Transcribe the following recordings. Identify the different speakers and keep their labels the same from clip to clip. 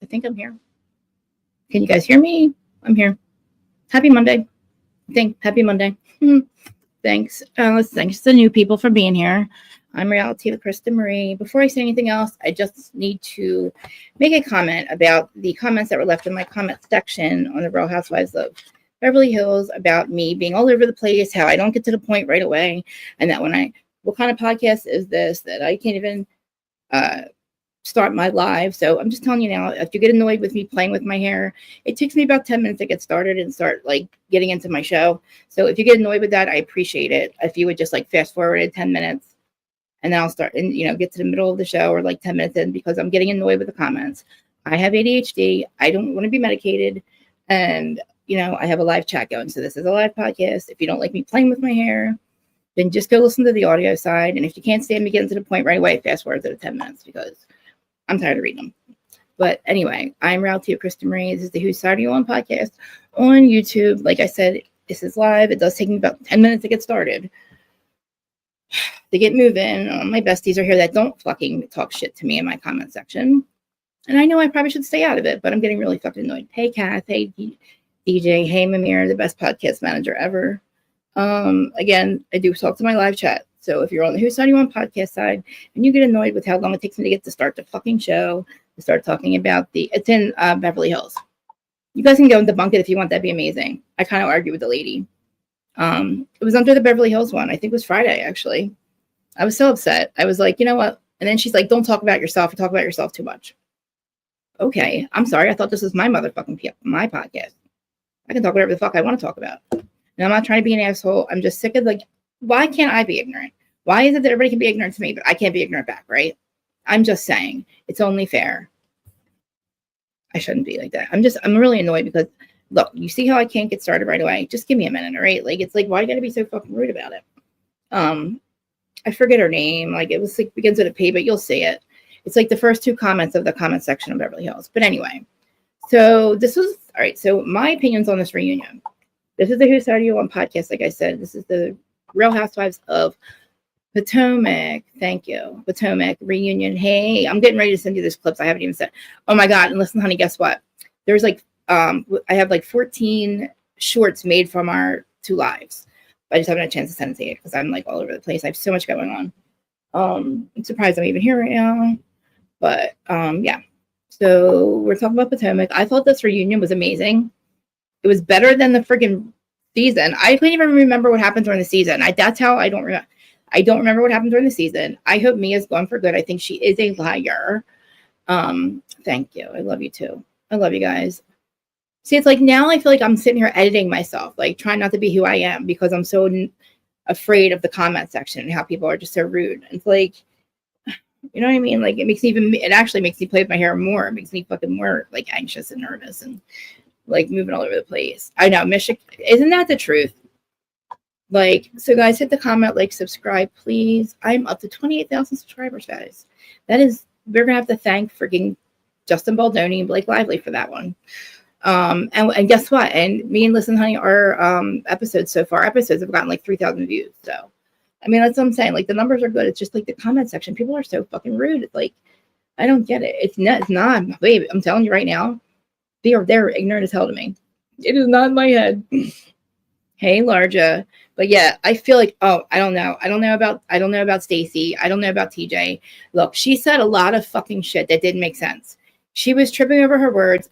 Speaker 1: think I'm here. Can you guys hear me? I'm here. Happy Monday. Happy Monday. Thanks. Thanks to the new people for being here. I'm Reality with Krista Marie. Before I say anything else, I just need to make a comment about the comments that were left in my comment section on the Real Housewives of Beverly Hills about me being all over the place, how I don't get to the point right away, and that what kind of podcast is this, that I can't even start my live. So I'm just telling you now, if you get annoyed with me playing with my hair, it takes me about 10 minutes to get started and start like getting into my show. So if you get annoyed with that, I appreciate it. If you would just like fast forward 10 minutes and then I'll start and, get to the middle of the show or like 10 minutes in, because I'm getting annoyed with the comments. I have ADHD. I don't want to be medicated. And, I have a live chat going. So this is a live podcast. If you don't like me playing with my hair, then just go listen to the audio side. And if you can't stand me getting to the point right away, fast forward to the 10 minutes because I'm tired of reading them. But anyway, I'm Reality with Krista Marie. This is the Whose Side Are You On podcast on YouTube. Like I said, this is live. It does take me about 10 minutes to get started. To get moving, my besties are here that don't fucking talk shit to me in my comment section. And I know I probably should stay out of it, but I'm getting really fucking annoyed. Hey, Kath. Hey, DJ. Hey, Mamir, the best podcast manager ever. Again, I do talk to my live chat. So if you're on the Whose Side Are You On podcast side and you get annoyed with how long it takes me to get to start the fucking show, to start talking about it's in Beverly Hills. You guys can go and debunk it if you want. That'd be amazing. I kind of argue with the lady. It was under the Beverly Hills one. I think it was Friday, actually. I was so upset. I was like, you know what? And then she's like, don't talk about yourself. You talk about yourself too much. Okay. I'm sorry. I thought this was my motherfucking my podcast. I can talk whatever the fuck I want to talk about. And I'm not trying to be an asshole. I'm just sick of why can't I be ignorant? Why is it that everybody can be ignorant to me, but I can't be ignorant back, right? I'm just saying. It's only fair. I shouldn't be like that. I'm really annoyed because, look, you see how I can't get started right away? Just give me a minute, all right? It's like, why you gotta be so fucking rude about it? I forget her name. It was begins with a P, but you'll see it. It's like the first two comments of the comment section of Beverly Hills. But anyway, so this was, all right, so my opinions on this reunion. This is the Whose Side Are You On podcast, like I said. This is the Real Housewives of Potomac. Thank you. Potomac reunion. Hey, I'm getting ready to send you these clips. I haven't even said. Oh my God. And listen, honey, guess what? There's I have 14 shorts made from our 2 lives. I just haven't had a chance to send it to you because I'm all over the place. I have so much going on. I'm surprised I'm even here right now. But yeah. So we're talking about Potomac. I thought this reunion was amazing. It was better than the freaking season. I couldn't even remember what happened during the season. That's how I don't remember. I don't remember what happened during the season. I hope Mia's gone for good. I think she is a liar. Thank you. I love you too. I love you guys. See, it's now I feel like I'm sitting here editing myself, trying not to be who I am because I'm so afraid of the comment section and how people are just so rude. It's you know what I mean? It actually makes me play with my hair more. It makes me fucking more anxious and nervous and moving all over the place. I know, Michigan, isn't that the truth? So guys, hit the comment, subscribe, please. I'm up to 28,000 subscribers, guys. We're gonna have to thank freaking Justin Baldoni and Blake Lively for that one. And guess what? And me and Listen Honey, our episodes have gotten 3,000 views. So I mean, that's what I'm saying. The numbers are good. It's just the comment section. People are so fucking rude. It's I don't get it. It's not, babe. I'm telling you right now, they're ignorant as hell to me. It is not in my head. Hey, Larja. But yeah, I feel I don't know. I don't know about Stacy. I don't know about TJ. Look, she said a lot of fucking shit that didn't make sense. She was tripping over her words.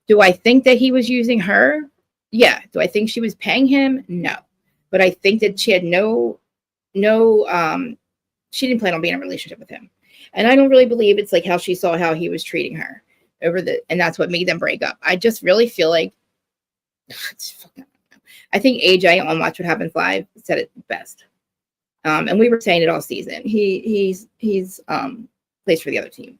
Speaker 1: Do I think that he was using her? Yeah. Do I think she was paying him? No. But I think that she had she didn't plan on being in a relationship with him. And I don't really believe it's how she saw how he was treating her and that's what made them break up. I just really feel I think AJ on Watch What Happens Live said it best. And we were saying it all season. He's plays for the other team.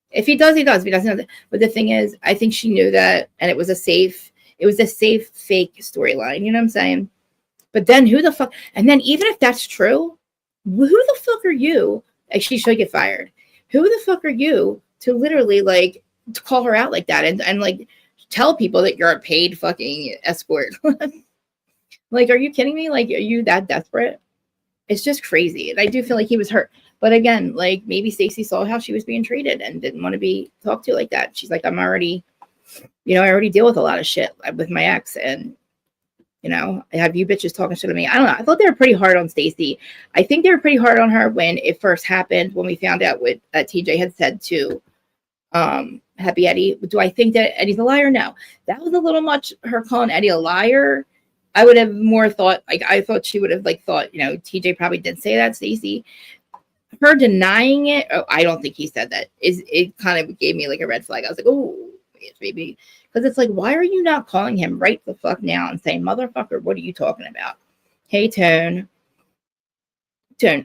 Speaker 1: If he does, he does. If he doesn't, but the thing is, I think she knew that, and it was a safe fake storyline. You know what I'm saying? But then who the fuck? And then even if that's true, who the fuck are you? She should get fired. Who the fuck are you to literally to call her out like that and tell people that you're a paid fucking escort? Are you kidding me? Are you that desperate? It's just crazy. And I do feel he was hurt. But again, like maybe Stacy saw how she was being treated and didn't want to be talked to like that. She's like, I'm already, I already deal with a lot of shit with my ex, and I have you bitches talking shit to me. I don't know. I thought they were pretty hard on Stacy. I think they were pretty hard on her when it first happened, when we found out what TJ had said to Happy Eddie. Do I think that Eddie's a liar? No. That was a little much, her calling Eddie a liar. I would have more thought, like, I thought she would have, like, thought, TJ probably did say that, Stacy. Her denying it, I don't think he said that. It kind of gave me, like, a red flag. I was like, oh, maybe. Because it's like, why are you not calling him right the fuck now and saying, motherfucker, what are you talking about? Hey, Tone,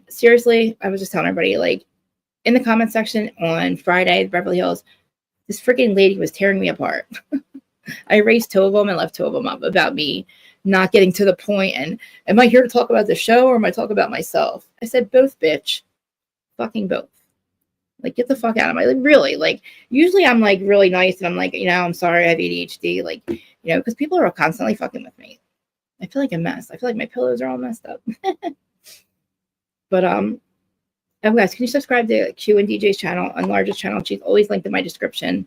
Speaker 1: seriously, I was just telling everybody, like, in the comment section on Friday, Beverly Hills, this freaking lady was tearing me apart. I erased two of them and left two of them up about me not getting to the point. And am I here to talk about the show or am I talking about myself? I said, both, bitch. Fucking both. Like, get the fuck out of my, like, really, like, usually I'm, like, really nice and I'm like, I'm sorry, I have ADHD, like, because people are constantly fucking with me. I feel like a mess. I feel like my pillows are all messed up. But, oh, guys, can you subscribe to Q and DJ's channel, Enlarge's channel? She's always linked in my description.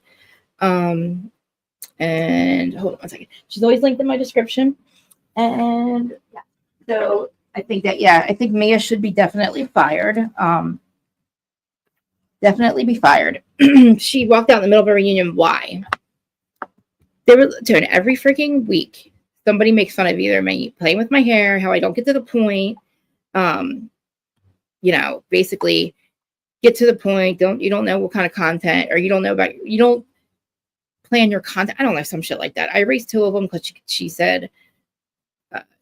Speaker 1: And hold on one second. She's always linked in my description. And, yeah. So, I think Mia should be definitely fired. Definitely be fired. She walked out in the middle of a reunion. Why? They were doing every freaking week. Somebody makes fun of either me playing with my hair, how I don't get to the point. Basically get to the point. You don't know what kind of content, or you don't plan your content. I don't know, some shit like that. I erased two of them because she said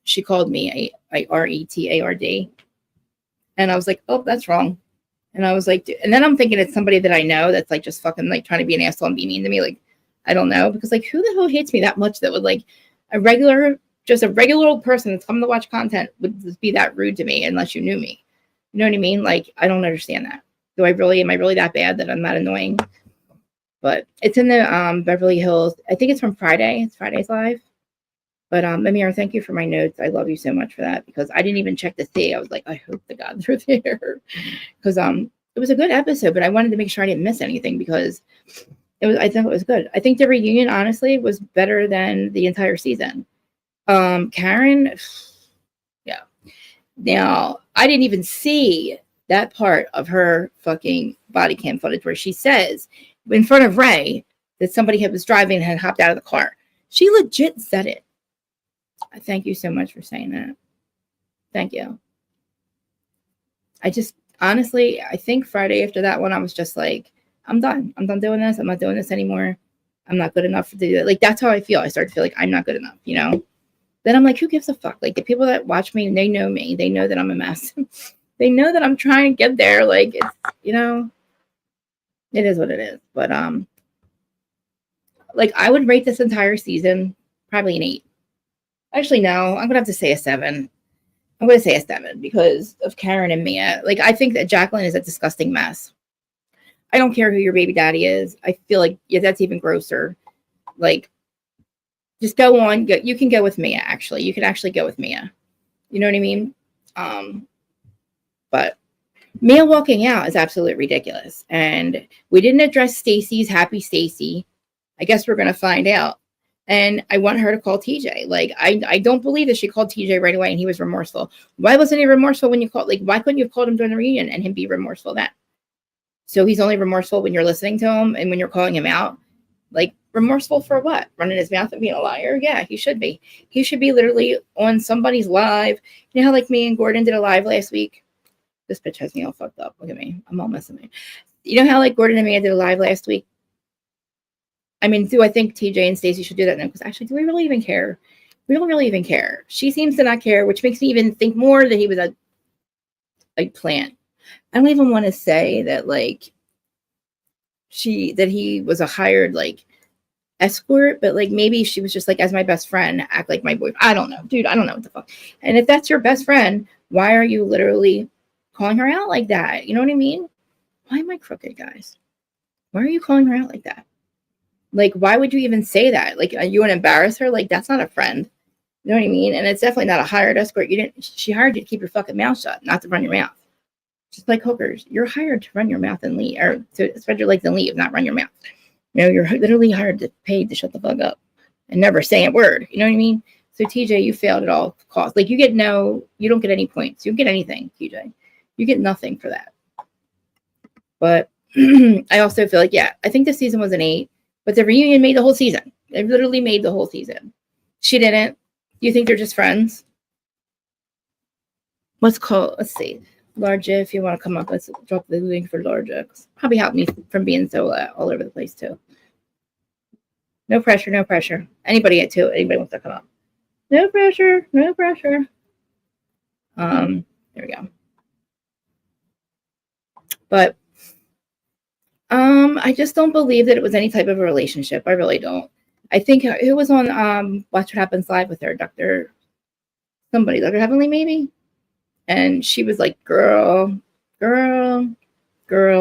Speaker 1: she called me a retard, and I was like, oh, that's wrong. And I was like, and then I'm thinking it's somebody that I know that's like just fucking like trying to be an asshole and be mean to me. Like, I don't know, because like, who the hell hates me that much that would like a regular old person that's coming to watch content would just be that rude to me unless you knew me. You know what I mean? Like, I don't understand that. Am I really that bad that I'm not annoying? But it's in the Beverly Hills. I think it's from Friday. It's Friday's live. But Amir, thank you for my notes. I love you so much for that, because I didn't even check to see. I was like, I hope the gods are there, because it was a good episode, but I wanted to make sure I didn't miss anything, because I think it was good. I think the reunion honestly was better than the entire season. Karen, yeah. Now I didn't even see that part of her fucking body cam footage where she says in front of Ray that somebody was driving and had hopped out of the car. She legit said it. Thank you so much for saying that. Thank you. I just, honestly, I think Friday after that one, I was just like, I'm done. I'm done doing this. I'm not doing this anymore. I'm not good enough to do that. Like, that's how I feel. I start to feel like I'm not good enough, Then I'm like, who gives a fuck? Like, the people that watch me, they know me. They know that I'm a mess. They know that I'm trying to get there. Like, it's, it is what it is. But, like, I would rate this entire season probably an 8. Actually, no, I'm going to have to say a 7. I'm going to say a 7 because of Karen and Mia. Like, I think that Jacqueline is a disgusting mess. I don't care who your baby daddy is. I feel like, yeah, that's even grosser. Like, just go on. You can go with Mia, actually. You can actually go with Mia. You know what I mean? But Mia walking out is absolutely ridiculous. And we didn't address Stacy's happy Stacy. I guess we're going to find out. And I want her to call TJ. Like, I don't believe that she called TJ right away and he was remorseful. Why wasn't he remorseful when you called? Like, why couldn't you have called him during the reunion and him be remorseful then? So he's only remorseful when you're listening to him and when you're calling him out. Like, remorseful for what? Running his mouth and being a liar? Yeah, he should be. He should be literally on somebody's live. You know how, like, me and Gordon did a live last week? This bitch has me all fucked up. Look at me. I'm all messing me. You know how, like, Gordon and me did a live last week? I mean, do I think TJ and Stacy should do that now? Because actually, do we really even care? We don't really even care. She seems to not care, which makes me even think more that he was a plant. I don't even want to say that, like, that he was a hired, like, escort, but, like, maybe she was just like, as my best friend, act like my boyfriend. I don't know, dude. I don't know what the fuck. And if that's your best friend, why are you literally calling her out like that? You know what I mean? Why am I crooked, guys? Why are you calling her out like that? Like, why would you even say that? Like, you want to embarrass her? Like, that's not a friend. You know what I mean? And it's definitely not a hired escort. She hired you to keep your fucking mouth shut, not to run your mouth. Just like hookers, you're hired to run your mouth and leave, or to spread your legs and leave, not run your mouth. You're literally hired to paid to shut the fuck up and never say a word. You know what I mean? So TJ, you failed at all costs. Like you don't get any points. You don't get anything, TJ. You get nothing for that. But I also feel like, yeah, I think the season was an 8, but the reunion made the whole season. It literally made the whole season. She didn't. You think they're just friends? Let's see. Larja, if you want to come up, let's drop the link for Larja. Probably help me from being so all over the place too. No pressure, no pressure. Anybody wants to come up. No pressure, no pressure. There we go. But I just don't believe that it was any type of a relationship. I really don't. I think who was on Watch What Happens Live with her, Dr. Heavenly, maybe? And she was like, girl,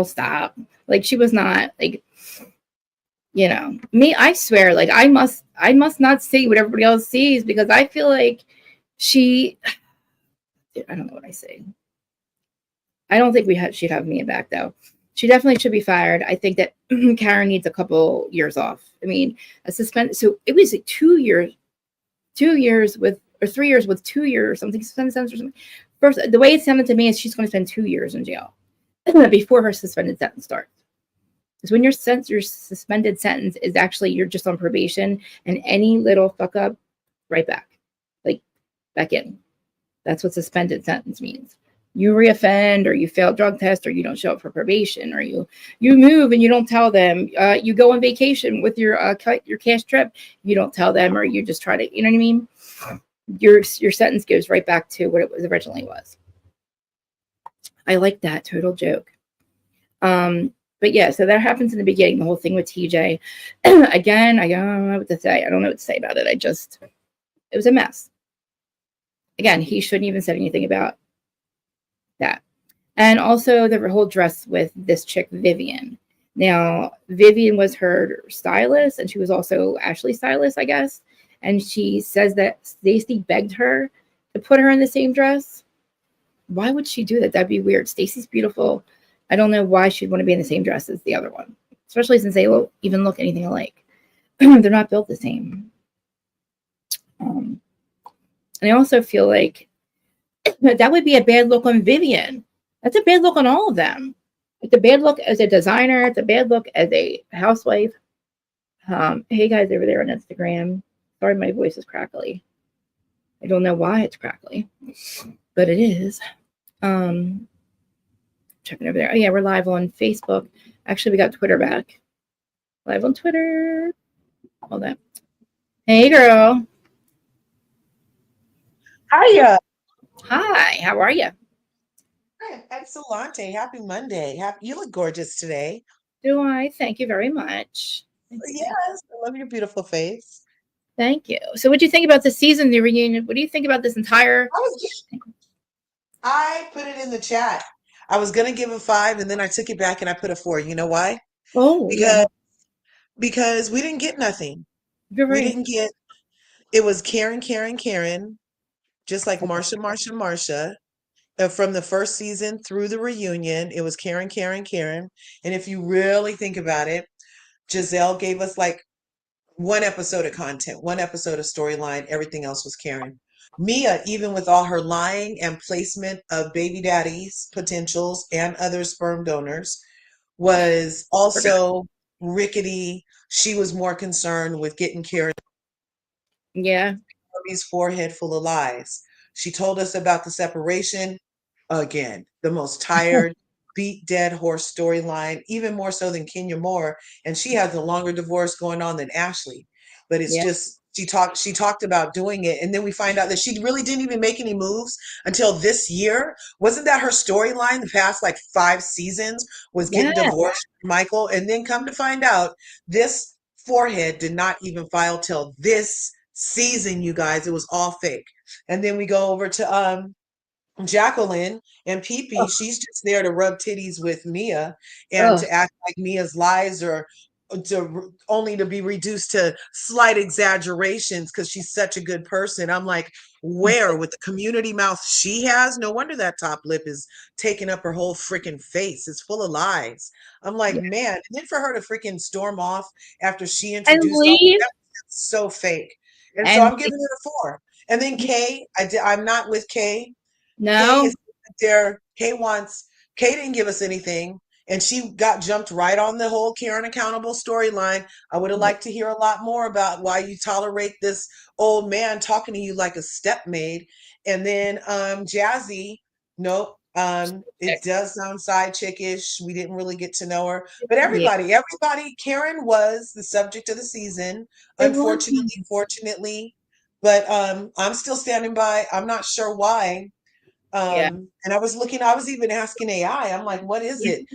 Speaker 1: stop. Like she was not like, me, I swear, like I must not see what everybody else sees, because I feel like I don't know what I say. I don't think she'd have Mia back though. She definitely should be fired. I think that Karen needs a couple years off. I mean, a suspend. So it was like 2 years with, or 3 years with 2 years, something suspended sentence or something. First, the way it's sounded to me is she's going to spend 2 years in jail before her suspended sentence starts. Because when your suspended sentence is actually, you're just on probation, and any little fuck up, right back, like back in. That's what suspended sentence means. You reoffend, or you fail drug test, or you don't show up for probation, or you move and you don't tell them. You go on vacation with your cash trip, you don't tell them, or you just try to, you know what I mean? Your sentence goes right back to what it was originally was. I like that total joke. But yeah, so that happens in the beginning, the whole thing with TJ. Again, I don't know what to say. I don't know what to say about it. It was a mess. Again, he shouldn't even said anything about that. And also the whole dress with this chick, Vivian. Now, Vivian was her stylist, and she was also Ashley's stylist, I guess. And she says that Stacy begged her to put her in the same dress. Why would she do that? That'd be weird. Stacy's beautiful. I don't know why she'd want to be in the same dress as the other one, especially since they won't even look anything alike. They're not built the same. And I also feel like that would be a bad look on Vivian. That's a bad look on all of them. It's a bad look as a designer. It's a bad look as a housewife. Hey guys over there on Instagram. Sorry, my voice is crackly. I don't know why it's crackly, but it is. Checking over there. Oh yeah, we're live on Facebook. Actually, we got Twitter back. Live on Twitter. All that. Hey girl.
Speaker 2: Hiya.
Speaker 1: Hi, how are you?
Speaker 2: Hi, excellent. Happy Monday. You look gorgeous today.
Speaker 1: Do I? Thank you very much. Thank you.
Speaker 2: Yes, I love your beautiful face.
Speaker 1: Thank you. So, what do you think about this season, the reunion? What do you think about this entire?
Speaker 2: I put it in the chat. I was gonna give a 5 and then I took it back and I put a 4. You know why?
Speaker 1: Oh, yeah.
Speaker 2: Because we didn't get nothing.
Speaker 1: You're
Speaker 2: We
Speaker 1: right.
Speaker 2: didn't get it was Karen, just like Marsha. From the first season through the reunion, it was Karen. And if you really think about it, Giselle gave us like one episode of content, one episode of storyline. Everything else was Karen. Mia, even with all her lying and placement of baby daddies, potentials, and other sperm donors, was
Speaker 1: Forgot.
Speaker 2: also rickety. She was more concerned with getting Karen's
Speaker 1: Yeah.
Speaker 2: forehead full of lies. She told us about the separation. Again, the most tired, beat dead horse storyline, even more so than Kenya Moore. And she has a longer divorce going on than Ashley. But it's
Speaker 1: Yeah.
Speaker 2: just she talked about doing it. And then we find out that she really didn't even make any moves until this year. Wasn't that her storyline the past like 5 seasons was
Speaker 1: Yeah.
Speaker 2: getting divorced from Michael? And then come to find out, this forehead did not even file till this season, you guys. It was all fake. And then we go over to Jacqueline and Pee.
Speaker 1: Oh,
Speaker 2: She's just there to rub titties with Mia and
Speaker 1: oh,
Speaker 2: to act like Mia's lies are only to be reduced to slight exaggerations because she's such a good person. I'm like, where with the community mouth she has? No wonder that top lip is taking up her whole freaking face. It's full of lies. I'm like,
Speaker 1: Yeah.
Speaker 2: man, and then for her to freaking storm off after she
Speaker 1: And
Speaker 2: introduced all
Speaker 1: leave
Speaker 2: that was so fake. And so
Speaker 1: and
Speaker 2: I'm giving it a 4. And then Kay, I'm not with Kay. Kay
Speaker 1: no.
Speaker 2: is there. Kay didn't give us anything. And she got jumped right on the whole Karen accountable storyline. I would have liked to hear a lot more about why you tolerate this old man talking to you like a stepmaid. And then Jazzy, nope. It does sound side chickish. We didn't really get to know her. But
Speaker 1: Yeah,
Speaker 2: everybody, Karen was the subject of the season,
Speaker 1: it was.
Speaker 2: unfortunately, fortunately. But I'm still standing by. I'm not sure why.
Speaker 1: Yeah.
Speaker 2: And I was even asking AI, I'm like, what is
Speaker 1: Yeah.
Speaker 2: it?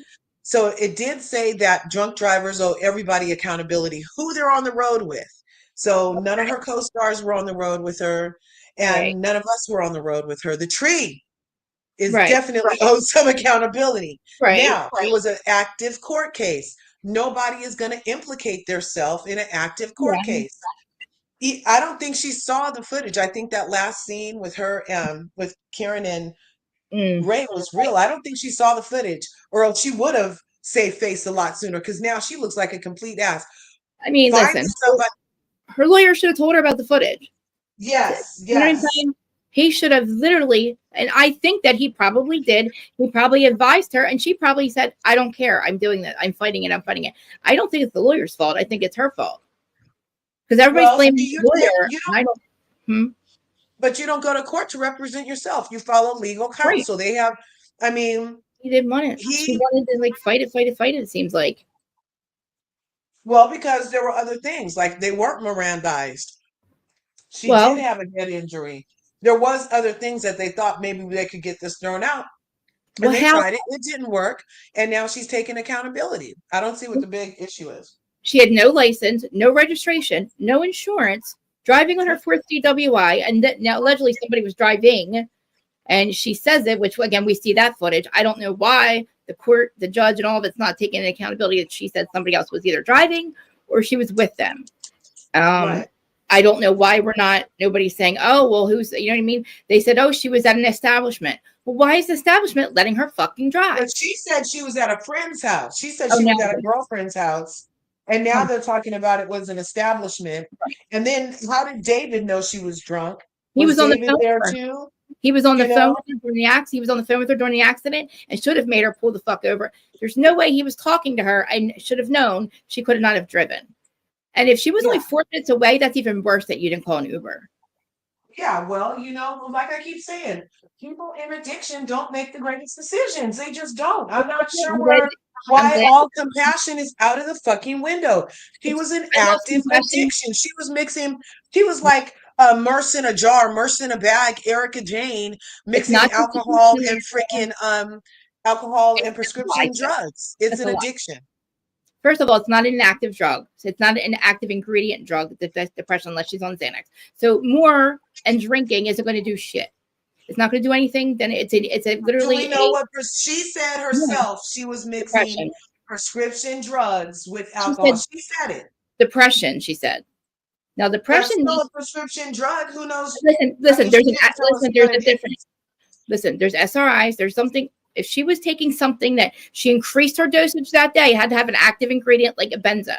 Speaker 2: So it did say that drunk drivers owe everybody accountability, who they're on the road with. So none of her co-stars were on the road with her,
Speaker 1: Right.
Speaker 2: and none of us were on the road with her. The tree is
Speaker 1: Right.
Speaker 2: definitely owed some accountability.
Speaker 1: Right.
Speaker 2: Now, it was an active court case. Nobody is going to implicate themselves in an active court
Speaker 1: Yeah.
Speaker 2: case. I don't think she saw the footage. I think that last scene with her, with Karen and
Speaker 1: Mm.
Speaker 2: Ray was real. I don't think she saw the footage, or else she would have saved face a lot sooner. Because now she looks like a complete ass.
Speaker 1: I mean,
Speaker 2: Find
Speaker 1: listen,
Speaker 2: somebody.
Speaker 1: her lawyer should have told her about the footage. You
Speaker 2: Yes,
Speaker 1: know what I'm
Speaker 2: yes.
Speaker 1: saying? He should have literally, and I think that he probably did. He probably advised her, and she probably said, "I don't care. I'm doing that. I'm fighting it. I'm fighting it." I don't think it's the lawyer's fault. I think it's her fault because everybody's
Speaker 2: Well, see,
Speaker 1: blaming the lawyer,
Speaker 2: you
Speaker 1: and
Speaker 2: don't,
Speaker 1: I don't. Hmm?
Speaker 2: but you don't go to court to represent yourself. You follow legal
Speaker 1: Right?
Speaker 2: counsel. They have. I mean,
Speaker 1: He didn't want it. She
Speaker 2: he
Speaker 1: wanted to like fight it, fight it, fight it. It seems like.
Speaker 2: well because there were other things like they weren't Mirandized. She did
Speaker 1: Well,
Speaker 2: have a head injury. There was other things that they thought maybe they could get this thrown out. And
Speaker 1: well,
Speaker 2: they
Speaker 1: how
Speaker 2: tried it. It didn't work. And now she's taking accountability. I don't see what the big issue is.
Speaker 1: she had no license, no registration, no insurance, driving on her fourth DWI, and that now allegedly somebody was driving, and she says it, which again we see that footage. I don't know why the court, the judge, and all of it's not taking accountability that she said somebody else was either driving or she was with them.
Speaker 2: Right.
Speaker 1: I don't know why nobody's saying, oh, well, who's, you know what I mean? They said, oh, she was at an establishment. Well, why is the establishment letting her fucking drive?
Speaker 2: But she said she was at a friend's house. She said
Speaker 1: Oh,
Speaker 2: she
Speaker 1: no.
Speaker 2: was at a girlfriend's house. And now they're talking about it was an establishment. And then how did David know she was drunk?
Speaker 1: He
Speaker 2: Was
Speaker 1: was on the
Speaker 2: David
Speaker 1: phone.
Speaker 2: there too?
Speaker 1: He was on the
Speaker 2: You
Speaker 1: phone
Speaker 2: know?
Speaker 1: with her during the accident. He was on the phone with her during the accident and should have made her pull the fuck over. There's no way he was talking to her and should have known she could not have driven. And if she was only
Speaker 2: Yeah.
Speaker 1: 4 minutes away, that's even worse that you didn't call an Uber.
Speaker 2: Yeah, well, like I keep saying, people in addiction don't make the greatest decisions. They just don't. I'm not sure
Speaker 1: I'm
Speaker 2: why
Speaker 1: glad.
Speaker 2: all compassion is out of the fucking window. He was in
Speaker 1: I love
Speaker 2: active
Speaker 1: compassion.
Speaker 2: addiction. She was like Merce in a jar, Merce in a bag, Erica Jane
Speaker 1: It's
Speaker 2: mixing
Speaker 1: not
Speaker 2: alcohol
Speaker 1: just
Speaker 2: and freaking alcohol and
Speaker 1: that's a lie,
Speaker 2: prescription
Speaker 1: too.
Speaker 2: drugs. It's
Speaker 1: That's
Speaker 2: an
Speaker 1: a lie.
Speaker 2: addiction.
Speaker 1: First of all, it's not an active drug. So it's not an active ingredient drug that's depression unless she's on Xanax. So more and drinking isn't going to do shit. It's not going to do anything. Then it's
Speaker 2: Do
Speaker 1: literally
Speaker 2: we know what she said
Speaker 1: yeah,
Speaker 2: herself? She was mixing
Speaker 1: depression.
Speaker 2: prescription drugs with
Speaker 1: She
Speaker 2: alcohol.
Speaker 1: said
Speaker 2: She said it.
Speaker 1: depression. She said. Now
Speaker 2: That's
Speaker 1: depression
Speaker 2: still
Speaker 1: needs
Speaker 2: a prescription drug. Who knows? I
Speaker 1: listen.
Speaker 2: mean, she didn't tell us
Speaker 1: There's
Speaker 2: what
Speaker 1: a
Speaker 2: it is.
Speaker 1: difference. Listen, there's SRIs. There's something. If she was taking something that she increased her dosage that day, had to have an active ingredient like a benzo.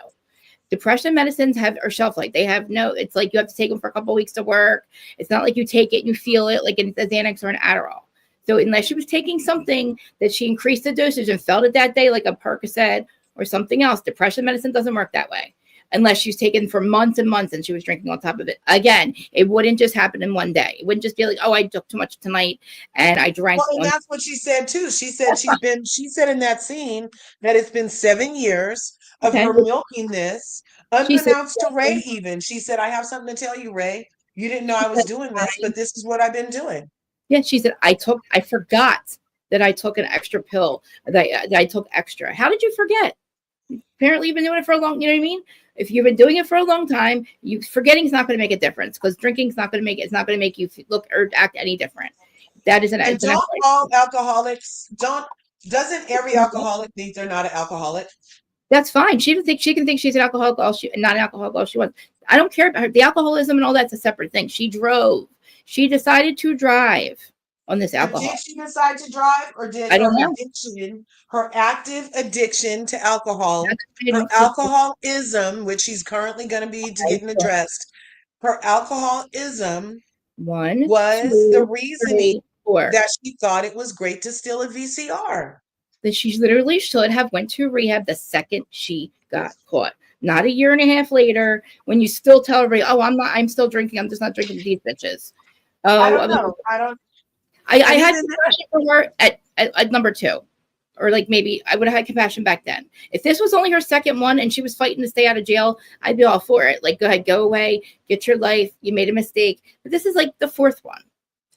Speaker 1: Depression medicines are shelf life. They have no. It's like you have to take them for a couple of weeks to work. It's not like you take it and you feel it like it's a Xanax or an Adderall. So unless she was taking something that she increased the dosage and felt it that day, like a Percocet or something else, depression medicine doesn't work that way. Unless she's taken for months and months and she was drinking on top of it. Again, it wouldn't just happen in one day. It wouldn't just be like, oh, I took too much tonight and I drank.
Speaker 2: Well, and that's what she said too. She said she said in that scene that it's been 7 years of
Speaker 1: Okay.
Speaker 2: her milking this,
Speaker 1: She said,
Speaker 2: unbeknownst to Ray even. She said, I have something to tell you, Ray. You didn't know I was doing this, but this is what I've been doing.
Speaker 1: yeah, she said, I forgot that I took an extra pill, that I took extra. How did you forget? Apparently you've been doing it for a long, you know what I mean? If you've been doing it for a long time, forgetting is not going to make a difference because drinking is not going to make it's not going to make you look or act any different. That is
Speaker 2: And don't all alcoholics doesn't every alcoholic think they're not an alcoholic?
Speaker 1: That's fine. She can think she's an alcoholic all she not an alcoholic all she wants. I don't care about her. The alcoholism and all that's a separate thing. She drove. She decided to drive on this
Speaker 2: But
Speaker 1: alcohol.
Speaker 2: did she decide to drive, or did
Speaker 1: I don't know.
Speaker 2: her active addiction to alcohol, her
Speaker 1: That's
Speaker 2: alcoholism, which she's currently going to be getting addressed, her alcoholism
Speaker 1: one,
Speaker 2: was the
Speaker 1: two,
Speaker 2: reasoning
Speaker 1: three, four.
Speaker 2: that she thought it was great to steal a VCR.
Speaker 1: That she literally should have went to rehab the second she got caught. Not a year and a half later, when you still tell everybody, "Oh, I'm still drinking. I'm just not drinking with these bitches."
Speaker 2: I
Speaker 1: Oh,
Speaker 2: don't know.
Speaker 1: I had
Speaker 2: even
Speaker 1: compassion for her at number 2, or like maybe I would have had compassion back then. If this was only her second one and she was fighting to stay out of jail, I'd be all for it. Like, go ahead, go away, get your life. You made a mistake. But this is like the 4th one.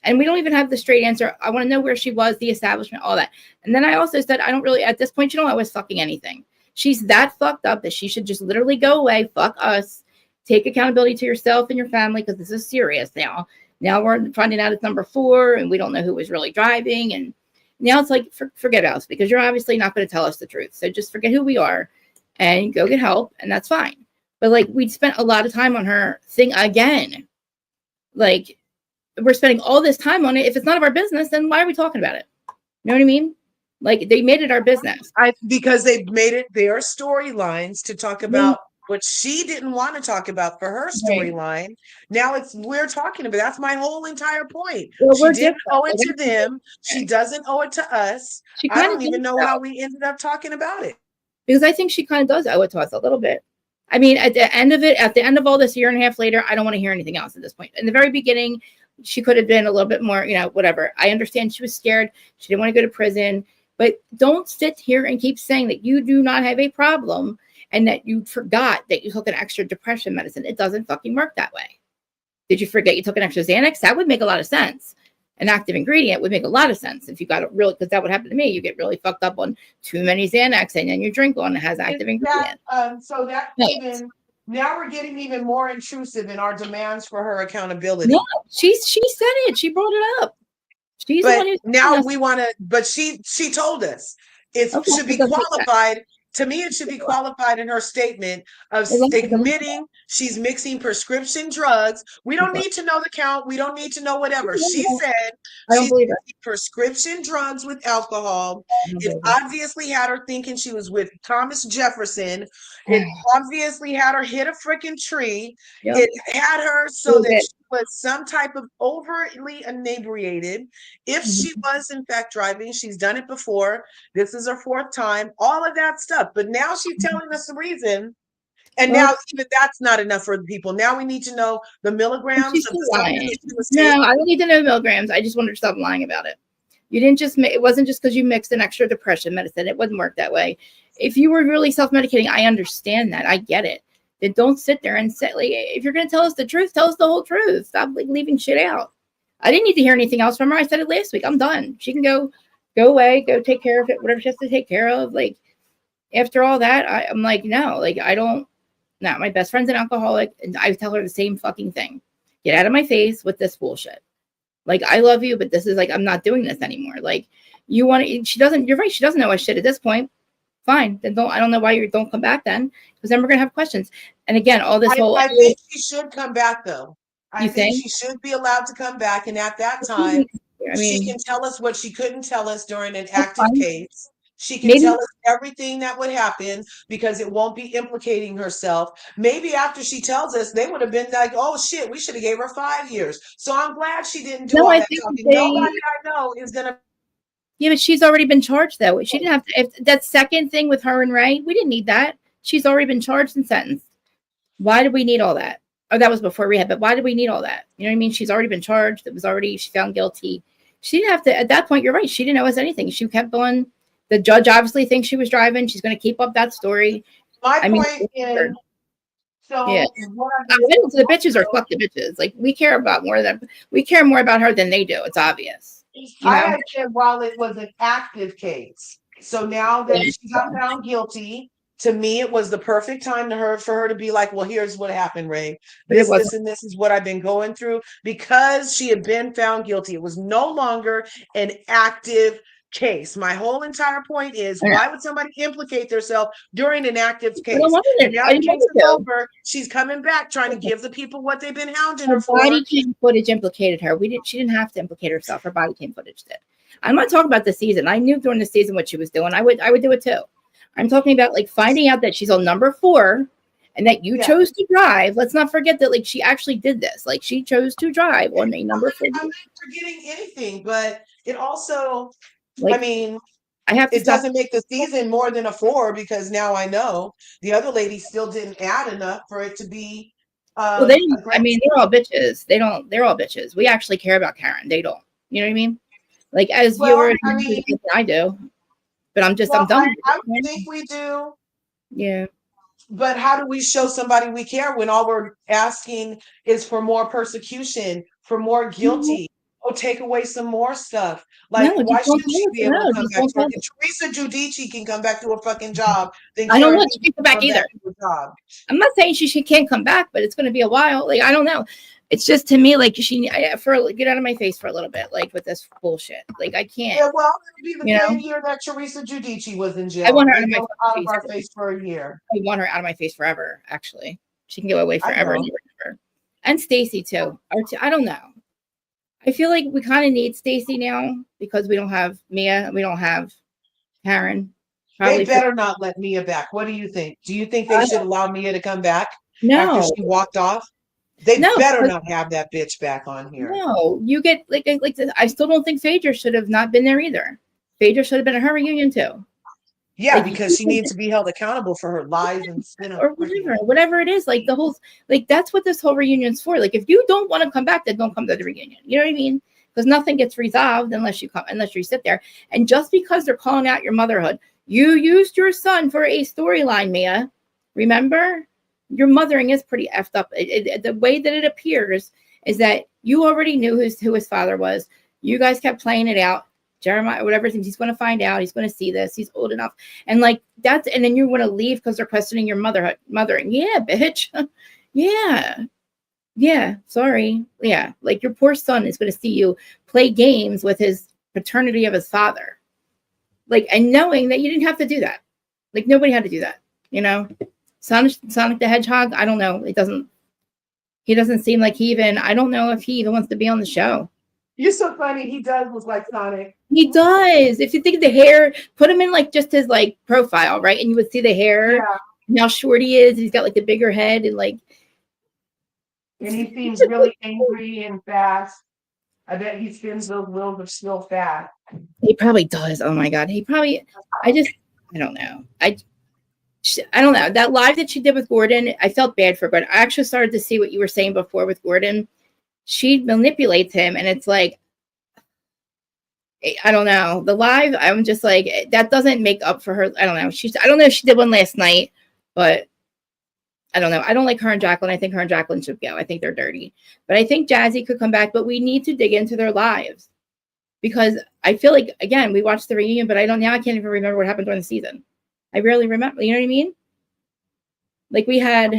Speaker 1: And we don't even have the straight answer. I want to know where she was, the establishment, all that. And then I also said, I don't really, at this point, you don't know I was fucking anything. She's that fucked up that she should just literally go away. Fuck us. Take accountability to yourself and your family, because this is serious now. Now we're finding out it's number 4 and we don't know who was really driving. And now it's like, forget us, because you're obviously not going to tell us the truth. So just forget who we are and go get help. And that's fine. But like, we'd spent a lot of time on her thing again. Like, we're spending all this time on it. If it's none of our business, then why are we talking about it? You know what I mean? Like, they made it our business.
Speaker 2: Because they made it their storylines to talk about what she didn't want to talk about for her storyline. Now we're talking about. That's my whole entire point.
Speaker 1: Well,
Speaker 2: she didn't owe it to them. She doesn't owe it to us. I don't even know how we ended up talking about it.
Speaker 1: Because I think she kind of does owe it to us a little bit. I mean, at the end of all this, year and a half later, I don't want to hear anything else at this point. In the very beginning, she could have been a little bit more, whatever. I understand she was scared. She didn't want to go to prison. But don't sit here and keep saying that you do not have a problem and that you forgot that you took an extra depression medicine. It doesn't fucking work that way. Did you forget you took an extra Xanax? That would make a lot of sense. An active ingredient would make a lot of sense if you got it really, because that would happen to me. You get really fucked up on too many Xanax and then you drink one that has active ingredient.
Speaker 2: So that even now we're getting even more intrusive in our demands for her accountability.
Speaker 1: No, she said it. She brought it up. She's
Speaker 2: but the one who's now we want to. But she told us it should be qualified. To me, it should be qualified in her statement of admitting she's mixing prescription drugs. We don't need to know the count. We don't need to know whatever. She said she's mixing prescription drugs with alcohol. It obviously had her thinking she was with Thomas Jefferson. It obviously had her hit a freaking tree. Yep. It had her so that she was some type of overtly inebriated. If she was in fact driving, she's done it before. This is her 4th time. All of that stuff. But now she's telling us the reason. And now even that's not enough for the people. Now we need to know the milligrams of the
Speaker 1: lying. No, I don't need to know the milligrams. I just want her to stop lying about it. You didn't just it wasn't just because you mixed an extra depression medicine. It wouldn't work that way. If you were really self-medicating, I understand that. I get it. Then don't sit there and say, like, if you're going to tell us the truth, tell us the whole truth. Stop like leaving shit out. I didn't need to hear anything else from her. I said it last week. I'm done. She can go away, go take care of it, whatever she has to take care of. Like, after all that, I'm like, no, like, I don't. No, my best friend's an alcoholic, and I tell her the same fucking thing. Get out of my face with this bullshit. Like, I love you, but this is like, I'm not doing this anymore. Like, you're right. She doesn't know what shit at this point. Fine. Then I don't know why you don't come back then, because then we're going to have questions. And again, all this
Speaker 2: I think she should come back though. I think she should be allowed to come back. And at that time, she can tell us what she couldn't tell us during an active case. She can tell us everything that would happen because it won't be implicating herself. Maybe after she tells us, they would have been like, oh shit, we should have gave her 5 years. So I'm glad she didn't do all that talking. Nobody I know is going to.
Speaker 1: Yeah, but she's already been charged though. She didn't have to. If that second thing with her and Ray, we didn't need that. She's already been charged and sentenced. Why did we need all that? Oh, that was before rehab, but why did we need all that? You know what I mean? She's already been charged. She found guilty. She didn't have to, at that point, you're right. She didn't owe us anything. She kept going. The judge obviously thinks she was driving. She's going to keep up that story.
Speaker 2: My point is, so
Speaker 1: yeah. The bitches are fuck the bitches. Like, we care more about her than they do. It's obvious.
Speaker 2: I had said while it was an active case. So now that she got found guilty, to me, it was the perfect time for her to be like, well, here's what happened, Ray. This and this is what I've been going through, because she had been found guilty. It was no longer an active case. My whole entire point is,
Speaker 1: I know.
Speaker 2: why would somebody implicate themselves during an active
Speaker 1: I
Speaker 2: case?
Speaker 1: don't want
Speaker 2: And
Speaker 1: it.
Speaker 2: now
Speaker 1: I
Speaker 2: the
Speaker 1: didn't
Speaker 2: case
Speaker 1: want
Speaker 2: is
Speaker 1: it to.
Speaker 2: over. She's coming back trying to give the people what they've been hounding
Speaker 1: Her
Speaker 2: her for.
Speaker 1: body cam footage implicated her. She didn't have to implicate herself. Her body cam footage did. I'm not talking about the season. I knew during the season what she was doing. I would do it too. I'm talking about like finding out that she's on number 4 and that you chose to drive. Let's not forget that like she actually did this. Like she chose to drive on a number 4.
Speaker 2: I'm not forgetting anything, but it also,
Speaker 1: Like
Speaker 2: I mean,
Speaker 1: I have to
Speaker 2: it
Speaker 1: stop.
Speaker 2: doesn't make the season more than a 4 because now I know the other lady still didn't add enough for it to be
Speaker 1: Well,
Speaker 2: a great.
Speaker 1: I mean, they're all bitches. They're all bitches. We actually care about Karen. They don't. You know what I mean? Like as
Speaker 2: Well,
Speaker 1: viewers,
Speaker 2: I mean,
Speaker 1: I do. But I'm
Speaker 2: well,
Speaker 1: done with
Speaker 2: I
Speaker 1: it.
Speaker 2: think we do.
Speaker 1: Yeah.
Speaker 2: But how do we show somebody we care when all we're asking is for more persecution, for more guilty? Oh, take away some more stuff. Like,
Speaker 1: No,
Speaker 2: why
Speaker 1: just don't
Speaker 2: shouldn't
Speaker 1: tell
Speaker 2: she
Speaker 1: us.
Speaker 2: be able to
Speaker 1: No,
Speaker 2: come
Speaker 1: just
Speaker 2: back
Speaker 1: don't
Speaker 2: to
Speaker 1: tell
Speaker 2: her?
Speaker 1: us.
Speaker 2: If Teresa Giudice can come back to a fucking job, then
Speaker 1: I don't
Speaker 2: Karen
Speaker 1: want
Speaker 2: can
Speaker 1: she to come back
Speaker 2: come
Speaker 1: either.
Speaker 2: back to a job.
Speaker 1: I'm not saying she can't come back, but it's going to be a while. Like I don't know. It's just to me like get out of my face for a little bit, like with this bullshit. Like I can't.
Speaker 2: Yeah, well, it'll be the
Speaker 1: You
Speaker 2: same
Speaker 1: know,
Speaker 2: year that Teresa Giudice was in
Speaker 1: I
Speaker 2: jail.
Speaker 1: want her out
Speaker 2: They
Speaker 1: of my
Speaker 2: held out of
Speaker 1: face.
Speaker 2: our face for a year.
Speaker 1: I want her out of my face forever. Actually, she can go away
Speaker 2: I
Speaker 1: forever
Speaker 2: know.
Speaker 1: and ever. And Stacy too. I don't know. I feel like we kind of need Stacy now because we don't have Mia. We don't have Karen.
Speaker 2: They
Speaker 1: Probably for
Speaker 2: better not let Mia back. What do you think? Do you think they should allow Mia to come back after
Speaker 1: no,
Speaker 2: she walked off? They
Speaker 1: no.
Speaker 2: better not have that bitch back on here.
Speaker 1: No, you get like this. I still don't think Phaedra should have not been there either. Phaedra should have been at her reunion too.
Speaker 2: Yeah,
Speaker 1: Like
Speaker 2: because she needs to be held accountable for her lies and spin of
Speaker 1: or whatever it is. Like the whole like that's what this whole reunion's for. Like if you don't want to come back, then don't come to the reunion. You know what I mean? Because nothing gets resolved unless you sit there. And just because they're calling out your motherhood, you used your son for a storyline, Mia. Remember? Your mothering is pretty effed up. The way that it appears is that you already knew who his father was. You guys kept playing it out. Jeremiah, whatever, thinks he's going to find out. He's going to see this. He's old enough. And like that's, and then you want to leave because they're questioning your mothering. Yeah, bitch. Yeah. Yeah. Sorry. Yeah. Like your poor son is going to see you play games with his paternity of his father. Like, and knowing that you didn't have to do that. Like nobody had to do that, you know? Sonic the Hedgehog, I don't know. He doesn't seem like I don't know if he even wants to be on the show.
Speaker 2: You're so funny. He does look like Sonic.
Speaker 1: He does. If you think of the hair, put him in like just his like profile, right? And you would see the hair, and how short he is. He's got like the bigger head and like.
Speaker 2: And he seems really angry and fast. I bet he spins those wheels of steel fast.
Speaker 1: He probably does. Oh my God. I don't know. I don't know. That live that she did with Gordon, I felt bad for Gordon. I actually started to see what you were saying before with Gordon. She manipulates him, and it's like, I don't know. The live, I'm just like, that doesn't make up for her. I don't know. I don't know if she did one last night, but I don't know. I don't like her and Jacqueline. I think her and Jacqueline should go. I think they're dirty. But I think Jazzy could come back, but we need to dig into their lives. Because I feel like, again, we watched the reunion, but I can't even remember what happened during the season. I rarely remember. You know what I mean? Like we had,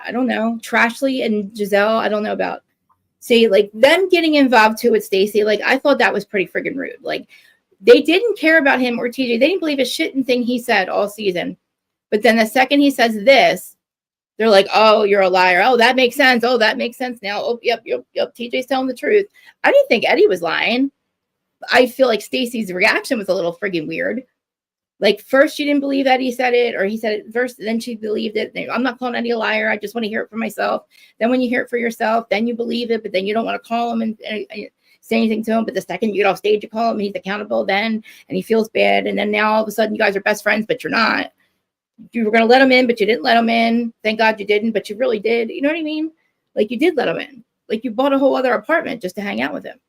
Speaker 1: I don't know, Trashley and Giselle. I don't know about. See, like them getting involved too with Stacy. Like I thought that was pretty friggin' rude. Like they didn't care about him or TJ. They didn't believe a shit thing he said all season. But then the second he says this, they're like, "Oh, you're a liar. Oh, that makes sense. Oh, that makes sense now. Oh, yep. TJ's telling the truth." I didn't think Eddie was lying. I feel like Stacy's reaction was a little friggin' weird. Like first she didn't believe that he said it, or he said it first, then she believed it. I'm not calling Eddie a liar. I just want to hear it for myself. Then when you hear it for yourself, then you believe it, but then you don't want to call him and say anything to him. But the second you get off stage, you call him, he's accountable then, and he feels bad. And then now all of a sudden you guys are best friends, but you're not. You were going to let him in, but you didn't let him in. Thank God you didn't, but you really did. You know what I mean? Like you did let him in. Like you bought a whole other apartment just to hang out with him.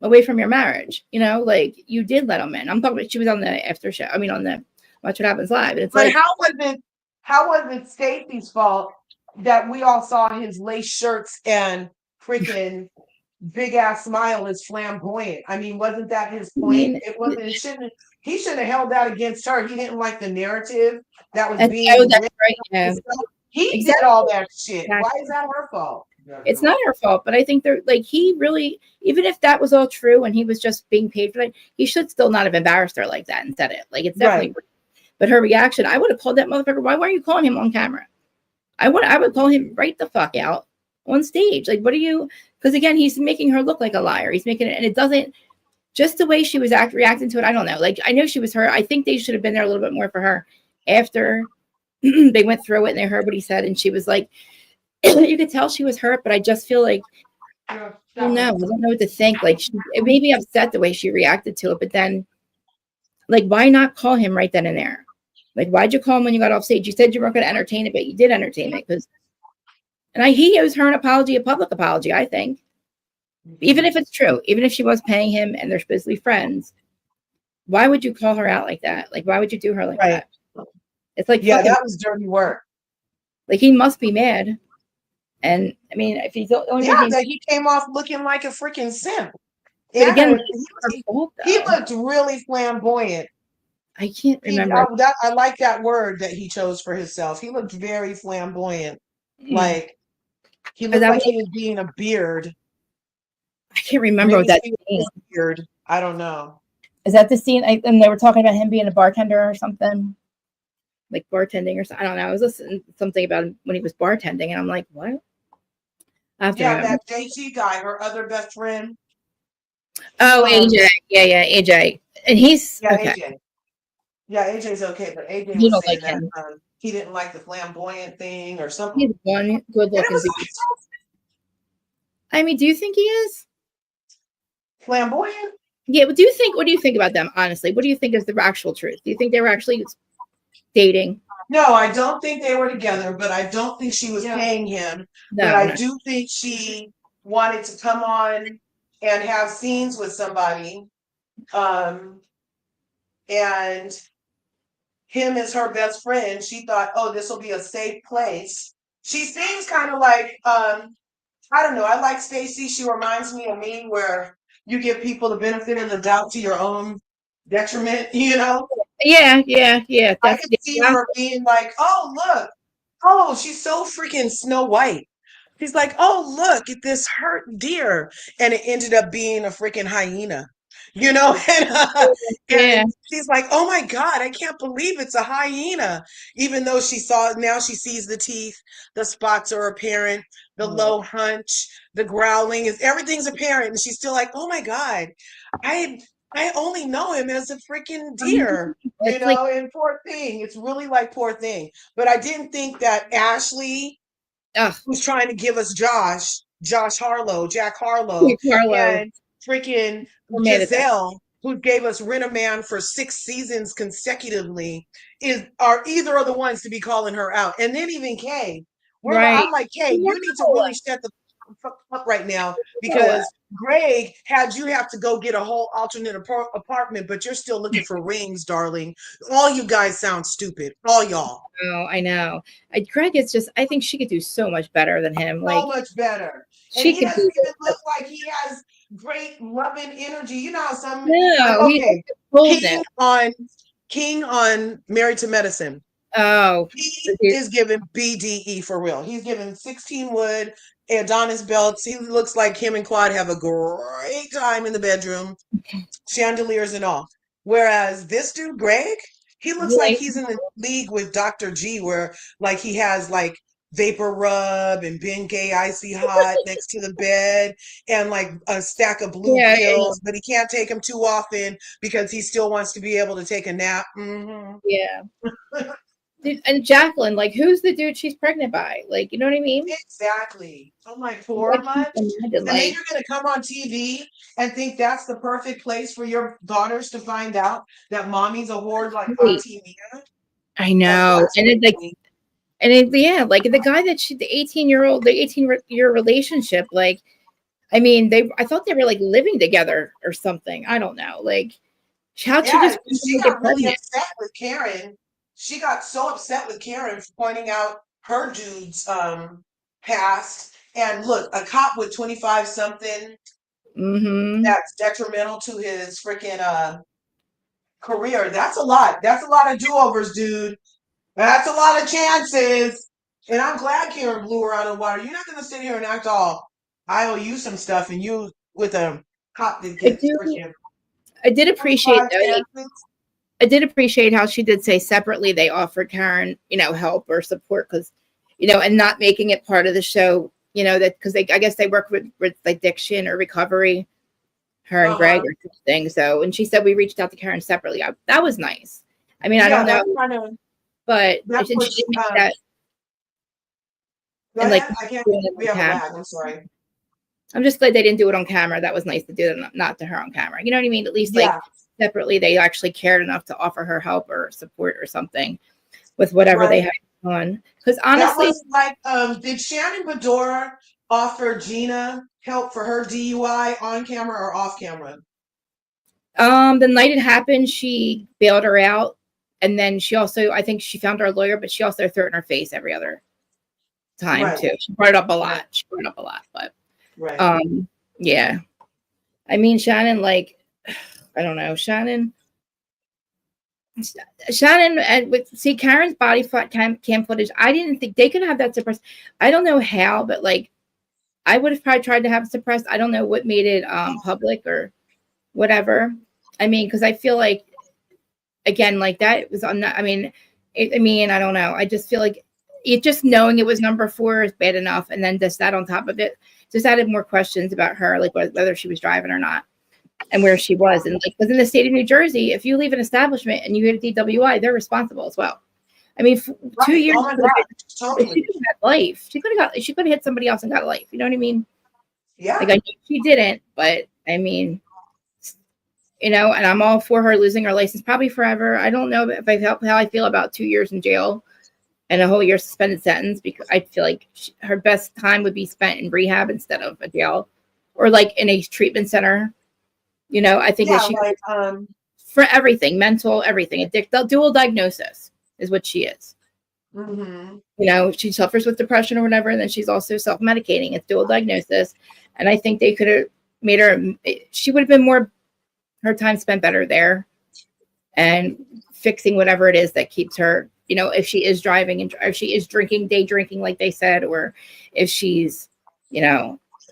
Speaker 1: Away from your marriage, you know, like you did let him in. I'm talking about she was on the after show. I mean, on the Watch What Happens Live. And it's
Speaker 2: but
Speaker 1: like,
Speaker 2: how was it Stacy's fault that we all saw his lace shirts and freaking big ass smile is flamboyant? I mean, wasn't that his point? He shouldn't have held that against her. He didn't like the narrative that was being
Speaker 1: that's right. Yeah.
Speaker 2: he did all that shit. Why is that her fault?
Speaker 1: It's not her fault, but I think they're like, he really, even if that was all true and he was just being paid for that, he should still not have embarrassed her like that and said it. Like, it's definitely, but her reaction, I would have called that motherfucker. Why weren't you calling him on camera? I would call him right the fuck out on stage. Like, what are you? Because again, he's making her look like a liar. He's making it, and it doesn't. Just the way she was reacting to it, I don't know. Like, I know she was hurt. I think they should have been there a little bit more for her after they went through it and they heard what he said, and she was like, you could tell she was hurt, but I just feel like, I don't know what to think. Like, it made me upset the way she reacted to it, but then, like, why not call him right then and there? Like, why'd you call him when you got off stage? You said you weren't going to entertain it, but you did entertain it. And he owes her an apology, a public apology, I think. Even if it's true, even if she was paying him and they're supposed to be friends, why would you call her out like that? Like, why would you do her like that? It's like,
Speaker 2: yeah, that was dirty work.
Speaker 1: Like, he must be mad. And I mean, if he's the only
Speaker 2: that he came off looking like a freaking simp.
Speaker 1: But again,
Speaker 2: he looked really flamboyant.
Speaker 1: I can't remember.
Speaker 2: I like that word that he chose for himself. He looked very flamboyant. Like, he looked like he was being a beard.
Speaker 1: I can't remember what that scene.
Speaker 2: Beard. I don't know.
Speaker 1: Is that the scene? And they were talking about him being a bartender or something, like bartending or something. I don't know. I was listening to something about him when he was bartending, and I'm like, what?
Speaker 2: That JT guy, her other best friend.
Speaker 1: Oh, AJ. Yeah, AJ. And he's okay.
Speaker 2: AJ. Yeah, AJ's okay, but AJ
Speaker 1: you
Speaker 2: was
Speaker 1: don't
Speaker 2: saying
Speaker 1: like
Speaker 2: that he didn't like the flamboyant thing or something.
Speaker 1: He's one good looking dude. I mean, do you think he is
Speaker 2: flamboyant?
Speaker 1: Yeah, but what do you think about them, honestly? What do you think is the actual truth? Do you think they were actually dating?
Speaker 2: No, I don't think they were together, but I don't think she was paying him. But I do think she wanted to come on and have scenes with somebody. And him as her best friend, she thought, oh, this will be a safe place. She seems kind of like, I don't know. I like Stacy. She reminds me of me, where you give people the benefit of the doubt to your own detriment, you know?
Speaker 1: Yeah.
Speaker 2: I can see her being like, oh, look. Oh, she's so freaking Snow White. She's like, oh, look at this hurt deer. And it ended up being a freaking hyena, you know? And she's like, oh my God, I can't believe it's a hyena. Even though now she sees the teeth, the spots are apparent, the low hunch, the growling, everything's apparent. And she's still like, oh my God, I only know him as a freaking deer, you know, and poor thing. It's really like poor thing. But I didn't think that Ashley, who's trying to give us Jack Harlow, and freaking Giselle, who gave us Rent-A-Man for 6 seasons consecutively, are either of the ones to be calling her out. And then even Kay. I'm like, Kay, you need to really shut the fuck up right now, because Greg had you have to go get a whole alternate apartment, but you're still looking for rings, darling. All you guys sound stupid. All y'all.
Speaker 1: Oh, I know. Greg is just, I think she could do so much better than him.
Speaker 2: So much better. And he doesn't even look like he has great loving energy. You know how some King on Married to Medicine.
Speaker 1: Oh,
Speaker 2: he is giving BDE for real. He's giving 16 wood, Adonis belts. He looks like him and Claude have a great time in the bedroom, chandeliers and all. Whereas this dude, Greg, he looks like he's in the league with Dr. G, where like he has like vapor rub and Bengay icy hot next to the bed and like a stack of blue pills, but he can't take them too often because he still wants to be able to take a nap.
Speaker 1: Yeah. Dude, and Jacqueline, like, who's the dude she's pregnant by? Like, you know what I mean?
Speaker 2: Exactly. I'm like, for much? And then you're going to come on TV and think that's the perfect place for your daughters to find out that mommy's a whore like Auntie Mia?
Speaker 1: I know. And it's like, like the guy that the 18-year relationship, like, I mean, I thought they were like living together or something. I don't know. Like, how'd
Speaker 2: she got really upset with Karen. She got so upset with Karen for pointing out her dude's past. And look, a cop with 25 something that's detrimental to his freaking career. That's a lot. That's a lot of do-overs, dude. That's a lot of chances. And I'm glad Karen blew her out of the water. You're not going to sit here and act all, I owe you some stuff, and you with a cop that
Speaker 1: I
Speaker 2: gets
Speaker 1: do.
Speaker 2: freaking
Speaker 1: I did appreciate
Speaker 2: 25
Speaker 1: though.
Speaker 2: chances.
Speaker 1: I did appreciate how she did say separately they offered Karen, help or support because, and not making it part of the show, that because I guess they work with addiction or recovery, her and Greg or something. So, and she said we reached out to Karen separately. That was nice. I mean, I don't know, but
Speaker 2: That
Speaker 1: she
Speaker 2: was,
Speaker 1: did make that.
Speaker 2: go
Speaker 1: And like,
Speaker 2: ahead. I can't, we
Speaker 1: on
Speaker 2: have a
Speaker 1: camera.
Speaker 2: lag. I'm sorry.
Speaker 1: I'm just glad they didn't do it on camera. That was nice to do it not to her on camera. You know what I mean? At least like separately, they actually cared enough to offer her help or support or something with whatever they had on. Because honestly,
Speaker 2: that was like, did Shannon Bedora offer Gina help for her DUI on camera or off camera?
Speaker 1: the night it happened, she bailed her out, and then she also, I think she found her lawyer, but she also threw it in her face every other time too. She brought it up a lot. She brought it up a lot, but yeah. I mean, Shannon, like, I don't know, Shannon, and see Karen's body cam footage. I didn't think they could have that suppressed. I don't know how, but like, I would have probably tried to have it suppressed. I don't know what made it public or whatever. I mean, because I feel like, again, like that was on that. I mean, I don't know. I just feel like just knowing it was number 4 is bad enough, and then just that on top of it just added more questions about her, like whether she was driving or not. And where she was. And like, because in the state of New Jersey, if you leave an establishment and you get a DWI, they're responsible as well. I mean, 2 years, if she could have had life. She could have hit somebody else and got life. You know what I mean?
Speaker 2: Yeah.
Speaker 1: Like, I know she didn't, but I mean, and I'm all for her losing her license probably forever. I don't know if I felt how I feel about 2 years in jail and a whole year suspended sentence, because I feel like her best time would be spent in rehab instead of a jail or like in a treatment center. I think that she for everything, mental, everything, dual diagnosis is what she is. She suffers with depression or whatever, and then she's also self-medicating. It's dual diagnosis, and I think they could have made her. She would have been more her time spent better there, and fixing whatever it is that keeps her. If she is driving and if she is drinking, day drinking, like they said, or if she's,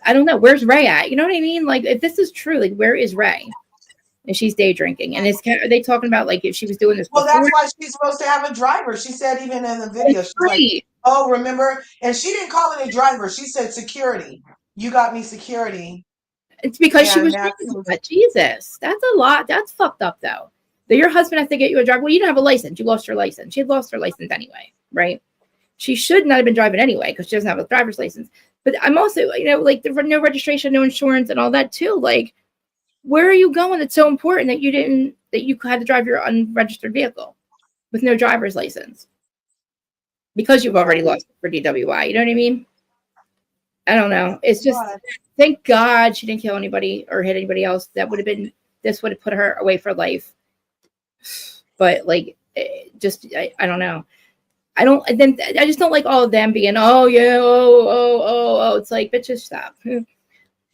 Speaker 1: I don't know. Where's Ray at? You know what I mean? Like, if this is true, like, where is Ray? And she's day drinking. And are they talking about, like, if she was doing this before?
Speaker 2: Well, that's why she's supposed to have a driver. She said even in the video, she's like, oh, remember? And she didn't call it a driver. She said security. You got me security.
Speaker 1: It's because she was Jesus. That's a lot. That's fucked up, though. That your husband has to get you a driver. Well, you didn't have a license. You lost your license. She had lost her license anyway, right? She should not have been driving anyway because she doesn't have a driver's license. But I'm also, like, the no registration, no insurance, and all that too. Like, where are you going? It's so important that you had to drive your unregistered vehicle with no driver's license because you've already lost it for DWI. You know what I mean? I don't know. It's just, thank God she didn't kill anybody or hit anybody else. This would have put her away for life. But like, I don't know. I just don't like all of them being, oh yeah, oh. It's like, bitches, stop.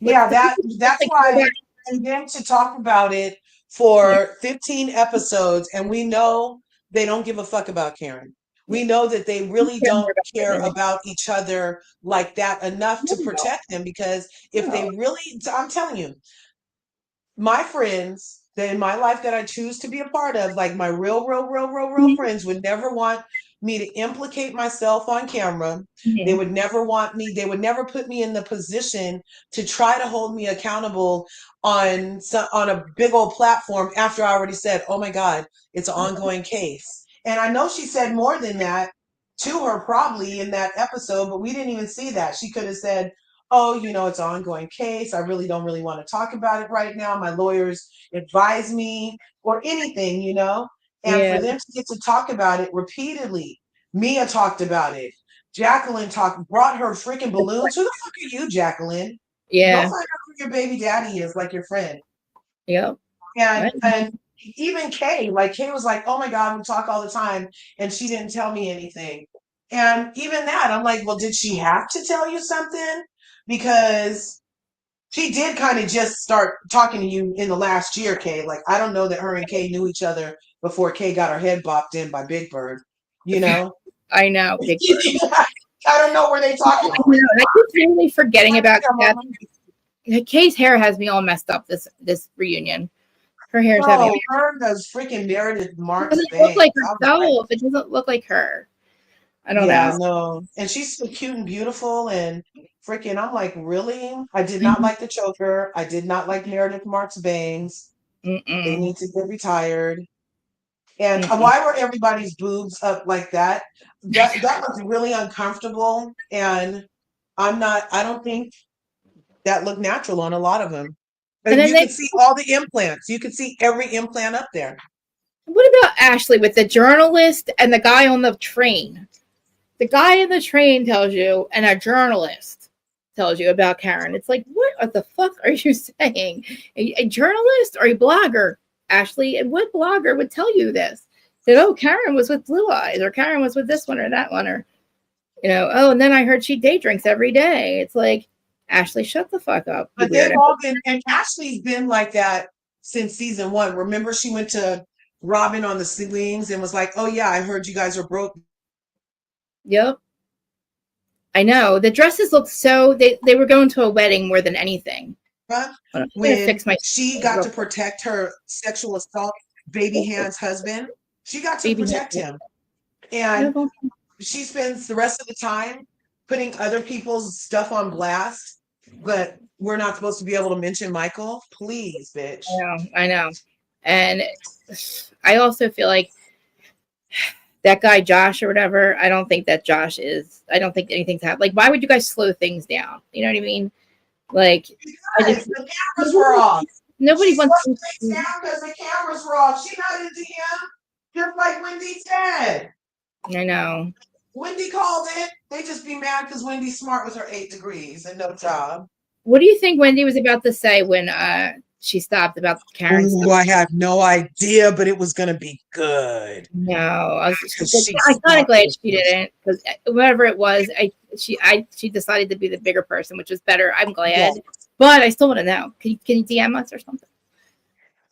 Speaker 2: Yeah, that's why I'm going to talk about it for 15 episodes, and we know they don't give a fuck about Karen. We know that they really don't care about each other like that enough to protect them, because if they really, I'm telling you, my friends that in my life that I choose to be a part of, like my real friends, would never want me to implicate myself on camera. They would never put me in the position to try to hold me accountable on a big old platform after I already said, oh my God, it's an ongoing case. And I know she said more than that to her probably in that episode, but we didn't even see that. She could have said, oh, it's an ongoing case. I really don't want to talk about it right now. My lawyers advise me, or anything, and for them to get to talk about it repeatedly. Mia talked about it. Jacqueline brought her freaking balloons. Who the fuck are you, Jacqueline?
Speaker 1: Yeah.
Speaker 2: Go find out who your baby daddy is, like your friend.
Speaker 1: Yep.
Speaker 2: And even Kay was like, oh my God, we talk all the time, and she didn't tell me anything. And even that, I'm like, well, did she have to tell you something? Because she did kind of just start talking to you in the last year, Kay. Like, I don't know that her and Kay knew each other before Kay got her head bopped in by Big Bird,
Speaker 1: I know. Big Bird.
Speaker 2: I don't know where they talking about.
Speaker 1: I keep totally forgetting about Kath. Kay's hair has me all messed up this reunion. Her hair's having
Speaker 2: No, her those freaking Meredith
Speaker 1: it
Speaker 2: Marks
Speaker 1: doesn't look
Speaker 2: bangs.
Speaker 1: like
Speaker 2: I was like,
Speaker 1: herself. It doesn't look like her. I don't
Speaker 2: yeah,
Speaker 1: know.
Speaker 2: no. And she's so cute and beautiful and freaking, I'm like, really? I did not like the choker. I did not like Meredith Marks bangs. They
Speaker 1: Mm-mm.
Speaker 2: need to get retired. And
Speaker 1: Mm-mm.
Speaker 2: why were everybody's boobs up like that? That was really uncomfortable. And I don't think that looked natural on a lot of them.
Speaker 1: And
Speaker 2: And
Speaker 1: then
Speaker 2: you could see all the implants. You could see every implant up there.
Speaker 1: what about Ashley with the journalist and the guy on the train? The guy in the train tells you, and a journalist tells you about Karen. It's like, what the fuck are you saying? A journalist or a blogger, Ashley? And what blogger would tell you this? That, oh, Karen was with Blue Eyes, or Karen was with this one or that one, or, oh, and then I heard she day drinks every day. It's like, Ashley, shut the fuck up, you
Speaker 2: But they've
Speaker 1: weirdo.
Speaker 2: all been, and Ashley's been like that since season one. Remember, she went to Robin on the Slings and was like, "Oh yeah, I heard you guys are broke."
Speaker 1: Yep. I know. The dresses look so, they were going to a wedding more than anything. I'm going to
Speaker 2: When
Speaker 1: fix my
Speaker 2: she got to protect her sexual assault baby hand's husband, she got to
Speaker 1: baby
Speaker 2: protect him,
Speaker 1: hair.
Speaker 2: and she spends the rest of the time putting other people's stuff on blast. But we're not supposed to be able to mention Michael. Please, bitch.
Speaker 1: I know. And I also feel like that guy Josh or whatever, I don't think that anything's happened. Like, why would you guys slow things down? You know what I mean? Like,
Speaker 2: Because the cameras were off.
Speaker 1: Nobody
Speaker 2: She slowed
Speaker 1: wants
Speaker 2: things down because the cameras were off. She not into him, just like Wendy said.
Speaker 1: I know.
Speaker 2: Wendy called it. They just be mad because Wendy's smart with her 8 degrees and no job.
Speaker 1: What do you think Wendy was about to say when she stopped about Karen's stuff?
Speaker 2: I have no idea, but it was gonna be good.
Speaker 1: No, I
Speaker 2: She
Speaker 1: kind of glad she didn't, because whatever it was, she decided to be the bigger person, which was better. I'm glad,
Speaker 2: Yeah.
Speaker 1: but I still want to know. Can you DM us or something?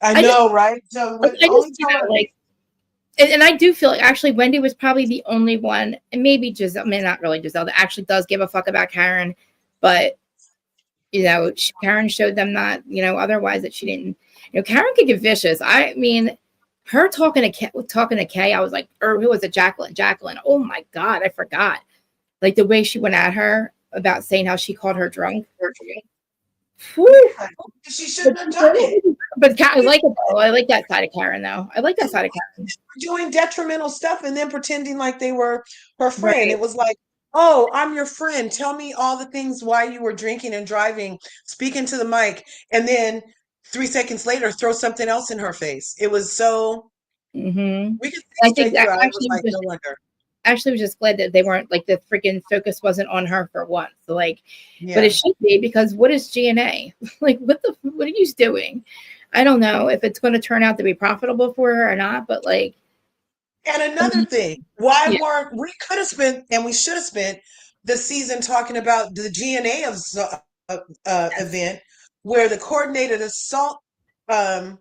Speaker 2: I know, right? So
Speaker 1: Like, and I do feel like actually Wendy was probably the only one, and maybe Giselle, I mean, not really Giselle, that actually does give a fuck about Karen, but Karen showed them that, otherwise that she didn't. Karen could get vicious. I mean, her talking to Kay, I was like, or who was it? Jacqueline. Oh my God, I forgot. Like the way she went at her about saying how she called her drunk. Whew.
Speaker 2: She shouldn't have done it.
Speaker 1: But I like it though. I like that side of Karen though. I like that side of Karen.
Speaker 2: Doing detrimental stuff and then pretending like they were her friend.
Speaker 1: Right.
Speaker 2: It was like, oh, I'm your friend. Tell me all the things why you were drinking and driving, speaking to the mic, and then 3 seconds later throw something else in her face. It was so
Speaker 1: Mm-hmm.
Speaker 2: we could
Speaker 1: I
Speaker 2: see
Speaker 1: think
Speaker 2: straight
Speaker 1: that
Speaker 2: through. I was
Speaker 1: actually
Speaker 2: like, no wonder.
Speaker 1: Actually was just glad that they weren't like the freaking focus wasn't on her for once. So like,
Speaker 2: Yeah.
Speaker 1: but it should be, because what is GNA? Like, what are you doing? I don't know if it's going to turn out to be profitable for her or not, but like.
Speaker 2: And another thing, why weren't we could have spent and we should have spent the season talking about the GNA of event where the coordinated assault on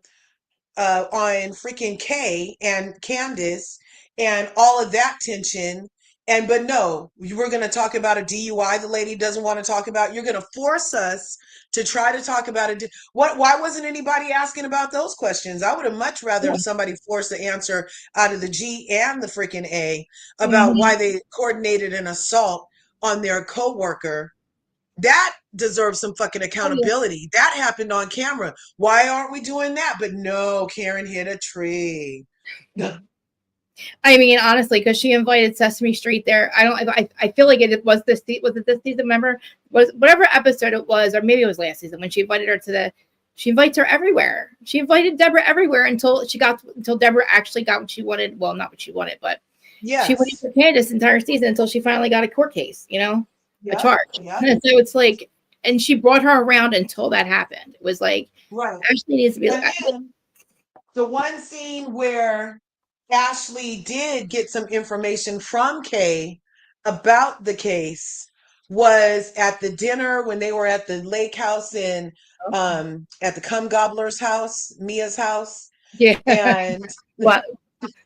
Speaker 2: freaking Kay and Candace and all of that tension. But no, we're going to talk about a DUI the lady doesn't want to talk about. You're going to force us to try to talk about it. Why wasn't anybody asking about those questions? I would have much rather somebody force the answer out of the G and the freaking A about why they coordinated an assault on their coworker. That deserves some fucking accountability. That happened on camera. Why aren't we doing that? But no, Karen hit a tree.
Speaker 1: I mean, honestly, because she invited Sesame Street there. I feel like was this season? Remember, was whatever episode it was, or maybe it was last season when she invited her she invites her everywhere. She invited Deborah everywhere until Deborah actually got what she wanted. Well, not what she wanted, but she waited for Candace entire season until she finally got a court case, a charge. And so it's like, and she brought her around until that happened. It was like,
Speaker 2: right.
Speaker 1: Ashley needs to be
Speaker 2: the one scene where Ashley did get some information from Kay about the case was at the dinner when they were at the lake house at the Cum Gobbler's house, Mia's house.
Speaker 1: Yeah.
Speaker 2: And
Speaker 1: what?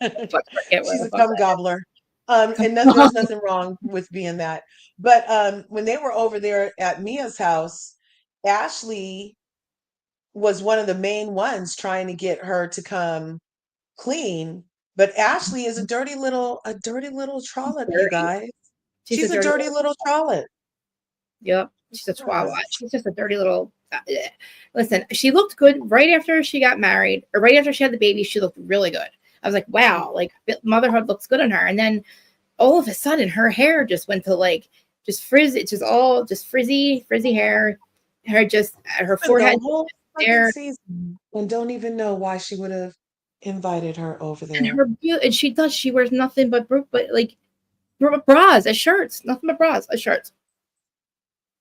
Speaker 2: she's a cum gobbler. And there's nothing wrong with being that. But when they were over there at Mia's house, Ashley was one of the main ones trying to get her to come clean. But Ashley is a dirty little trollop, you
Speaker 1: Dirty.
Speaker 2: guys.
Speaker 1: She's a
Speaker 2: She's a
Speaker 1: dirty.
Speaker 2: dirty little trollop.
Speaker 1: Yep. She's a chihuahua. She's just a dirty little. Listen, she looked good right after she got married, or right after she had the baby. She looked really good. I was like, wow, like motherhood looks good on her. And then all of a sudden, her hair just went to like just frizz. It's just all just frizzy hair. Her forehead.
Speaker 2: The whole
Speaker 1: There.
Speaker 2: season, and don't even know why she would have invited her over
Speaker 1: And
Speaker 2: there.
Speaker 1: she wears nothing but like bras as shirts, nothing but bras as shirts.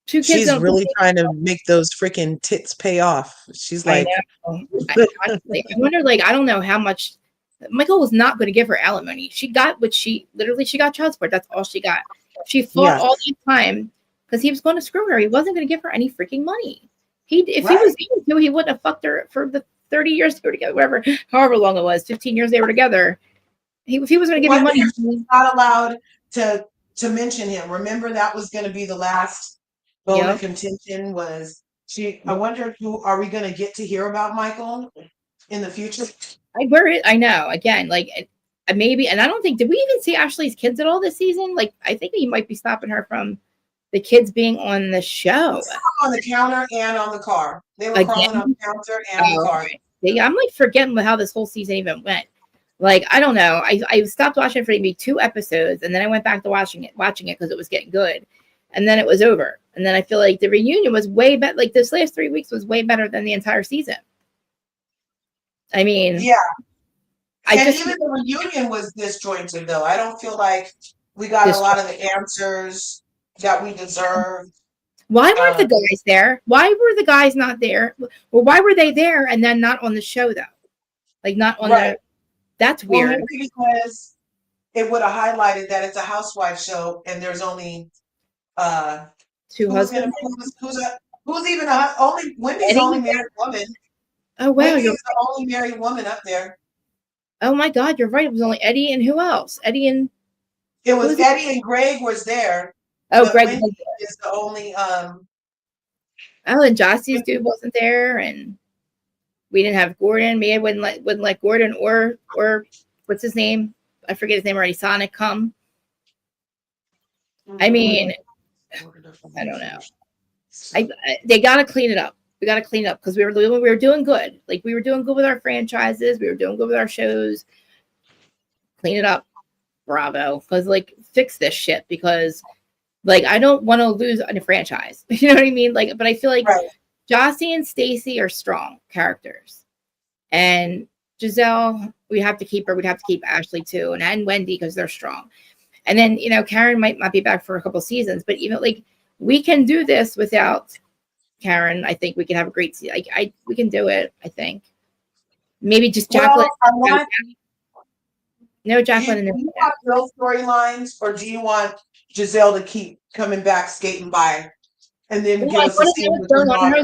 Speaker 1: Two kids.
Speaker 2: She's really trying to make those freaking tits pay off. She's like,
Speaker 1: honestly, I wonder, like, I don't know how much Michael was not going to give her alimony. She got what she got child support. That's all she got. She fought all the time because he was going to screw her. He wasn't going to give her any freaking money. If he was going to, he wouldn't have fucked her for the 30 years they were together, whatever, however long it was, 15 years they were together. If he was going to give you money,
Speaker 2: she's not allowed to mention him. Remember, that was going to be the last bone of contention. Was she? I wonder who are we going to get to hear about Michael in the future?
Speaker 1: I know. Again, like maybe, and I don't think, did we even see Ashley's kids at all this season? Like, I think he might be stopping her from the kids being on the show.
Speaker 2: On the counter and on the car. They were crawling on the counter and the car.
Speaker 1: Yeah, I'm like forgetting how this whole season even went. Like, I don't know. I stopped watching for maybe 2 episodes, and then I went back to watching it because it was getting good. And then it was over. And then I feel like the reunion was way better. Like, this last 3 weeks was way better than the entire season. I mean,
Speaker 2: yeah. Even the reunion was disjointed, though. I don't feel like we got a lot of the answers that we deserved.
Speaker 1: Why weren't the guys there? Why were the guys not there? Well, why were they there and then not on the show, though? Like, not on the... That's weird.
Speaker 2: Well, maybe because it would have highlighted that it's a housewife show and there's only
Speaker 1: 2 husbands.
Speaker 2: Who's even only Wendy's the only married woman.
Speaker 1: Oh wow,
Speaker 2: Wendy's the only married woman up there.
Speaker 1: Oh my God, you're right. It was only Eddie and who else? Eddie and
Speaker 2: Eddie and Greg was there.
Speaker 1: Oh, Greg
Speaker 2: Wendy is the only.
Speaker 1: Oh, and Jossie's dude wasn't there, and we didn't have Gordon. Mia wouldn't let Gordon or what's his name? I forget his name already. Sonic come. I mean, I don't know. They got to clean it up. We got to clean it up because we were doing good. Like, we were doing good with our franchises. We were doing good with our shows. Clean it up. Bravo. Because, like, fix this shit because, like, I don't want to lose on a franchise. You know what I mean? Like, but I feel like Jossie and Stacy are strong characters. And Giselle, we have to keep her. We'd have to keep Ashley too. And Wendy because they're strong. And then, you know, Karen might not be back for a couple seasons. But even, like, we can do this without Karen. I think we can have a great season. We can do it, I think. Maybe just Jacqueline. No Jacqueline.
Speaker 2: Do you want those storylines, or do you want Giselle to keep coming back skating by and then give us a scene with her daughter?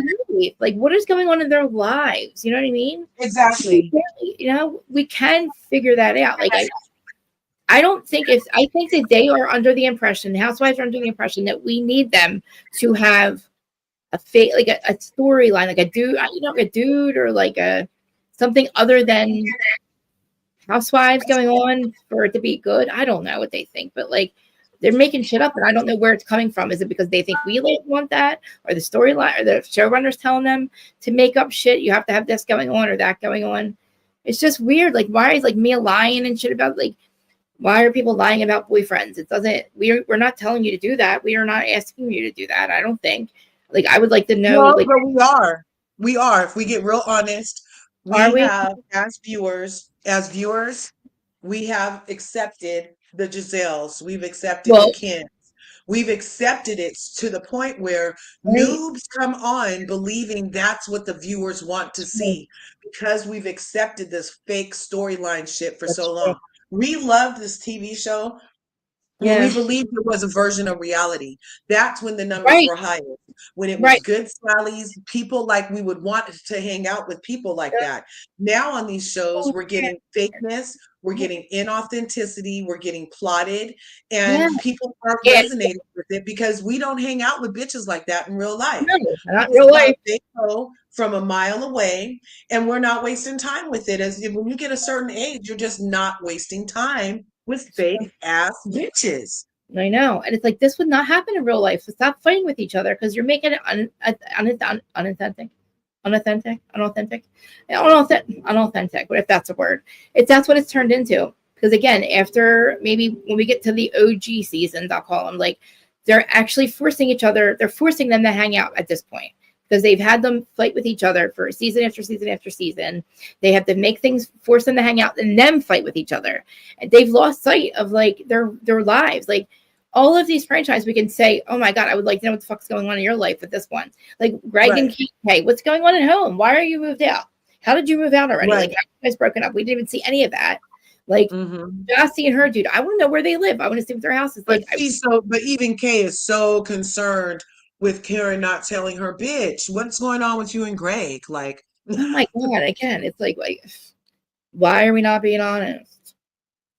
Speaker 1: Like, what is going on in their lives? You know what I mean?
Speaker 2: Exactly.
Speaker 1: You know, we can figure that out. Like, I think that they are under the impression, the housewives are under the impression that we need them to have a storyline, like a dude or like something other than housewives going on for it to be good. I don't know what they think, but like, they're making shit up and I don't know where it's coming from. Is it because they think we want that, or the storyline, or the showrunners telling them to make up shit? You have to have this going on or that going on. It's just weird. Like, why is like Mia lying and shit about, like, why are people lying about boyfriends? It doesn't, we're not telling you to do that. We are not asking you to do that. I don't think. Like, I would like to know.
Speaker 2: No, but we are. If we get real honest, we have, as viewers, we have accepted the Giselles. We've accepted the Kens. We've accepted it to the point where noobs come on believing that's what the viewers want to see, because we've accepted this fake storyline shit for so long. We love this TV show. When we
Speaker 1: Yeah.
Speaker 2: believed it was a version of reality. That's when the numbers
Speaker 1: Right.
Speaker 2: were highest. When it was
Speaker 1: Right.
Speaker 2: good Sally's, people like we would want to hang out with people like that. Now on these shows, we're getting fakeness, we're getting inauthenticity, we're getting plotted,
Speaker 1: Yeah.
Speaker 2: and people aren't
Speaker 1: Yeah.
Speaker 2: resonating with it because we don't hang out with bitches like that in real life.
Speaker 1: No,
Speaker 2: We
Speaker 1: not
Speaker 2: just
Speaker 1: real
Speaker 2: love
Speaker 1: life.
Speaker 2: they know from a mile away, and we're not wasting time with it. As when you get a certain age, you're just not wasting time with fake ass bitches.
Speaker 1: I know. And it's like, this would not happen in real life. So stop fighting with each other because you're making it unauthentic, unauthentic, but if that's a word, that's what it's turned into. Because again, after maybe when we get to the OG seasons, I'll call them, like, they're actually forcing each other. They're forcing them to hang out at this point because they've had them fight with each other for season after season after season. They have to make things, force them to hang out and then fight with each other. And they've lost sight of like their lives. Like all of these franchises, we can say, oh my God, I would like to know what the fuck's going on in your life with this one. Like Greg and Kate, hey, what's going on at home? Why are you moved out? How did you move out already?
Speaker 2: Right.
Speaker 1: Like, how you guys broken up? We didn't even see any of that. Like, Jossie and her dude, I want to know where they live. I want to see what their house is
Speaker 2: But
Speaker 1: like.
Speaker 2: but even Kay is so concerned with Karen not telling her, bitch, what's going on with you and Greg? Like,
Speaker 1: oh my God, again, it's like, why are we not being honest?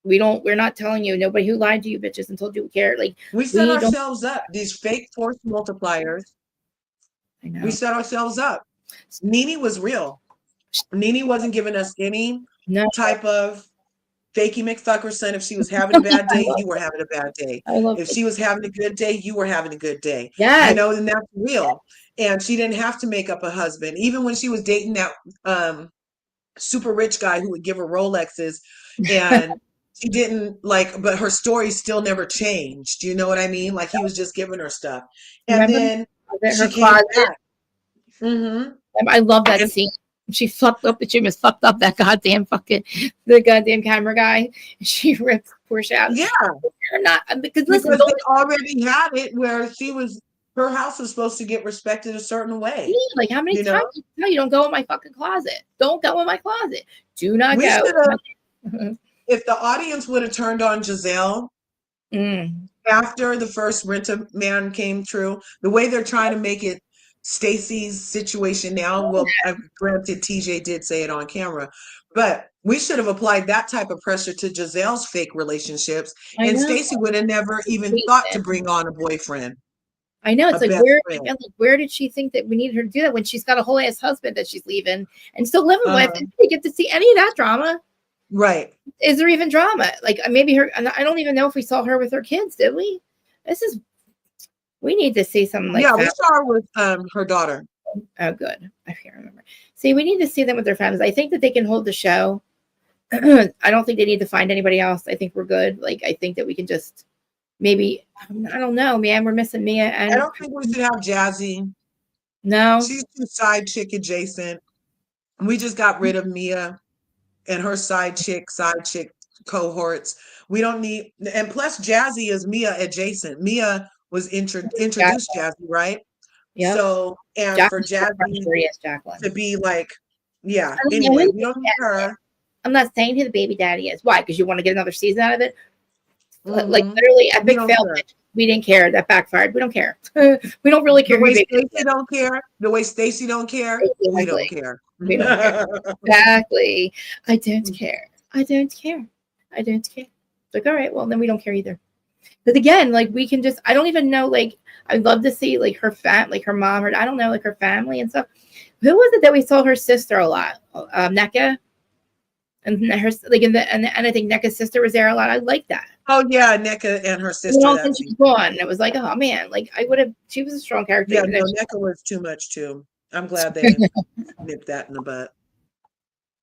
Speaker 1: We're not telling you. Nobody who lied to you bitches and told you we care. Like,
Speaker 2: we set
Speaker 1: don't.
Speaker 2: ourselves up, these fake force multipliers.
Speaker 1: I know.
Speaker 2: We set ourselves up. Nene was real. Nene wasn't giving us any type of fakey McFuckerson. If she was having a bad day, you were having a bad day. If she was having a good day, you were having a good day.
Speaker 1: Yes.
Speaker 2: You know, and that's real. And she didn't have to make up a husband. Even when she was dating that super rich guy who would give her Rolexes, and she didn't like, but her story still never changed. You know what I mean? Like he was just giving her stuff. And
Speaker 1: Remember
Speaker 2: then
Speaker 1: her
Speaker 2: she came
Speaker 1: closet?
Speaker 2: back. Mm-hmm.
Speaker 1: I love that scene. She fucked up. She was fucked up that the goddamn camera guy. She ripped Porsche out.
Speaker 2: Yeah,
Speaker 1: you're not because listen,
Speaker 2: because they already had it where her house was supposed to get respected a certain way.
Speaker 1: Like how many times you don't go in my fucking closet? Don't go in my closet. Do not go.
Speaker 2: If the audience would have turned on Giselle after the first Rent-A-Man came true, the way they're trying to make it Stacy's situation now, well, granted, TJ did say it on camera, but we should have applied that type of pressure to Giselle's fake relationships, and Stacy would have never even thought to bring on a boyfriend.
Speaker 1: I know. It's like where did she think that we needed her to do that when she's got a whole ass husband that she's leaving and still living with? And we get to see any of that drama.
Speaker 2: Right.
Speaker 1: Is there even drama? Like maybe her, I don't even know if we saw her with her kids, did we? We need to see something like that.
Speaker 2: Yeah, we saw her with her daughter.
Speaker 1: Oh, good. I can't remember. See, we need to see them with their families. I think that they can hold the show. I don't think they need to find anybody else. I think we're good. Like, I think that we can just maybe, I don't know, man. We're missing Mia. And
Speaker 2: I don't think we should have Jazzy.
Speaker 1: No.
Speaker 2: She's too side chick adjacent. We just got rid of Mia and her side chick cohorts. We don't need, and plus Jazzy is Mia adjacent. Mia was introduced Jazzy, right?
Speaker 1: Yeah.
Speaker 2: So, and for Jazzy to be like, yeah, anyway, we don't need her.
Speaker 1: I'm not saying who the baby daddy is. Why? Because you want to get another season out of it? Like literally epic fail. We didn't care. That backfired. We don't care. We don't really care.
Speaker 2: The way Stacy don't care. The way Stacy don't care. We don't care.
Speaker 1: We don't care. Exactly. I don't care. I don't care. I don't care. Like, all right, well, then we don't care either. But again, like we can just, I don't even know, like, I'd love to see like her like her mom, or I don't know, like her family and stuff. Who was it that we saw her sister a lot? NECA. And her, like, and I think NECA's sister was there a lot. I like that.
Speaker 2: Oh yeah, NECA and her sister.
Speaker 1: Since she's gone, it was like, oh man, like I would have. She was a strong character.
Speaker 2: Yeah, no, NECA was too much too. I'm glad they nipped that in the butt.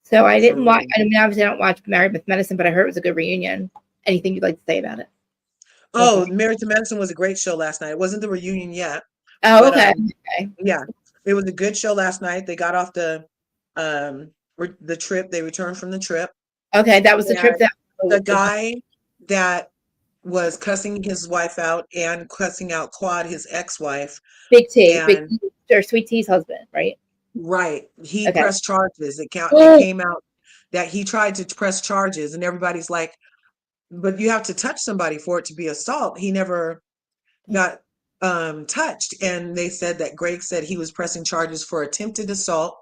Speaker 1: So I didn't watch. I mean, obviously I don't watch Married with Medicine, but I heard it was a good reunion. Anything you'd like to say about it?
Speaker 2: Oh, Married to Medicine was a great show last night. It wasn't the reunion yet.
Speaker 1: Oh, okay.
Speaker 2: Yeah, it was a good show last night. They got off the trip. They returned from the trip.
Speaker 1: Okay, that was the trip. That
Speaker 2: the guy that was cussing his wife out and cussing out Quad, his ex-wife.
Speaker 1: Big T, or Sweet T's husband, right?
Speaker 2: Right. He pressed charges. It came out that he tried to press charges, and everybody's like, but you have to touch somebody for it to be assault. He never got touched. And they said that Greg said he was pressing charges for attempted assault.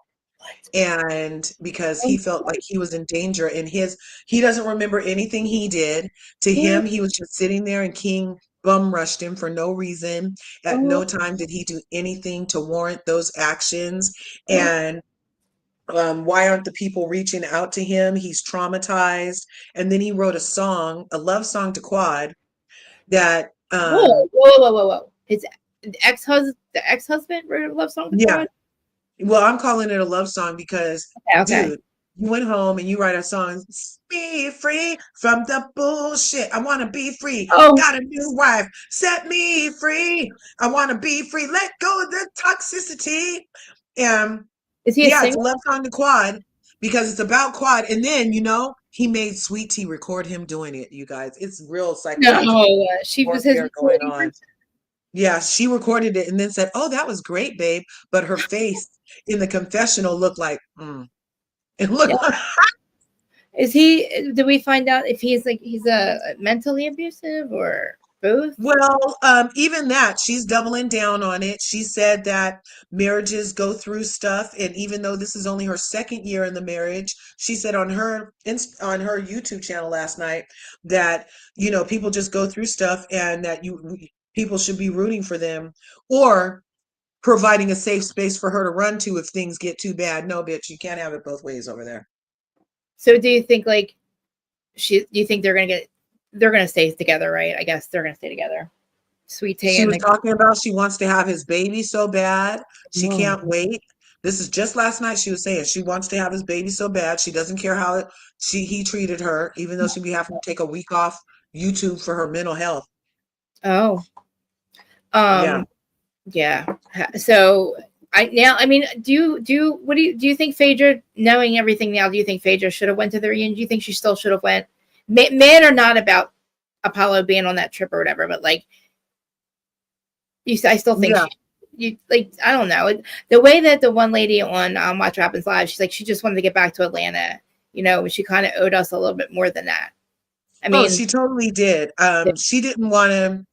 Speaker 2: And because he felt like he was in danger and he doesn't remember anything he did. To him, he was just sitting there and King bum rushed him for no reason. At no time did he do anything to warrant those actions. And why aren't the people reaching out to him? He's traumatized. And then he wrote a love song to Quad that
Speaker 1: whoa. His the ex-husband wrote a love song to
Speaker 2: yeah.
Speaker 1: Quad?
Speaker 2: Well, I'm calling it a love song because,
Speaker 1: Okay.
Speaker 2: dude, you went home and you write a song, be free from the bullshit. I want to be free.
Speaker 1: Oh.
Speaker 2: Got a new wife. Set me free. I want to be free. Let go of the toxicity. And
Speaker 1: is he a
Speaker 2: it's a
Speaker 1: singer?
Speaker 2: love song to Quad because it's about Quad. And then, he made Sweet Tea record him doing it, you guys. It's real psychological
Speaker 1: No, she was his
Speaker 2: warfare going on. Yeah, she recorded it and then said, "Oh, that was great, babe." But her face in the confessional looked like, It looked like.
Speaker 1: Is he? Do we find out if he's a mentally abusive or both?
Speaker 2: Well, even that, she's doubling down on it. She said that marriages go through stuff, and even though this is only her second year in the marriage, she said on her YouTube channel last night that people just go through stuff, and that people should be rooting for them or providing a safe space for her to run to if things get too bad. No, bitch, you can't have it both ways over there.
Speaker 1: So do you think do you think they're gonna stay together, right? I guess they're gonna stay together. Sweet Tea.
Speaker 2: She was talking about she wants to have his baby so bad. She can't wait. This is just last night. She was saying she wants to have his baby so bad. She doesn't care how he treated her, even though she'd be having to take a week off YouTube for her mental health.
Speaker 1: Oh.
Speaker 2: Yeah.
Speaker 1: Yeah. So do you think Phaedra, knowing everything now, do you think Phaedra should have went to the reunion? Do you think she still should have went? Men are not about Apollo being on that trip or whatever, but I still think I don't know. The way that the one lady on Watch What Happens Live, she's like, she just wanted to get back to Atlanta, she kind of owed us a little bit more than that. I mean,
Speaker 2: she totally did. She didn't want to.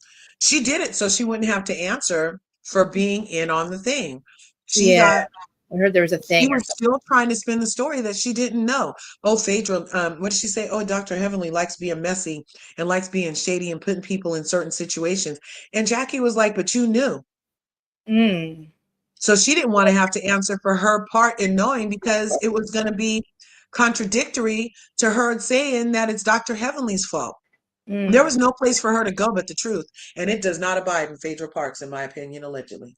Speaker 2: She did it so she wouldn't have to answer for being in on the thing.
Speaker 1: I heard there was a thing.
Speaker 2: She was still trying to spin the story that she didn't know. Oh, Phaedra, what did she say? Oh, Dr. Heavenly likes being messy and likes being shady and putting people in certain situations. And Jackie was like, but you knew. So she didn't want to have to answer for her part in knowing because it was going to be contradictory to her saying that it's Dr. Heavenly's fault. There was no place for her to go but the truth. And it does not abide in Phaedra Parks, in my opinion, allegedly.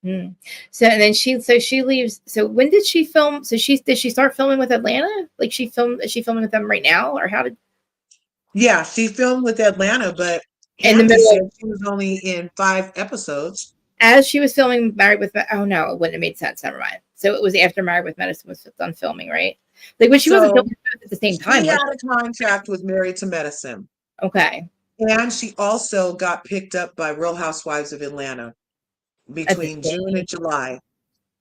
Speaker 1: So and then she leaves. So when did she film? So did she start filming with Atlanta? Is she filming with them right now, or how did?
Speaker 2: Yeah, she filmed with Atlanta, but
Speaker 1: In the middle,
Speaker 2: she was only in 5 episodes.
Speaker 1: As she was filming Married with oh no, it wouldn't have made sense. Never mind. So it was after Married with Medicine was done filming, right? When she wasn't filming at the same time.
Speaker 2: She had a contract with Married to Medicine.
Speaker 1: Okay.
Speaker 2: And she also got picked up by Real Housewives of Atlanta between June and July.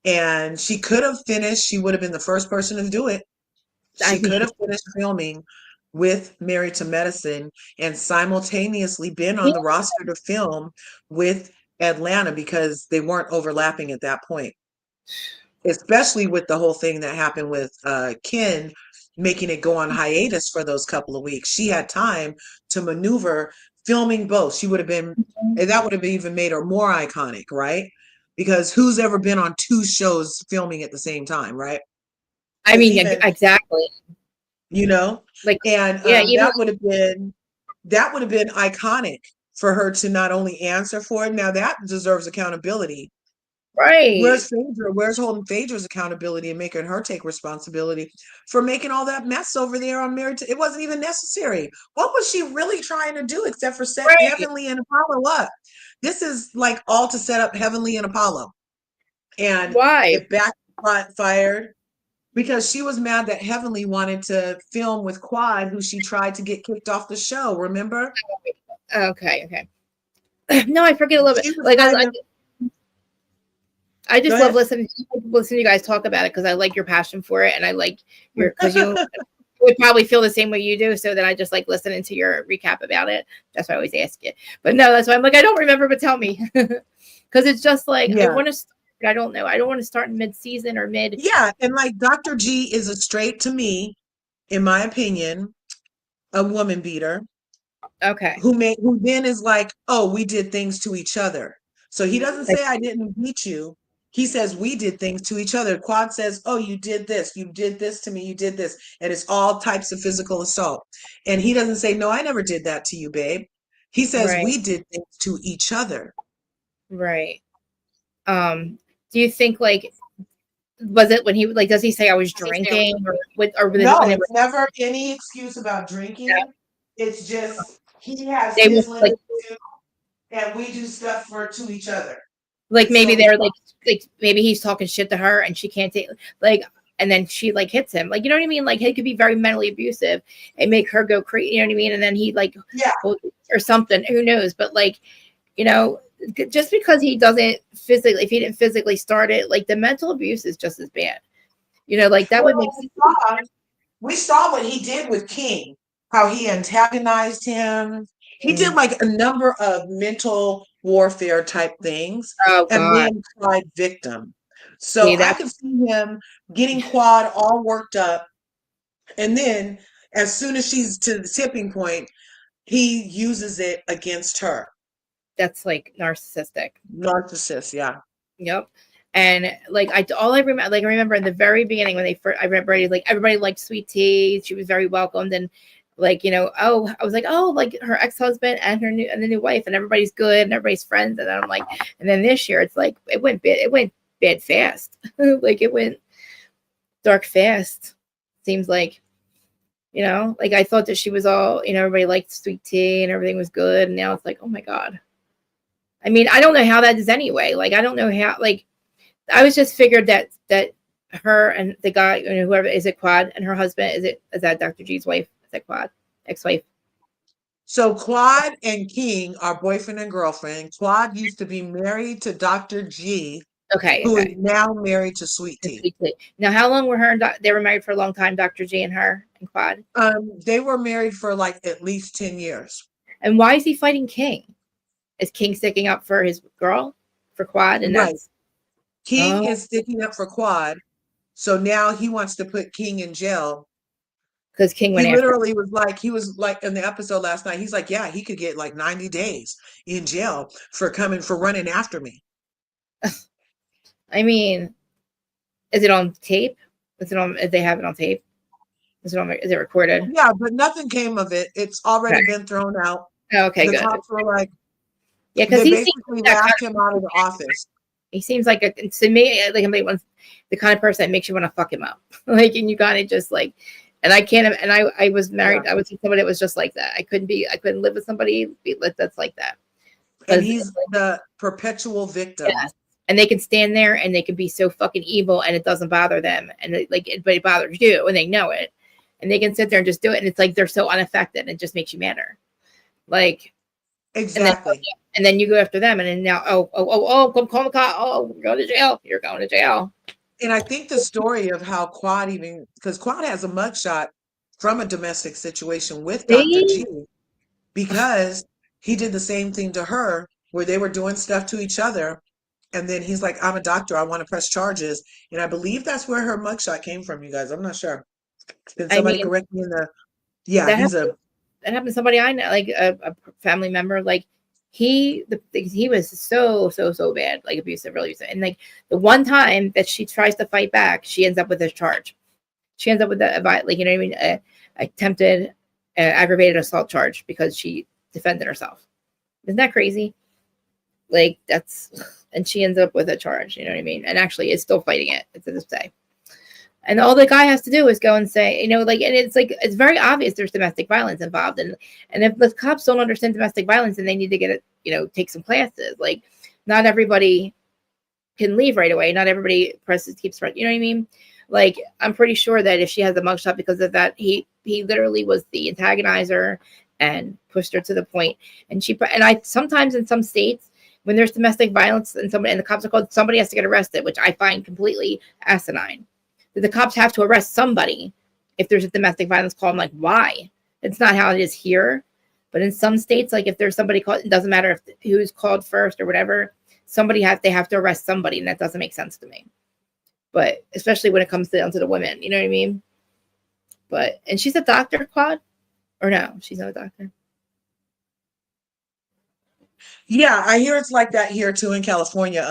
Speaker 2: And she could have finished. She would have been the first person to do it. She could have finished filming with Married to Medicine and simultaneously been on the roster to film with Atlanta because they weren't overlapping at that point. Especially with the whole thing that happened with Ken making it go on hiatus for those couple of weeks. She had time to maneuver filming both. She would have been, and that would have even made her more iconic, right? Because who's ever been on 2 shows filming at the same time, right?
Speaker 1: I mean, exactly.
Speaker 2: And that would have been iconic for her to not only answer for it. Now that deserves accountability.
Speaker 1: Right.
Speaker 2: Where's Phaedra? Where's holding Phaedra's accountability and making her take responsibility for making all that mess over there on Married to? It wasn't even necessary. What was she really trying to do except for set Heavenly and Apollo up? This is like all to set up Heavenly and Apollo. And it backfired because she was mad that Heavenly wanted to film with Quad, who she tried to get kicked off the show. Remember?
Speaker 1: Okay. No, I forget a little bit. I just love listening to you guys talk about it because I like your passion for it, and I like your would probably feel the same way you do. So then I just like listening to your recap about it. That's why I always ask you. But no, that's why I'm like, I don't remember, but tell me. Because it's just like, I
Speaker 2: Yeah.
Speaker 1: want to start, I don't know. I don't want to start mid-season or mid.
Speaker 2: Yeah. And like Dr. G is a straight, to me, in my opinion, a woman beater.
Speaker 1: Okay.
Speaker 2: Who then is like, oh, we did things to each other. So he doesn't
Speaker 1: Like,
Speaker 2: say I didn't beat you. He says we did things to each other. Quad says, oh, you did this to me, you did this. And it's all types of physical assault. And he doesn't say, no, I never did that to you, babe. He says
Speaker 1: right.
Speaker 2: we did things to each other.
Speaker 1: Right. Do you think like, was it when he like, does he say I was drinking or was it
Speaker 2: No,
Speaker 1: when they were,
Speaker 2: it's never any excuse about drinking. It's just he has
Speaker 1: they were
Speaker 2: his
Speaker 1: like,
Speaker 2: limits too, and we do stuff to each other.
Speaker 1: like
Speaker 2: It's
Speaker 1: maybe
Speaker 2: so
Speaker 1: they're like maybe he's talking shit to her and she can't take like, and then she like hits him, like, you know what I mean, like he could be very mentally abusive and make her go crazy, you know what I mean, and then he like
Speaker 2: yeah.
Speaker 1: or something, who knows, but like, you know, just because he doesn't physically, if he didn't physically start it, like the mental abuse is just as bad, you know, like that would make sense.
Speaker 2: We saw what he did with King, how he antagonized him. He did like a number of mental warfare type things
Speaker 1: Oh
Speaker 2: and
Speaker 1: God.
Speaker 2: then tried victim. So
Speaker 1: See
Speaker 2: I
Speaker 1: that?
Speaker 2: could see him getting Quad all worked up. And then as soon as she's to the tipping point, he uses it against her.
Speaker 1: That's like narcissistic.
Speaker 2: Narcissist, yeah.
Speaker 1: Yep. And like all I remember, like I remember in the very beginning when they first, I remember like everybody liked Sweet Tea. She was very welcomed, and like, you know, oh, I was like, oh, like her ex-husband and the new wife, and everybody's good and everybody's friends. And then I'm like, and then this year it's like it went bad fast. Like it went dark fast. Seems like, you know, like I thought that she was all, you know, everybody liked Sweet Tea and everything was good, and now it's like, oh my God. I mean, I don't know how that is anyway. Like I don't know how, like I was just figured that her and the guy, you know, whoever, is it Quad, and her husband, is that Dr. G's wife? Is that Quad? Ex-wife?
Speaker 2: So Quad and King are boyfriend and girlfriend. Quad used to be married to Dr. G,
Speaker 1: Okay,
Speaker 2: who is
Speaker 1: okay.
Speaker 2: now married to Sweet
Speaker 1: That's
Speaker 2: Tea.
Speaker 1: Sweet Tea. Now, how long were her and they were married for a long time, Dr. G and her and Quad?
Speaker 2: They were married for like at least 10 years.
Speaker 1: And why is he fighting King? Is King sticking up for his girl, for Quad, and
Speaker 2: Right.
Speaker 1: that's
Speaker 2: King is sticking up for Quad. So now he wants to put King in jail.
Speaker 1: because King
Speaker 2: He
Speaker 1: went after him.
Speaker 2: literally he was like in the episode last night, he's like, yeah, he could get like 90 days in jail for running after me.
Speaker 1: I mean, is it on tape? Is it on? If they have it on tape? Is it recorded?
Speaker 2: Yeah, but nothing came of it. It's already been thrown out.
Speaker 1: Oh, okay,
Speaker 2: The
Speaker 1: good.
Speaker 2: cops were like,
Speaker 1: Yeah, because
Speaker 2: they
Speaker 1: he seems
Speaker 2: basically
Speaker 1: like that
Speaker 2: laughed
Speaker 1: kind
Speaker 2: him out of the office.
Speaker 1: he seems like to me, like the kind of person that makes you want to fuck him up. Like, and you gotta just like, and I can't, and I was married, I was with somebody that was just like that. I couldn't live with somebody that's like that.
Speaker 2: And he's the perpetual victim.
Speaker 1: Yes. And they can stand there and they can be so fucking evil and it doesn't bother them. And but it bothers you and they know it. And they can sit there and just do it. And it's like they're so unaffected and it just makes you madder. Like,
Speaker 2: Exactly.
Speaker 1: And then you go after them, and then now, come call the cop. Oh, you're going to jail. You're going to jail.
Speaker 2: And I think the story of how Quad because Quad has a mugshot from a domestic situation with Dr. G, because he did the same thing to her where they were doing stuff to each other. And then he's like, I'm a doctor. I want to press charges. And I believe that's where her mugshot came from, you guys. I'm not sure. Can somebody correct me yeah,
Speaker 1: that happened to somebody I know, like a family member. Like he was so bad, like abusive, really abusive. And like the one time that she tries to fight back, she ends up with a charge. She ends up with like, you know what I mean, attempted aggravated assault charge because she defended herself. Isn't that crazy? Like and she ends up with a charge, you know what I mean? And actually is still fighting it to this day. And all the guy has to do is go and say, you know, like, and it's like, it's very obvious there's domestic violence involved. And if the cops don't understand domestic violence, then they need to get it, you know, take some classes. Like, not everybody can leave right away. Not everybody keeps right. You know what I mean? Like, I'm pretty sure that if she has a mugshot because of that, he literally was the antagonizer and pushed her to the point. And I sometimes in some states, when there's domestic violence and the cops are called, somebody has to get arrested, which I find completely asinine. The cops have to arrest somebody if there's a domestic violence call, I'm like, why? It's not how it is here. But in some states, like if there's somebody called, it doesn't matter if who's called first or whatever, they have to arrest somebody, and that doesn't make sense to me. But especially when it comes down to the women, you know what I mean? But and she's a doctor, Quad, or no? She's not a doctor.
Speaker 2: Yeah, I hear it's like that here too in California.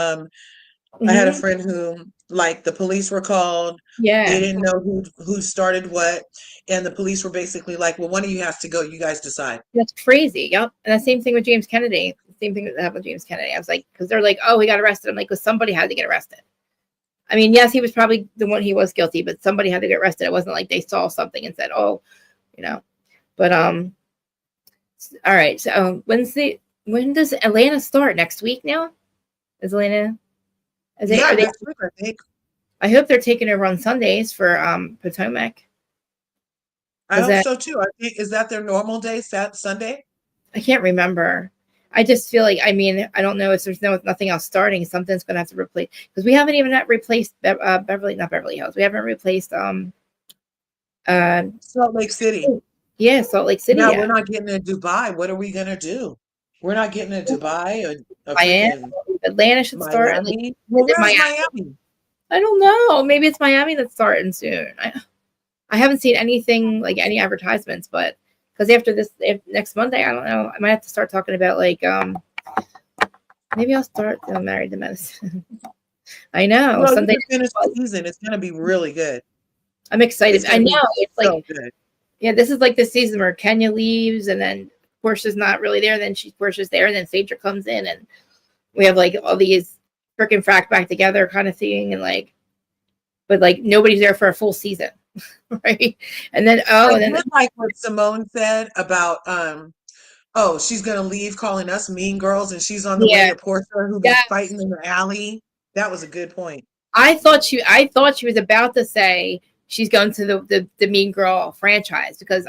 Speaker 2: I had a friend who, like, the police were called. They
Speaker 1: Yeah,
Speaker 2: didn't know who started what, and the police were basically like, "Well, one of you has to go. You guys decide."
Speaker 1: that's crazy. Yep. And the same thing with James Kennedy. Same thing that happened with James Kennedy. I was like, because they're like, oh, he got arrested. I'm like, because somebody had to get arrested. I mean, yes, he was probably the one, he was guilty, but somebody had to get arrested. It wasn't like they saw something and said, oh, you know. But all right. So when does Atlanta start? Next week now? Is Atlanta?
Speaker 2: Yeah, next week, I think.
Speaker 1: I hope they're taking over on Sundays for Potomac.
Speaker 2: I hope so too. I think, is that their normal day, Sunday?
Speaker 1: I can't remember. I just feel like, I mean, I don't know if there's nothing else starting. Something's going to have to replace, because we haven't even replaced not Beverly Hills. We haven't replaced
Speaker 2: Salt Lake City.
Speaker 1: Yeah, Salt Lake City.
Speaker 2: Now
Speaker 1: Yeah.
Speaker 2: we're not getting a Dubai. What are we gonna do? We're not getting a Dubai, a
Speaker 1: Miami,
Speaker 2: freaking
Speaker 1: Atlanta should start.
Speaker 2: Miami. Well, where's Miami?
Speaker 1: I don't know. Maybe it's Miami that's starting soon. I haven't seen anything like any advertisements, but because after next Monday, I don't know. I might have to start talking about like maybe I'll start Married to Medicine. I know.
Speaker 2: Well,
Speaker 1: Sunday
Speaker 2: you can finish the season. It's gonna be really good.
Speaker 1: I'm excited. I know. It's
Speaker 2: so
Speaker 1: like
Speaker 2: good.
Speaker 1: Yeah, this is like the season where Kenya leaves and then Portia's not really there. Then Portia's there, and then Phaedra comes in, and we have like all these freaking frack back together kind of thing, and like, but like nobody's there for a full season, right? And then
Speaker 2: I did like what Simone said about she's gonna leave calling us mean girls, and she's on the way to Portia, who been fighting in the alley. That was a good point.
Speaker 1: I thought she was about to say she's going to the Mean Girl franchise, because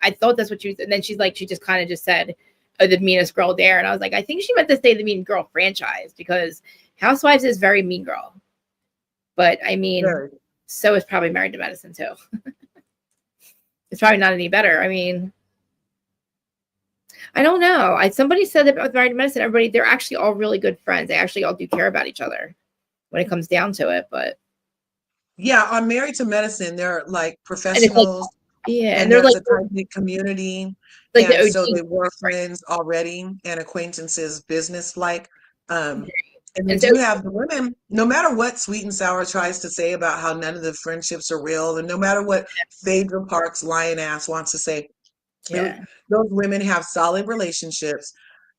Speaker 1: I thought that's what she was, and then she just kind of just said the meanest girl there, and I was like, I think she meant to say the Mean Girl franchise, because Housewives is very mean girl, but I mean, so is probably Married to Medicine too. It's probably not any better. I mean, I don't know. Somebody said that with Married to Medicine, everybody, they're actually all really good friends. They actually all do care about each other when it comes down to it. But
Speaker 2: yeah, on Married to Medicine, they're like professionals.
Speaker 1: And
Speaker 2: they're like a tight-knit community.
Speaker 1: Like
Speaker 2: and so they were friends already and acquaintances, business-like. And they do have the women, no matter what Sweet and Sour tries to say about how none of the friendships are real, and no matter what Phaedra Parks lion ass wants to say, those women have solid relationships.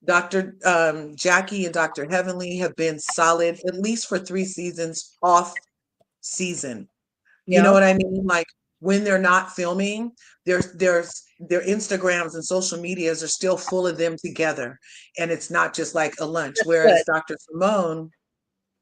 Speaker 2: Dr. Jackie and Dr. Heavenly have been solid, at least for 3 seasons off season. You know what I mean? Like, when they're not filming, their Instagrams and social medias are still full of them together, and it's not just like a lunch. Whereas Dr. Simone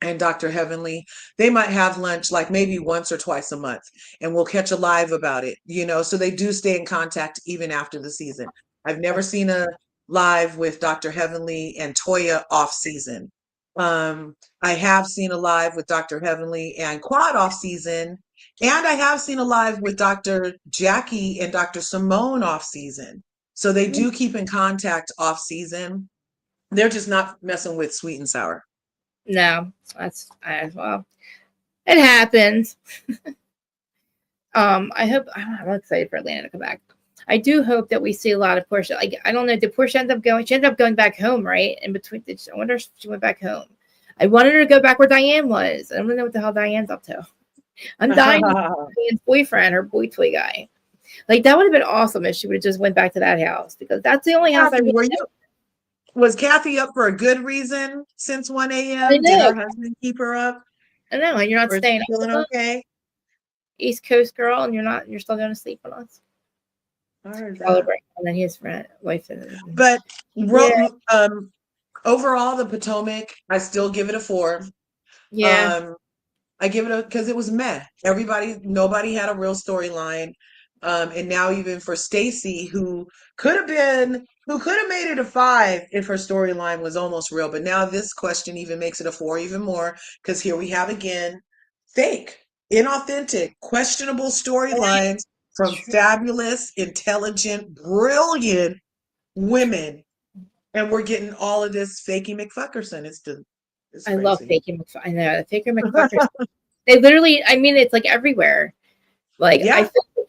Speaker 2: and Dr. Heavenly, they might have lunch like maybe once or twice a month, and we'll catch a live about it, so they do stay in contact even after the season. I've never seen a live with Dr. Heavenly and Toya off season. I have seen a live with Dr. Heavenly and Quad off season, and I have seen a live with Dr. Jackie and Dr. Simone off season. So they do keep in contact off season. They're just not messing with Sweet and Sour.
Speaker 1: No, well, it happens. I'm excited for Atlanta to come back. I do hope that we see a lot of Portia. Like, I don't know, did Portia end up going? She ended up going back home, right? In between, I wonder if she went back home. I wanted her to go back where Diane was. I don't know what the hell Diane's up to. I'm dying to Diane's boyfriend, her boy toy guy. Like, that would have been awesome if she would have just went back to that house, because that's the only house I really know.
Speaker 2: Was Kathy up for a good reason since 1 a.m.? Did her husband keep her up?
Speaker 1: I know, and you're not staying.
Speaker 2: Feeling okay?
Speaker 1: East Coast girl, and you're still going to sleep with us. Celebrate, and then his wife.
Speaker 2: But overall, the Potomac, I still give it a 4.
Speaker 1: Yeah.
Speaker 2: I give it because it was meh. Nobody had a real storyline. And now even for Stacy, who could have made it a 5 if her storyline was almost real. But now this question even makes it a 4 even more, because here we have again fake, inauthentic, questionable storylines from fabulous, intelligent, brilliant women, and we're getting all of this fakey McFuckerson. It's
Speaker 1: I love
Speaker 2: crazy.
Speaker 1: faking. I know the faker McFuckers. They literally. I mean, it's like everywhere. Like I
Speaker 2: Yeah.
Speaker 1: feel,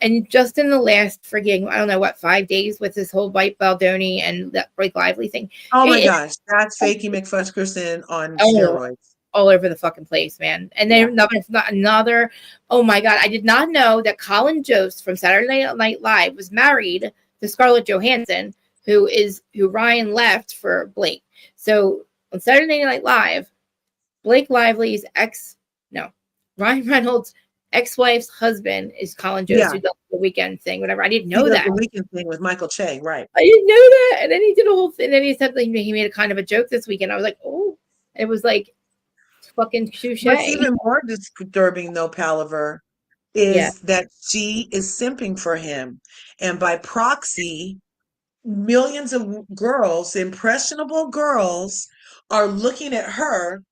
Speaker 1: and just in the last frigging, I don't know what, 5 days with this whole White Baldoni and that Blake Lively thing.
Speaker 2: Oh my
Speaker 1: It,
Speaker 2: gosh, that's fakey McFuckerson on
Speaker 1: oh,
Speaker 2: steroids.
Speaker 1: all over the fucking place, man. And then
Speaker 2: Yeah.
Speaker 1: another. Oh my god, I did not know that Colin Jost from Saturday Night Live was married to Scarlett Johansson, who Ryan left for Blake. So on Saturday Night Live, Blake Lively's Ryan Reynolds' ex-wife's husband is Colin Jost,
Speaker 2: Yeah.
Speaker 1: who does the weekend thing, whatever. I didn't
Speaker 2: He
Speaker 1: know
Speaker 2: does
Speaker 1: that.
Speaker 2: the weekend thing with Michael Che, right?
Speaker 1: I didn't know that. And then he did a whole thing. And then he said like, he made a kind of a joke this weekend. I was like, oh, it was like fucking touche.
Speaker 2: What's even more disturbing, though, Palaver,
Speaker 1: Yeah.
Speaker 2: is that she is simping for him. And by proxy, millions of girls, impressionable girls, are looking at her,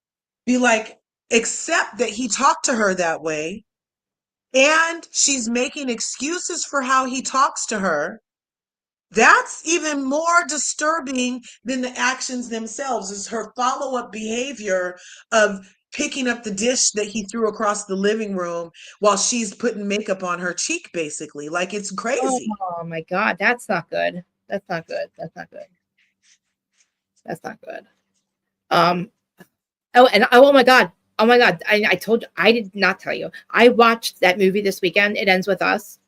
Speaker 2: be like, accept that he talked to her that way. And she's making excuses for how he talks to her. That's even more disturbing than the actions themselves, is her follow-up behavior of picking up the dish that he threw across the living room while she's putting makeup on her cheek, basically. Like, it's crazy.
Speaker 1: Oh my god, that's not good. That's not good. That's not good. That's not good. Um. Oh my god. Oh my god. I told you. I did not tell you. I watched that movie this weekend. It Ends With Us.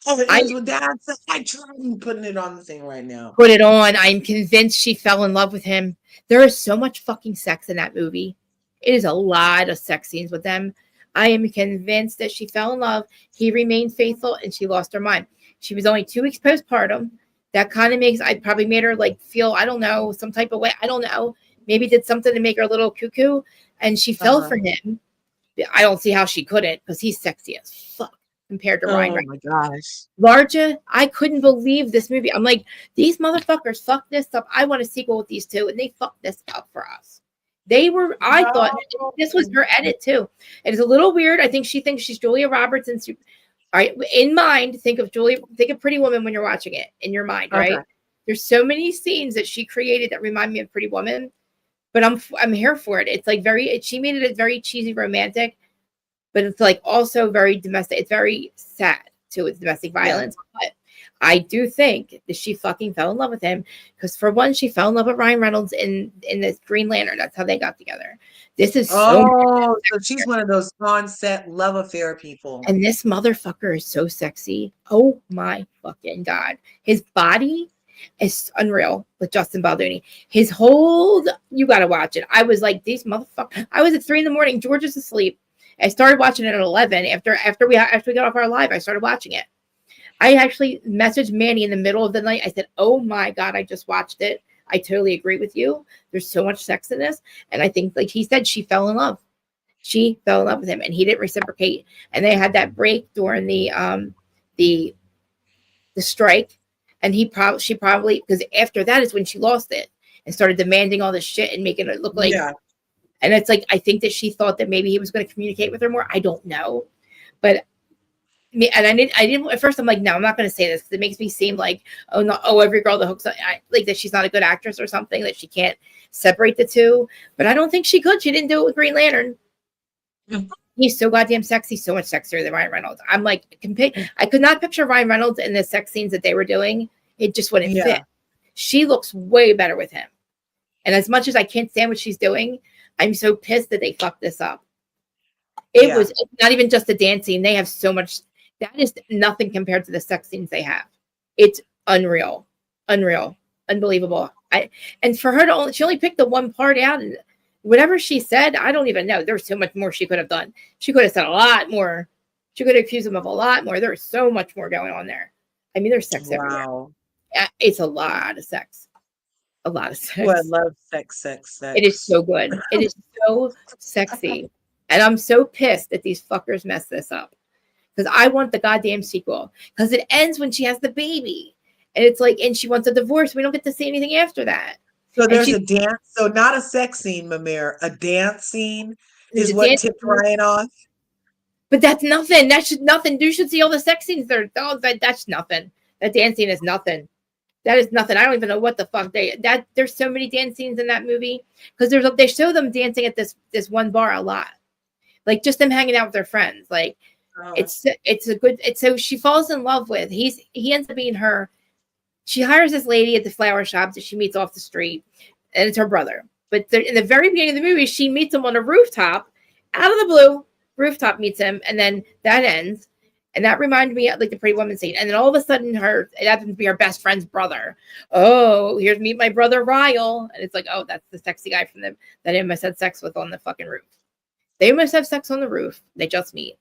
Speaker 2: Oh, it
Speaker 1: I
Speaker 2: ends with that. I tried putting it on the thing right now.
Speaker 1: put it on. I'm convinced she fell in love with him. There is so much fucking sex in that movie. It is a lot of sex scenes with them. I am convinced that she fell in love. He remained faithful, and she lost her mind. She was only 2 weeks postpartum. That kind of makes, I probably made her like feel, I don't know, some type of way. I don't know. Maybe did something to make her a little cuckoo, and she fell
Speaker 2: Uh-huh.
Speaker 1: for him. I don't see how she couldn't, because he's sexy as fuck compared to Ryan
Speaker 2: Oh
Speaker 1: Reynolds.
Speaker 2: my gosh.
Speaker 1: Larja, I couldn't believe this movie. I'm like, these motherfuckers fucked this up. I want a sequel with these two, and they fucked this up for us. I thought this was her edit too. It is a little weird. I think she thinks she's Julia Roberts. And all right, in mind, think of Pretty Woman when you're watching it in your mind, right?
Speaker 2: Okay.
Speaker 1: There's so many scenes that she created that remind me of Pretty Woman, but I'm here for it. It's like she made it a very cheesy romantic, but it's like also very domestic. It's very sad too. It's domestic violence, but I do think that she fucking fell in love with him, because for one, she fell in love with Ryan Reynolds in this Green Lantern. That's how they got together. This is so,
Speaker 2: Oh, so she's one of those on-set love affair people.
Speaker 1: and this motherfucker is so sexy. Oh my fucking god, his body is unreal with Justin Baldoni. His whole, you gotta watch it. I was like, these motherfuckers. I was at 3 a.m. George is asleep. I started watching it at 11. After we got off our live, I started watching it. I actually messaged Manny in the middle of the night. I said, oh my God, I just watched it. I totally agree with you. There's so much sex in this. And I think, like he said, she fell in love. She fell in love with him, and he didn't reciprocate. And they had that break during the strike. And she probably, because after that is when she lost it and started demanding all this shit and making it look like, and it's like, I think that she thought that maybe he was going to communicate with her more. I don't know. But and I didn't at first. I'm like, no, I'm not going to say this, because it makes me seem like, oh no, every girl that hooks up, like that she's not a good actress or something, that she can't separate the two. But I don't think she could. She didn't do it with Green Lantern. He's so goddamn sexy, so much sexier than Ryan Reynolds. I'm like, I could not picture Ryan Reynolds in the sex scenes that they were doing. It just wouldn't fit. She looks way better with him. And as much as I can't stand what she's doing, I'm so pissed that they fucked this up. It was not even just the dance scene. They have so much. That is nothing compared to the sex scenes they have. It's unreal, unbelievable. And for her to she only picked the one part out, and whatever she said, I don't even know. There's so much more she could have done. She could have said a lot more. She could have accused him of a lot more. There's so much more going on there. I mean, there's sex everywhere. It's a lot of sex. A lot of sex.
Speaker 2: Well, I love sex.
Speaker 1: It is so good. It is so sexy. And I'm so pissed that these fuckers messed this up, because I want the goddamn sequel, because it ends when she has the baby. And it's like, and she wants a divorce. We don't get to see anything after that.
Speaker 2: So there's a dance. So not a sex scene, Mamere. A dance scene is what tipped Ryan off.
Speaker 1: But that's nothing. That's nothing. You should see all the sex scenes there. Oh, that's nothing. That dance scene is nothing. That is nothing. I don't even know what the fuck there's so many dance scenes in that movie because they show them dancing at this one bar a lot, like just them hanging out with their friends. Like it's a good. It's so she falls in love with. He ends up being her. She hires this lady at the flower shop that she meets off the street, and it's her brother. But in the very beginning of the movie, she meets him on a rooftop, out of the blue. Rooftop meets him, and then that ends. And that reminded me of like the Pretty Woman scene. And then all of a sudden, it happens to be her best friend's brother. Oh, here's meet my brother Ryle. And it's like, oh, that's the sexy guy from them that they must have sex with on the fucking roof. They must have sex on the roof. They just meet.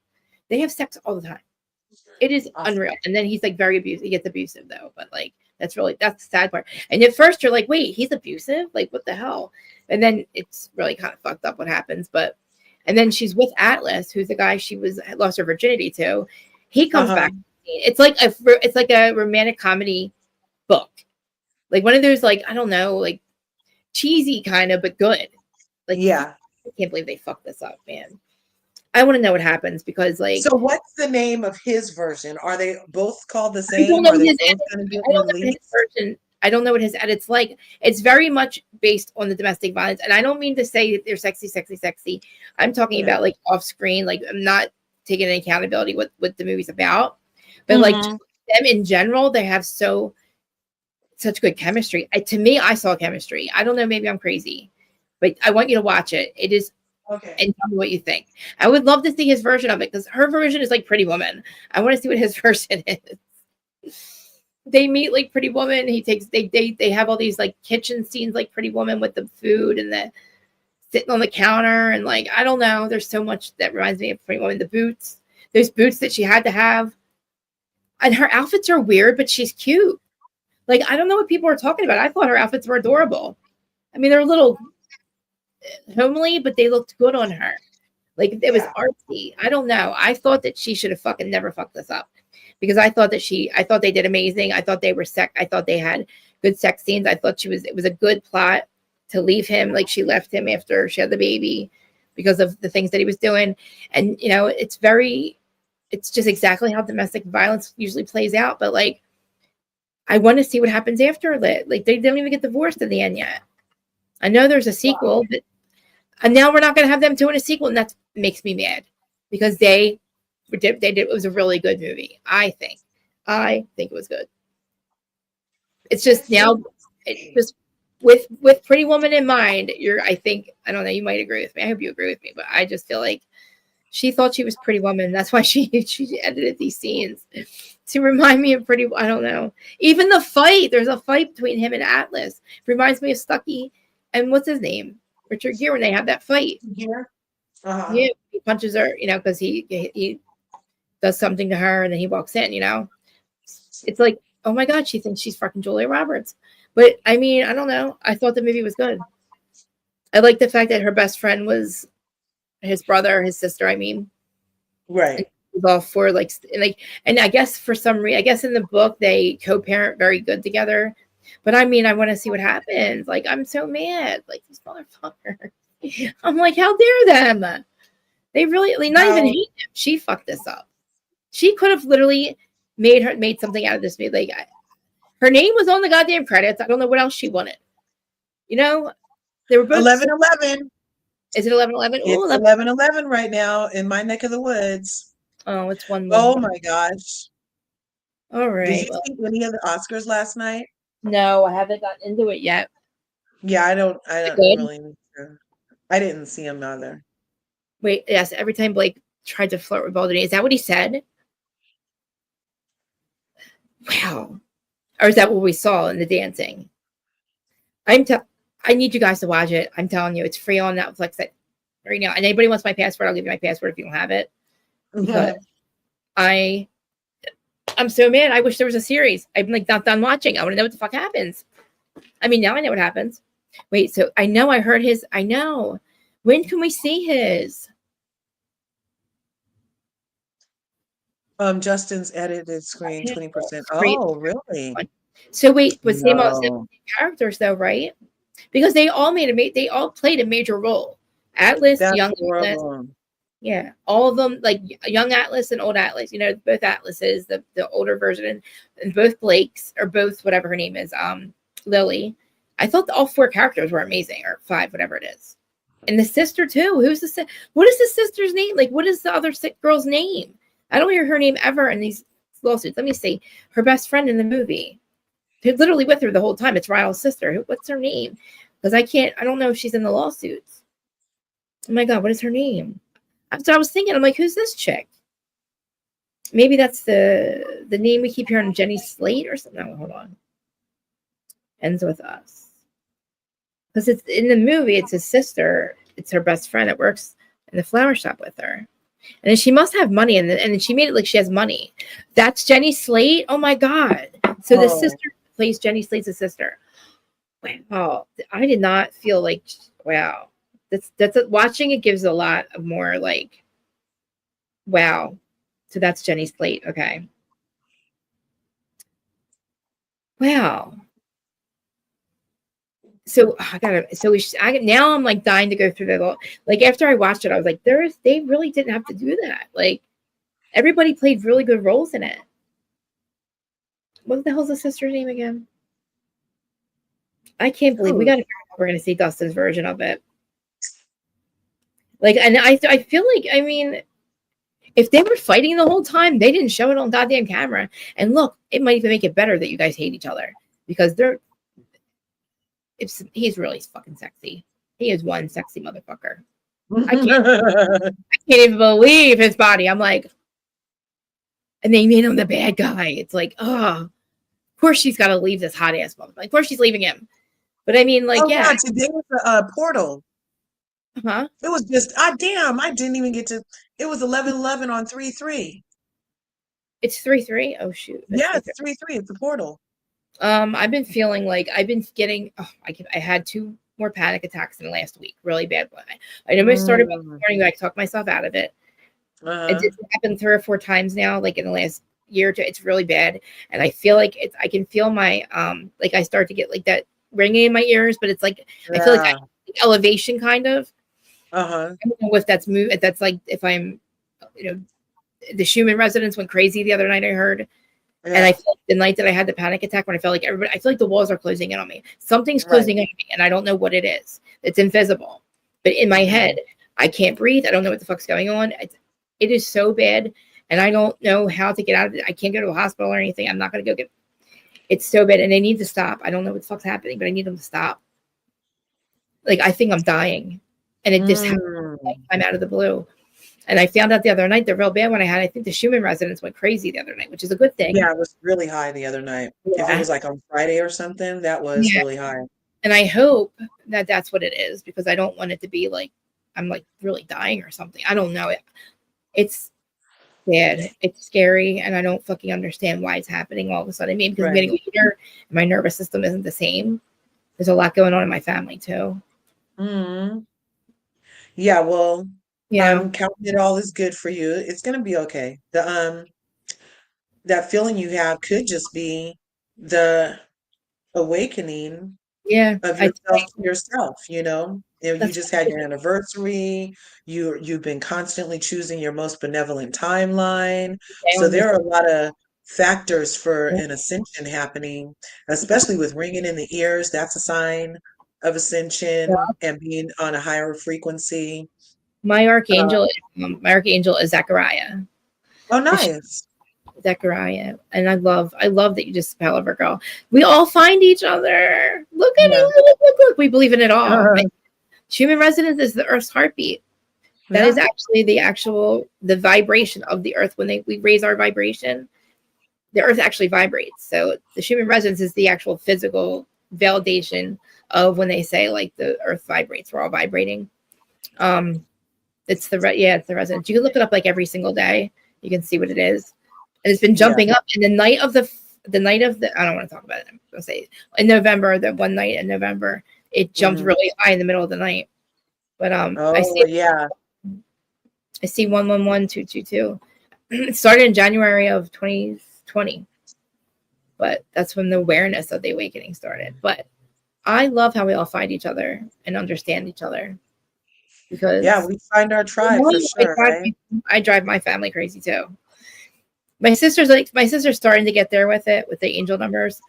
Speaker 1: They have sex all the time. It is unreal. And then he's like very abusive. He gets abusive though. But like, that's the sad part. And at first you're like, wait, he's abusive? Like, what the hell? And then it's really kind of fucked up what happens. And then she's with Atlas, who's the guy she lost her virginity to. He comes back. It's like a romantic comedy book, like one of those, like, I don't know, like cheesy kind of, but good. Like,
Speaker 2: yeah,
Speaker 1: I can't believe they fucked this up, man. I want to know what happens because, like,
Speaker 2: so what's the name of his version? Are they both called the same?
Speaker 1: I don't know
Speaker 2: Are they
Speaker 1: his
Speaker 2: both
Speaker 1: edit.
Speaker 2: going to get
Speaker 1: I don't know
Speaker 2: released?
Speaker 1: his version. I don't know what his edit's like. It's very much based on the domestic violence, and I don't mean to say that they're sexy. I'm talking about like off screen. Like, I'm not taking any accountability what the movie's about, but like just them in general, they have such good chemistry. To me, I saw chemistry. I don't know, maybe I'm crazy, but I want you to watch it. It is okay, and tell me what you think. I would love to see his version of it because her version is like Pretty Woman. I want to see what his version is. They meet like Pretty Woman. They have all these like kitchen scenes like Pretty Woman with the food and the sitting on the counter, and like, I don't know, there's so much that reminds me of Pretty Woman. The boots, those boots that she had to have, and her outfits are weird, but she's cute. Like, I don't know what people are talking about. I thought her outfits were adorable. I mean, they're a little homely, but they looked good on her. Like, it was artsy. I don't know. I thought that she should have fucking never fucked this up because I thought they did amazing. I thought they were I thought they had good sex scenes. I thought it was a good plot to leave him, like she left him after she had the baby because of the things that he was doing. And, you know, it's just exactly how domestic violence usually plays out. But like, I want to see what happens after that. Like, they don't even get divorced in the end yet. I know there's a sequel, and now we're not going to have them doing a sequel. And that makes me mad because it was a really good movie. I think it was good. It's just now, it's just, with Pretty Woman in mind, I don't know, you might agree with me. I hope you agree with me, but I just feel like she thought she was Pretty Woman. That's why she edited these scenes to remind me of I don't know. Even the fight, there's a fight between him and Atlas. Reminds me of Stucky and what's his name? Richard Gere, when they have that fight.
Speaker 2: Yeah.
Speaker 1: Yeah, he punches her, you know, because he does something to her and then he walks in, you know. It's like, oh my God, she thinks she's fucking Julia Roberts. But I mean, I don't know. I thought the movie was good. I like the fact that her best friend was his brother, his sister, I mean.
Speaker 2: Right.
Speaker 1: Was all for and I guess for some reason, I guess in the book they co-parent very good together. But I mean, I want to see what happens. Like, I'm so mad. Like, these motherfuckers. I'm like, how dare them? They really not even hate him. She fucked this up. She could have literally made something out of this movie. Like, her name was on the goddamn credits. I don't know what else she wanted. You know, they were both
Speaker 2: 11/11.
Speaker 1: Is it 11/11?
Speaker 2: It's 11/11 right now in my neck of the woods.
Speaker 1: Oh, it's one.
Speaker 2: Oh my gosh!
Speaker 1: All right.
Speaker 2: Did you see any of the Oscars last night?
Speaker 1: No, I haven't gotten into it yet.
Speaker 2: Yeah, I don't really. I didn't see him either.
Speaker 1: Wait, yes. Every time Blake tried to flirt with Baldini, is that what he said? Wow. Or is that what we saw in the dancing? I need you guys to watch it. I'm telling you, it's free on Netflix right now. And anybody wants my password, I'll give you my password if you don't have it. Because I'm so mad. I wish there was a series. I'm like not done watching. I want to know what the fuck happens. I mean, now I know what happens. Wait, so I know I heard his. I know. When can we see his?
Speaker 2: Justin's edited screen 20%. Oh, really?
Speaker 1: So wait, but same characters though, right? Because they all played a major role. Atlas,
Speaker 2: That's
Speaker 1: young
Speaker 2: horrible.
Speaker 1: Yeah, all of them, like young Atlas and old Atlas. You know, both Atlases, the older version, and both Blakes or both whatever her name is, Lily. I thought all four characters were amazing, or five, whatever it is. And the sister too. Who's the what is the sister's name? Like, what is the other sick girl's name? I don't hear her name ever in these lawsuits. Let me see. Her best friend in the movie, who's literally with her the whole time. It's Ryle's sister. What's her name? Because I don't know if she's in the lawsuits. Oh my God, what is her name? So I was thinking, I'm like, who's this chick? Maybe that's the name we keep hearing, Jenny Slate or something. No, hold on. Ends with us. Because it's in the movie, it's his sister. It's her best friend that works in the flower shop with her. And then she must have money, and then she made it like she has money. That's Jenny Slate? Oh my God. So the sister plays Jenny Slate's sister. Wow. I did not feel like, wow. Watching it gives a lot of more like, wow. So that's Jenny Slate. Okay. Wow. So now I'm like dying to go through that. Like after I watched it, I was like, they really didn't have to do that. Like everybody played really good roles in it. What the hell's the sister's name again? I can't believe we're going to see Dustin's version of it. Like, and I feel like, I mean, if they were fighting the whole time, they didn't show it on goddamn camera. And look, it might even make it better that you guys hate each other because he's really fucking sexy. He is one sexy motherfucker. I can't even believe his body. I'm like, and they made him the bad guy. It's like, oh, of course she's got to leave this hot ass motherfucker. Of course she's leaving him. But I mean, like, yeah.
Speaker 2: Today was a portal.
Speaker 1: Huh?
Speaker 2: It was just, damn, I didn't even get to, it was 11/11 on 3/3.
Speaker 1: It's 3/3? Oh, shoot.
Speaker 2: Yeah, it's 3/3. It's a portal.
Speaker 1: I've been feeling like I've been getting, I had 2 more panic attacks in the last week. Really bad one. I know I started this morning, but I talked myself out of it. It just happened 3 or 4 times now, like in the last year or two. It's really bad. And I feel like I can feel my, like I start to get like that ringing in my ears, but it's like, I feel like elevation kind of. I don't know if that's that's like, if I'm, the Schumann residence went crazy the other night, I heard. Yeah. And I felt the night that I had the panic attack when I felt like I feel like the walls are closing in on me. Something's closing in on me, and I don't know what it is. It's invisible. But in my head, I can't breathe. I don't know what the fuck's going on. It is so bad, and I don't know how to get out of it. I can't go to a hospital or anything. I'm not going to go get. It's so bad, and they need to stop. I don't know what the fuck's happening, but I need them to stop. Like, I think I'm dying, and it just happened. I'm out of the blue. And I found out the other night, the real bad one I had, I think the Schumann residence went crazy the other night, which is a good thing.
Speaker 2: Yeah, it was really high the other night. Yeah. If it was like on Friday or something, that was really high.
Speaker 1: And I hope that that's what it is, because I don't want it to be like I'm like really dying or something. I don't know. It's bad. It's scary, and I don't fucking understand why it's happening all of a sudden. Maybe because I'm getting older and my nervous system isn't the same. There's a lot going on in my family too.
Speaker 2: Yeah, well, I'm counting it all as good for you. It's gonna be okay. That feeling you have could just be the awakening of yourself to yourself, you just had your anniversary, you've been constantly choosing your most benevolent timeline. So there are a lot of factors for an ascension happening, especially with ringing in the ears. That's a sign of ascension and being on a higher frequency.
Speaker 1: My archangel is Zechariah.
Speaker 2: Oh, nice.
Speaker 1: Zechariah. And I love that you just spell over, girl. We all find each other. Look at it. Look. We believe in it all. Human resonance is the Earth's heartbeat. That is actually the vibration of the Earth. When we raise our vibration, the Earth actually vibrates. So the human resonance is the actual physical validation of when they say like the Earth vibrates. We're all vibrating. It's the resonance. You can look it up like every single day. You can see what it is. And it's been jumping up. And the night of the I don't want to talk about it. I'm going to say in November, the one night in November, it jumped really high in the middle of the night. But I see 111222. It started in January of 2020. But that's when the awareness of the awakening started. But I love how we all find each other and understand each other.
Speaker 2: Yeah,
Speaker 1: because
Speaker 2: we find our tribe for sure, right?
Speaker 1: I drive my family crazy too. My sister's starting to get there with it with the angel numbers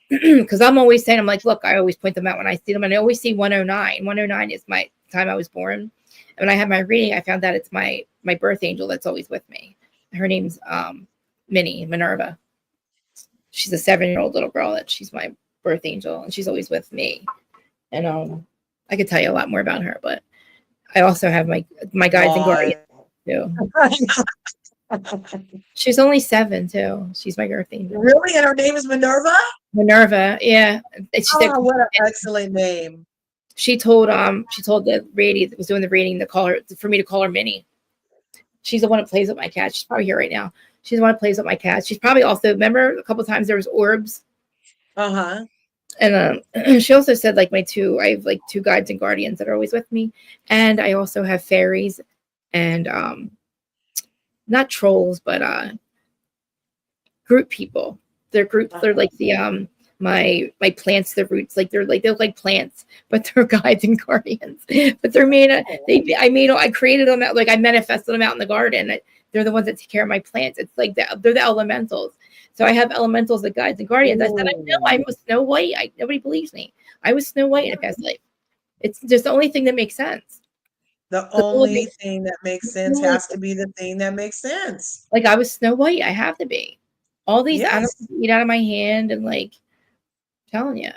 Speaker 1: because I'm always saying, I'm like, look, I always point them out when I see them, and I always see 109. 109 is my time I was born. And when I had my reading, I found that it's my birth angel that's always with me. Her name's Minnie Minerva. She's a 7-year-old little girl that she's my birth angel, and she's always with me. And I could tell you a lot more about her, but I also have my guides and guardians too. She's only 7 too. She's my birth angel.
Speaker 2: Really? And her name is Minerva?
Speaker 1: Minerva, yeah. And she said,
Speaker 2: Oh, what an excellent name.
Speaker 1: she told the lady that was doing the reading to call her, for me to call her Minnie. She's the one that plays with my cat. She's probably here right now. She's the one that plays with my cat. She's probably also, remember a couple of times there was orbs.
Speaker 2: Uh-huh.
Speaker 1: And she also said I have like 2 guides and guardians that are always with me. And I also have fairies and not trolls, but group people. They're groups. They're like the my plants, the roots, they look like plants, but they're guides and guardians. But they're made I created them out, I manifested them out in the garden. They're the ones that take care of my plants. It's like they're the elementals. So I have elementals, the guides and guardians. I said, I know I was Snow White. Nobody believes me. I was Snow White in a past life. It's just the only thing that makes sense.
Speaker 2: The only thing that makes sense has to be the thing that makes sense.
Speaker 1: Like I was Snow White. I have to be. All these animals eat out of my hand, and telling you.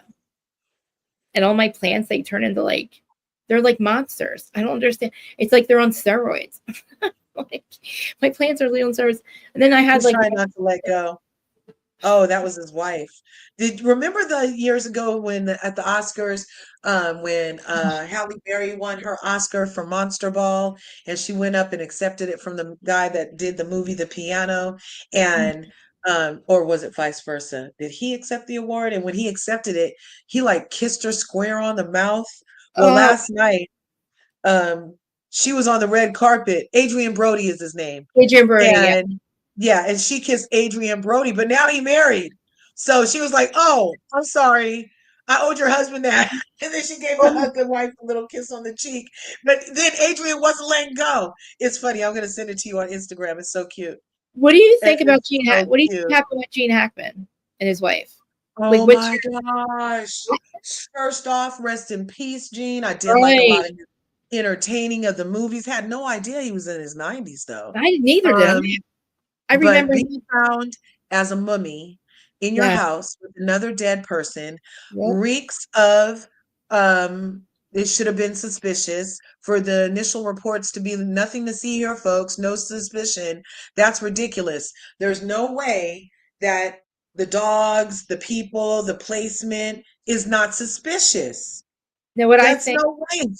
Speaker 1: And all my plants, they turn into they're like monsters. I don't understand. It's like they're on steroids. My plants are really on steroids. And then I had
Speaker 2: try not to let go. Oh, that was his wife. Did you remember the years ago when at the Oscars, when Halle Berry won her Oscar for Monster Ball, and she went up and accepted it from the guy that did the movie The Piano, and or was it vice versa? Did he accept the award? And when he accepted it, he kissed her square on the mouth. Well, last night, she was on the red carpet. Adrian Brody is his name.
Speaker 1: Adrian Brody, yeah.
Speaker 2: Yeah, and she kissed Adrian Brody, but now he married. So she was like, "Oh, I'm sorry. I owed your husband that." And then she gave the good wife a little kiss on the cheek. But then Adrian wasn't letting go. It's funny. I'm going to send it to you on Instagram. It's so cute.
Speaker 1: What do you think about Jean Hackman? What do you think happened with Jean Hackman and his wife?
Speaker 2: Oh my gosh. First off, rest in peace, Jean. I did like a lot of his entertaining of the movies. Had no idea he was in his 90s, though.
Speaker 1: I neither did. I remember
Speaker 2: being found as a mummy in your house with another dead person reeks of it should have been suspicious. For the initial reports to be nothing to see here, folks, no suspicion. That's ridiculous. There's no way that the dogs, the people, the placement is not suspicious.
Speaker 1: No
Speaker 2: way.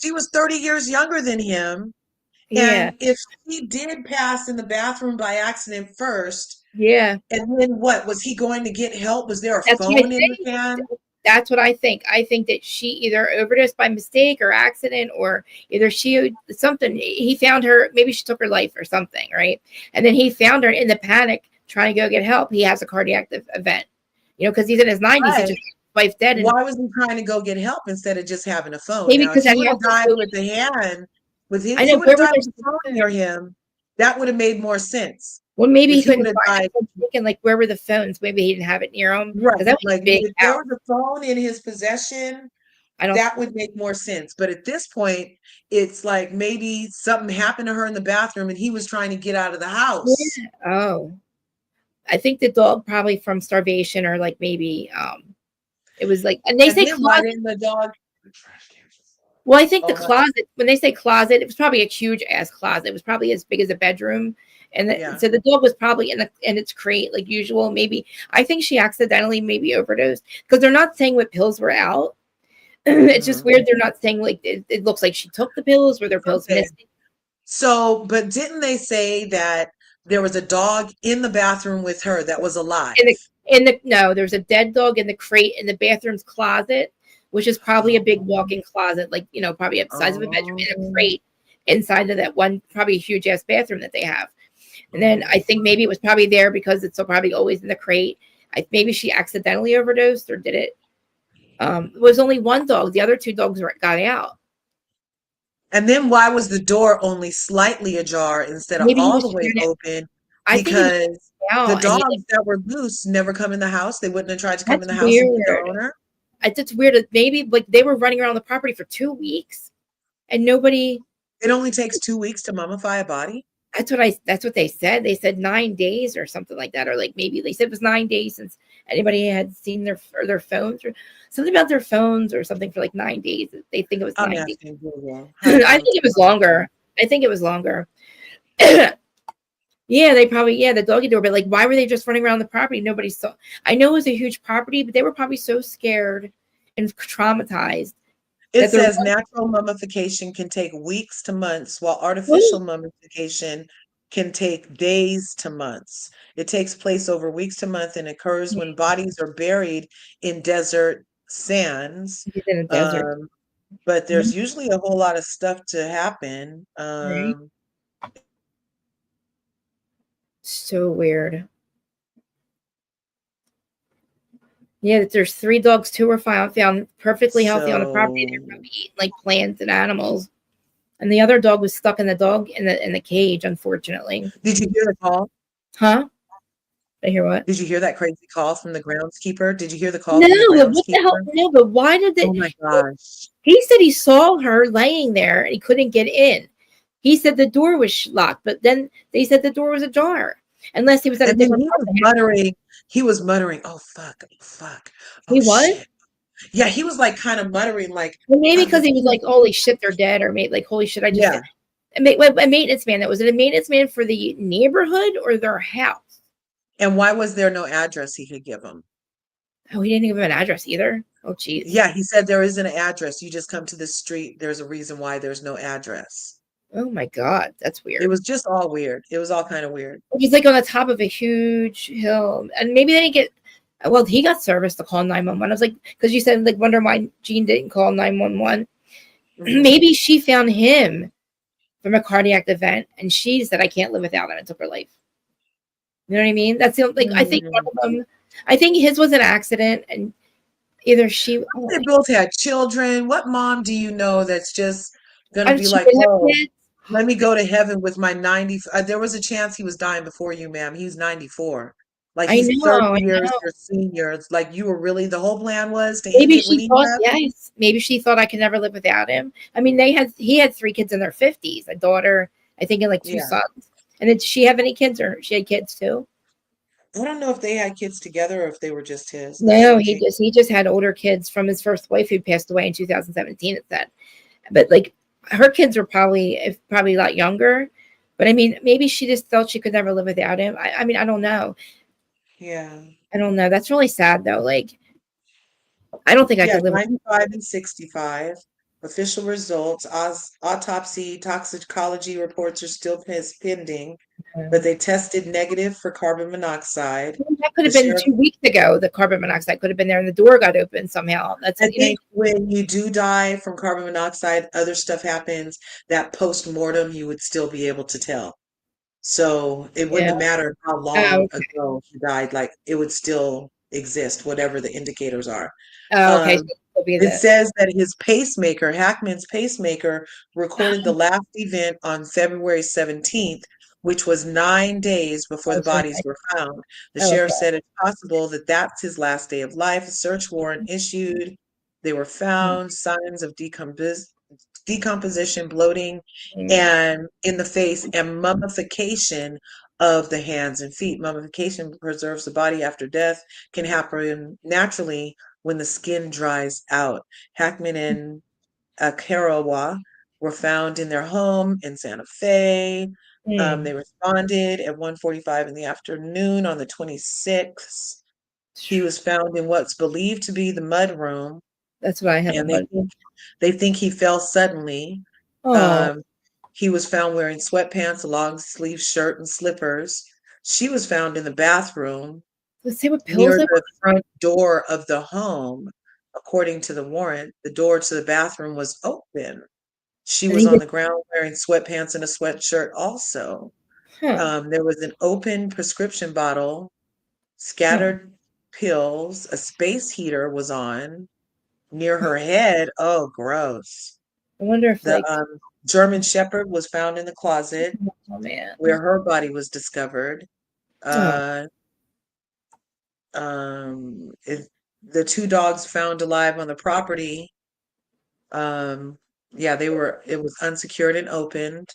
Speaker 2: She was 30 years younger than him.
Speaker 1: Yeah.
Speaker 2: And if he did pass in the bathroom by accident first,
Speaker 1: and
Speaker 2: then what? Was he going to get help? Was there a phone in the can?
Speaker 1: That's what I think. I think that she either overdosed by mistake or accident, or either he found her, maybe she took her life or something, right? And then he found her in the panic trying to go get help. He has a cardiac event, because he's in his 90s. He just wife dead.
Speaker 2: Why was he trying to go get help instead of just having a phone?
Speaker 1: Maybe because
Speaker 2: he would have died with the hand. He would have died with the phone near him. That would have made more sense.
Speaker 1: Well, maybe he couldn't find it. Thinking where were the phones? Maybe he didn't have it near him.
Speaker 2: Right. That was if there was a phone in his possession, that would make more sense. But at this point, it's maybe something happened to her in the bathroom and he was trying to get out of the house.
Speaker 1: Yeah. Oh. I think the dog probably from starvation, or maybe it was and they say closet.
Speaker 2: The dog.
Speaker 1: Well, I think the closet, when they say closet, it was probably a huge ass closet. It was probably as big as a bedroom. And so the dog was probably in its crate like usual. Maybe I think she accidentally maybe overdosed, because they're not saying what pills were out. It's just weird. They're not saying it looks like she took the pills, or their pills missing.
Speaker 2: So, but didn't they say that there was a dog in the bathroom with her that was alive?
Speaker 1: No, there's a dead dog in the crate in the bathroom's closet, which is probably a big walk-in closet, probably the size of a bedroom, in a crate inside of that one, probably a huge ass bathroom that they have. And then I think maybe it was probably there because it's probably always in the crate. Maybe she accidentally overdosed or did it. It was only one dog. The other 2 dogs got out.
Speaker 2: And then why was the door only slightly ajar instead of
Speaker 1: Maybe he
Speaker 2: all
Speaker 1: was
Speaker 2: the way
Speaker 1: trying to.
Speaker 2: open?
Speaker 1: I think he was
Speaker 2: Because the
Speaker 1: out, and he like
Speaker 2: dogs that were loose never come in the house. They wouldn't have tried to come in
Speaker 1: that's
Speaker 2: the house and get their
Speaker 1: weird.
Speaker 2: owner.
Speaker 1: It's weird that maybe like they were running around the property for 2 weeks and nobody.
Speaker 2: It only takes 2 weeks to mummify a body.
Speaker 1: That's what they said. They said 9 days or something like that, or like maybe they said it was 9 days since anybody had seen their phones or something about their phones or something for like 9 days. They think it was
Speaker 2: I'm
Speaker 1: 9 days.
Speaker 2: asking Google. Hi,
Speaker 1: I
Speaker 2: folks.
Speaker 1: think it was longer. I think it was longer. Yeah, they probably the doggy door, but like why were they just running around the property? Nobody saw. I know it was a huge property, but they were probably so scared and traumatized
Speaker 2: It
Speaker 1: that they're
Speaker 2: says natural mummification can take weeks to months, while
Speaker 1: oh,
Speaker 2: artificial mummification can take days to months. It takes place over weeks to months and occurs when bodies are buried in desert sands.
Speaker 1: he's in a desert,
Speaker 2: Um, but there's usually a whole lot of stuff to happen.
Speaker 1: right? So weird. Yeah, there's 3 dogs. 2 were found perfectly healthy on the property. They're
Speaker 2: So
Speaker 1: probably eating like plants and animals, and the other dog was stuck in the cage. Unfortunately,
Speaker 2: did you hear the call?
Speaker 1: huh? I hear what?
Speaker 2: Did you hear that crazy call from the groundskeeper? Did you hear the call
Speaker 1: No,
Speaker 2: from the
Speaker 1: but what the hell?
Speaker 2: groundskeeper?
Speaker 1: No, but why did they?
Speaker 2: Oh my gosh.
Speaker 1: He said he saw her laying there and he couldn't get in. He said the door was locked, but then they said the door was ajar, unless he was at a
Speaker 2: And then
Speaker 1: different part of the house.
Speaker 2: he was muttering, oh fuck, oh fuck,
Speaker 1: He
Speaker 2: oh
Speaker 1: was.
Speaker 2: shit. Yeah, he was like kind of muttering like
Speaker 1: Well, maybe
Speaker 2: I'm
Speaker 1: because he was
Speaker 2: listening.
Speaker 1: like, "Holy shit, they're dead," or maybe like, "Holy shit, I just."
Speaker 2: Yeah.
Speaker 1: A maintenance man. That was it. A maintenance man for the neighborhood or their house?
Speaker 2: And why was there no address he could give him?
Speaker 1: Oh, he didn't give him an address either. Oh, jeez.
Speaker 2: Yeah, he said there isn't an address. You just come to the street. There's a reason why there's no address.
Speaker 1: Oh my god, that's
Speaker 2: It
Speaker 1: weird.
Speaker 2: was just all weird. It was all kind of weird.
Speaker 1: He's like on the top of a huge hill, and maybe they didn't get. Well, he got service to call 911. I was like, because you said like wonder why Jean didn't call 911.
Speaker 2: Hmm.
Speaker 1: Maybe she found him from a cardiac event, and she said, "I can't live without him," and took her life. You know what I mean? That's the like I think one
Speaker 2: Mm.
Speaker 1: of them. I think his was an accident, and either she. Oh,
Speaker 2: They both had children. What mom do you know that's just gonna be
Speaker 1: she
Speaker 2: like,
Speaker 1: didn't have
Speaker 2: oh,
Speaker 1: kids.
Speaker 2: let me go to heaven with my 90. There was a chance he was dying before you, ma'am. He's 94. Like
Speaker 1: I
Speaker 2: he's 30
Speaker 1: know, I
Speaker 2: years
Speaker 1: know.
Speaker 2: your senior. It's like you were really the whole plan was to end
Speaker 1: Maybe
Speaker 2: it when
Speaker 1: she
Speaker 2: he
Speaker 1: thought,
Speaker 2: left.
Speaker 1: yes. Maybe she thought I could never live without him. I mean, he had 3 kids in their 50s, a daughter, I think, and like 2
Speaker 2: Yeah.
Speaker 1: sons. And did she have any kids, or she had kids too?
Speaker 2: I don't know if they had kids together or if they were just his. That
Speaker 1: No,
Speaker 2: might change.
Speaker 1: he just had older kids from his first wife who passed away in 2017. It said, but like her kids were probably a lot younger. But I mean, maybe she just felt she could never live without him. I mean, I don't know.
Speaker 2: Yeah.
Speaker 1: I don't know. That's really sad though. Like, I don't think I
Speaker 2: Yeah,
Speaker 1: could live.
Speaker 2: 95 and 65. Official results, autopsy, toxicology reports are still pending, but
Speaker 1: Without
Speaker 2: they tested negative for carbon monoxide.
Speaker 1: That could
Speaker 2: The
Speaker 1: have been
Speaker 2: sheriff,
Speaker 1: 2 weeks ago. The carbon monoxide could have been there, and the door got open somehow. That's
Speaker 2: I
Speaker 1: you know.
Speaker 2: think when you do die from carbon monoxide, other stuff happens that post-mortem you would still be able to tell. So it wouldn't
Speaker 1: Yeah.
Speaker 2: have mattered how
Speaker 1: Oh.
Speaker 2: long ago he died, like it would still exist, whatever the indicators are.
Speaker 1: Oh. Okay. So
Speaker 2: Um,
Speaker 1: it'll be
Speaker 2: it
Speaker 1: the.
Speaker 2: says that his pacemaker, Hackman's pacemaker, recorded the last event on February 17th, which was 9 days before the
Speaker 1: Oh, so
Speaker 2: bodies were found. The
Speaker 1: oh,
Speaker 2: sheriff
Speaker 1: okay.
Speaker 2: said it's possible that that's his last day of life. A search warrant issued. They were found, signs of decomposition, bloating,
Speaker 1: Mm.
Speaker 2: and in the face, and mummification of the hands and feet. Mummification preserves the body after death, can happen naturally when the skin dries out. Hackman and Karawa were found in their home in Santa Fe.
Speaker 1: Mm.
Speaker 2: They responded at 1:45 in the afternoon on the 26th. He was found in what's believed to be the mud room,
Speaker 1: That's what I have. A
Speaker 2: and
Speaker 1: mud.
Speaker 2: they think he fell suddenly.
Speaker 1: Oh,
Speaker 2: Um, he was found wearing sweatpants, a long sleeve shirt, and slippers. She was found in the bathroom
Speaker 1: let's see what pills
Speaker 2: near
Speaker 1: they
Speaker 2: the front door of the home. According to the warrant, the door to the bathroom was open. She
Speaker 1: and
Speaker 2: was
Speaker 1: he
Speaker 2: on
Speaker 1: just.
Speaker 2: the ground wearing sweatpants and a sweatshirt also.
Speaker 1: Huh.
Speaker 2: There was an open prescription bottle,
Speaker 1: Huh.
Speaker 2: scattered pills, a space heater was on near her head. Oh, gross.
Speaker 1: I wonder if
Speaker 2: The
Speaker 1: like,
Speaker 2: German Shepherd was found in the closet
Speaker 1: oh man,
Speaker 2: where her body was discovered.
Speaker 1: oh,
Speaker 2: Uh, it, the two dogs found alive on the property. Um, yeah, it was unsecured and opened,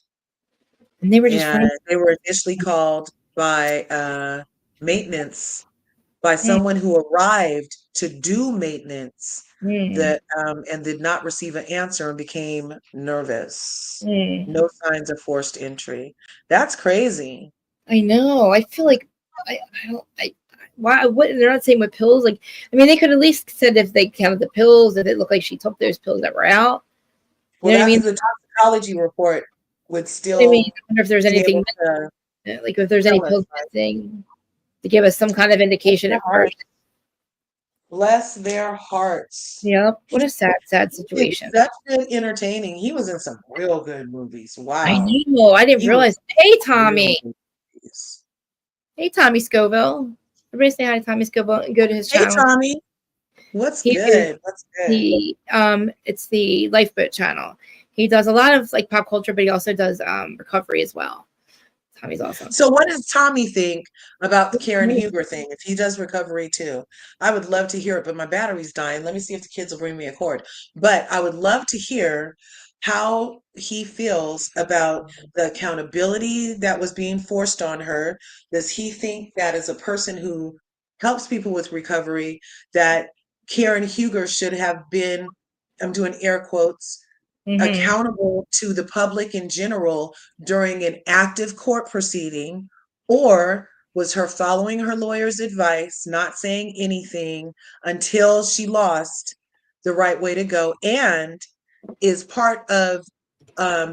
Speaker 1: and they were just
Speaker 2: and
Speaker 1: running.
Speaker 2: they were initially called by maintenance, by someone who arrived to do maintenance
Speaker 1: Mm,
Speaker 2: that and did not receive an answer and became nervous.
Speaker 1: mm.
Speaker 2: No signs of forced entry. That's crazy.
Speaker 1: I know. I feel like I don't. Why? What? They're not saying with pills. Like, I mean, they could at least said if they counted the pills, if it looked like she took those pills that were out. You
Speaker 2: Well,
Speaker 1: know what I mean?
Speaker 2: the toxicology report would
Speaker 1: I mean,
Speaker 2: still
Speaker 1: I wonder if there's
Speaker 2: be able
Speaker 1: anything,
Speaker 2: to
Speaker 1: like if there's any
Speaker 2: tell us,
Speaker 1: pills
Speaker 2: like,
Speaker 1: missing to give us some kind of indication at first.
Speaker 2: bless their hearts.
Speaker 1: Yep. What
Speaker 2: He
Speaker 1: a sad, sad
Speaker 2: did
Speaker 1: situation.
Speaker 2: such good entertaining. He was in some real good movies.
Speaker 1: I
Speaker 2: Wow.
Speaker 1: know. I didn't
Speaker 2: He was
Speaker 1: realize. Hey,
Speaker 2: in real
Speaker 1: Tommy.
Speaker 2: good movies.
Speaker 1: Hey, Tommy Scoville. Everybody say hi to Tommy Scoville and go to his
Speaker 2: Hey,
Speaker 1: channel.
Speaker 2: Tommy. What's
Speaker 1: He is
Speaker 2: good? What's good?
Speaker 1: it's the Lifeboat channel. He does a lot of like pop culture, but he also does recovery as well. Tommy's awesome.
Speaker 2: So what does Tommy think about the Karen Huger thing? If he does recovery too, I would love to hear it, but my battery's dying. Let me see if the kids will bring me a cord. But I would love to hear how he feels about the accountability that was being forced on her. Does he think that as a person who helps people with recovery, that Karen Huger should have been, I'm doing air quotes,
Speaker 1: Mm-hmm.
Speaker 2: accountable to the public in general during an active court proceeding, or was her following her lawyer's advice, not saying anything until she lost, the right way to go? And is part of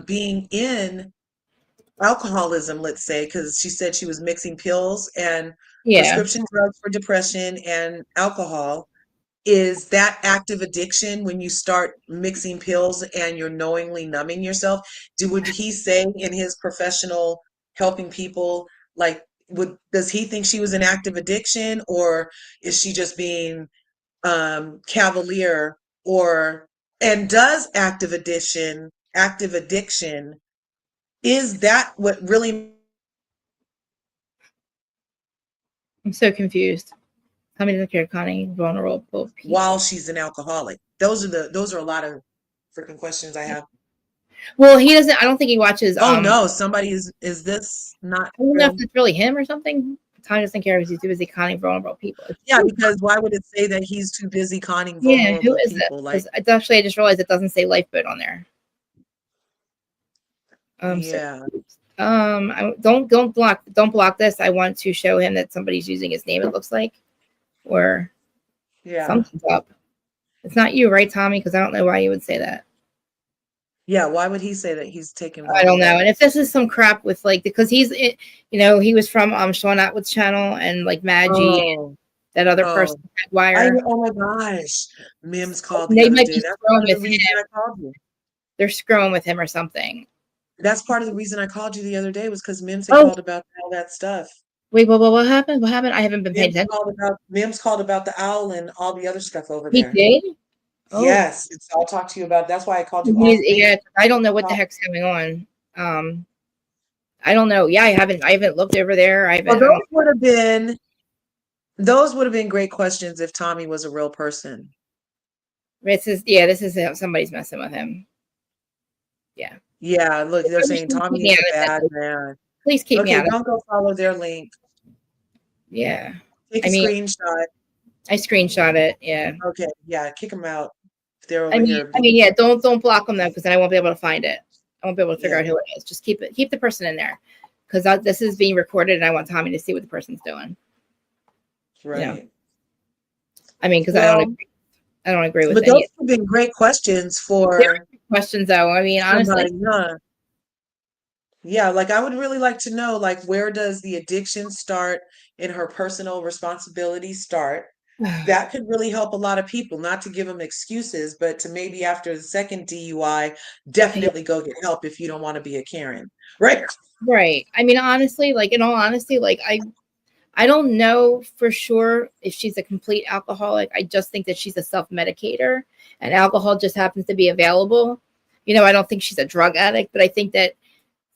Speaker 2: being in alcoholism, let's say, because she said she was mixing pills and
Speaker 1: Yeah.
Speaker 2: prescription drugs for depression and alcohol, is that active addiction when you start mixing pills and you're knowingly numbing yourself? Would he say in his professional helping people, like, does he think she was an active addiction, or is she just being cavalier? Or, and does active addiction, is that what really,
Speaker 1: I'm so confused. How many look here, Connie? Vulnerable
Speaker 2: while
Speaker 1: people.
Speaker 2: she's an alcoholic? Those are a lot of freaking questions I have.
Speaker 1: Well, he doesn't. I don't think he watches.
Speaker 2: Oh no, somebody is this not
Speaker 1: I don't know if
Speaker 2: real?
Speaker 1: it's really him or something. Tommy doesn't care if he's too busy conning vulnerable people.
Speaker 2: Yeah, because why would it say that he's too busy conning
Speaker 1: Yeah, who
Speaker 2: vulnerable
Speaker 1: is this?
Speaker 2: people? Like,
Speaker 1: Because it's actually I just realized it doesn't say lifeboat on there. So
Speaker 2: yeah,
Speaker 1: don't block this. I want to show him that somebody's using his name. It looks like, or
Speaker 2: yeah,
Speaker 1: something's up. It's not you, right, Tommy? Because I don't know why you would say that.
Speaker 2: yeah. Why would he say that he's taking
Speaker 1: I don't know.
Speaker 2: vulnerable?
Speaker 1: And if this is some crap with like, because he was from Sean Atwood's channel and like Maggie,
Speaker 2: Oh,
Speaker 1: that other
Speaker 2: oh,
Speaker 1: person, Wire.
Speaker 2: oh my gosh. Mims called the
Speaker 1: They
Speaker 2: other
Speaker 1: might
Speaker 2: day.
Speaker 1: be
Speaker 2: That's
Speaker 1: screwing
Speaker 2: part of the
Speaker 1: with him.
Speaker 2: reason I called you.
Speaker 1: They're screwing with him or something.
Speaker 2: That's part of the reason I called you the other day, was because Mims had
Speaker 1: Oh,
Speaker 2: called about all that stuff.
Speaker 1: wait, what happened? What happened? I haven't been paying attention.
Speaker 2: Mims called about the owl and all the other stuff over
Speaker 1: He
Speaker 2: there.
Speaker 1: did? Oh,
Speaker 2: Yes, so I'll talk to you about. That's why I called you off base.
Speaker 1: yeah. I don't know what the heck's going on. Um, I don't know. Yeah, I haven't looked over there.
Speaker 2: Well, those would have been great questions if Tommy was a real person.
Speaker 1: This is somebody's messing with him. Yeah.
Speaker 2: Yeah, look, they're saying
Speaker 1: Keep
Speaker 2: Tommy
Speaker 1: me
Speaker 2: is
Speaker 1: out
Speaker 2: a
Speaker 1: of
Speaker 2: bad
Speaker 1: this.
Speaker 2: man.
Speaker 1: Please keep me
Speaker 2: Okay,
Speaker 1: out of
Speaker 2: don't go follow their link.
Speaker 1: Yeah.
Speaker 2: Take
Speaker 1: I
Speaker 2: a
Speaker 1: mean,
Speaker 2: screenshot.
Speaker 1: I screenshot it. Yeah.
Speaker 2: Okay, yeah, kick them out if they're over here.
Speaker 1: Yeah. Don't block them though, because then I won't be able to find it. I won't be able to figure
Speaker 2: Yeah,
Speaker 1: out who it is. Just keep the person in there, because this is being recorded, and I want Tommy to see what the person's doing.
Speaker 2: right.
Speaker 1: I mean, because
Speaker 2: Well,
Speaker 1: I don't agree with
Speaker 2: but those
Speaker 1: any
Speaker 2: have been great questions
Speaker 1: there
Speaker 2: for
Speaker 1: are questions though. I mean, honestly,
Speaker 2: somebody. Yeah, like I would really like to know, like, where does the addiction start and her personal responsibility start? That could really help a lot of people, not to give them excuses, but to maybe after the second DUI, definitely go get help if you don't want to be a Karen, right?
Speaker 1: right. I mean, honestly, like in all honesty, like I don't know for sure if she's a complete alcoholic. I just think that she's a self-medicator and alcohol just happens to be available. I don't think she's a drug addict, but I think that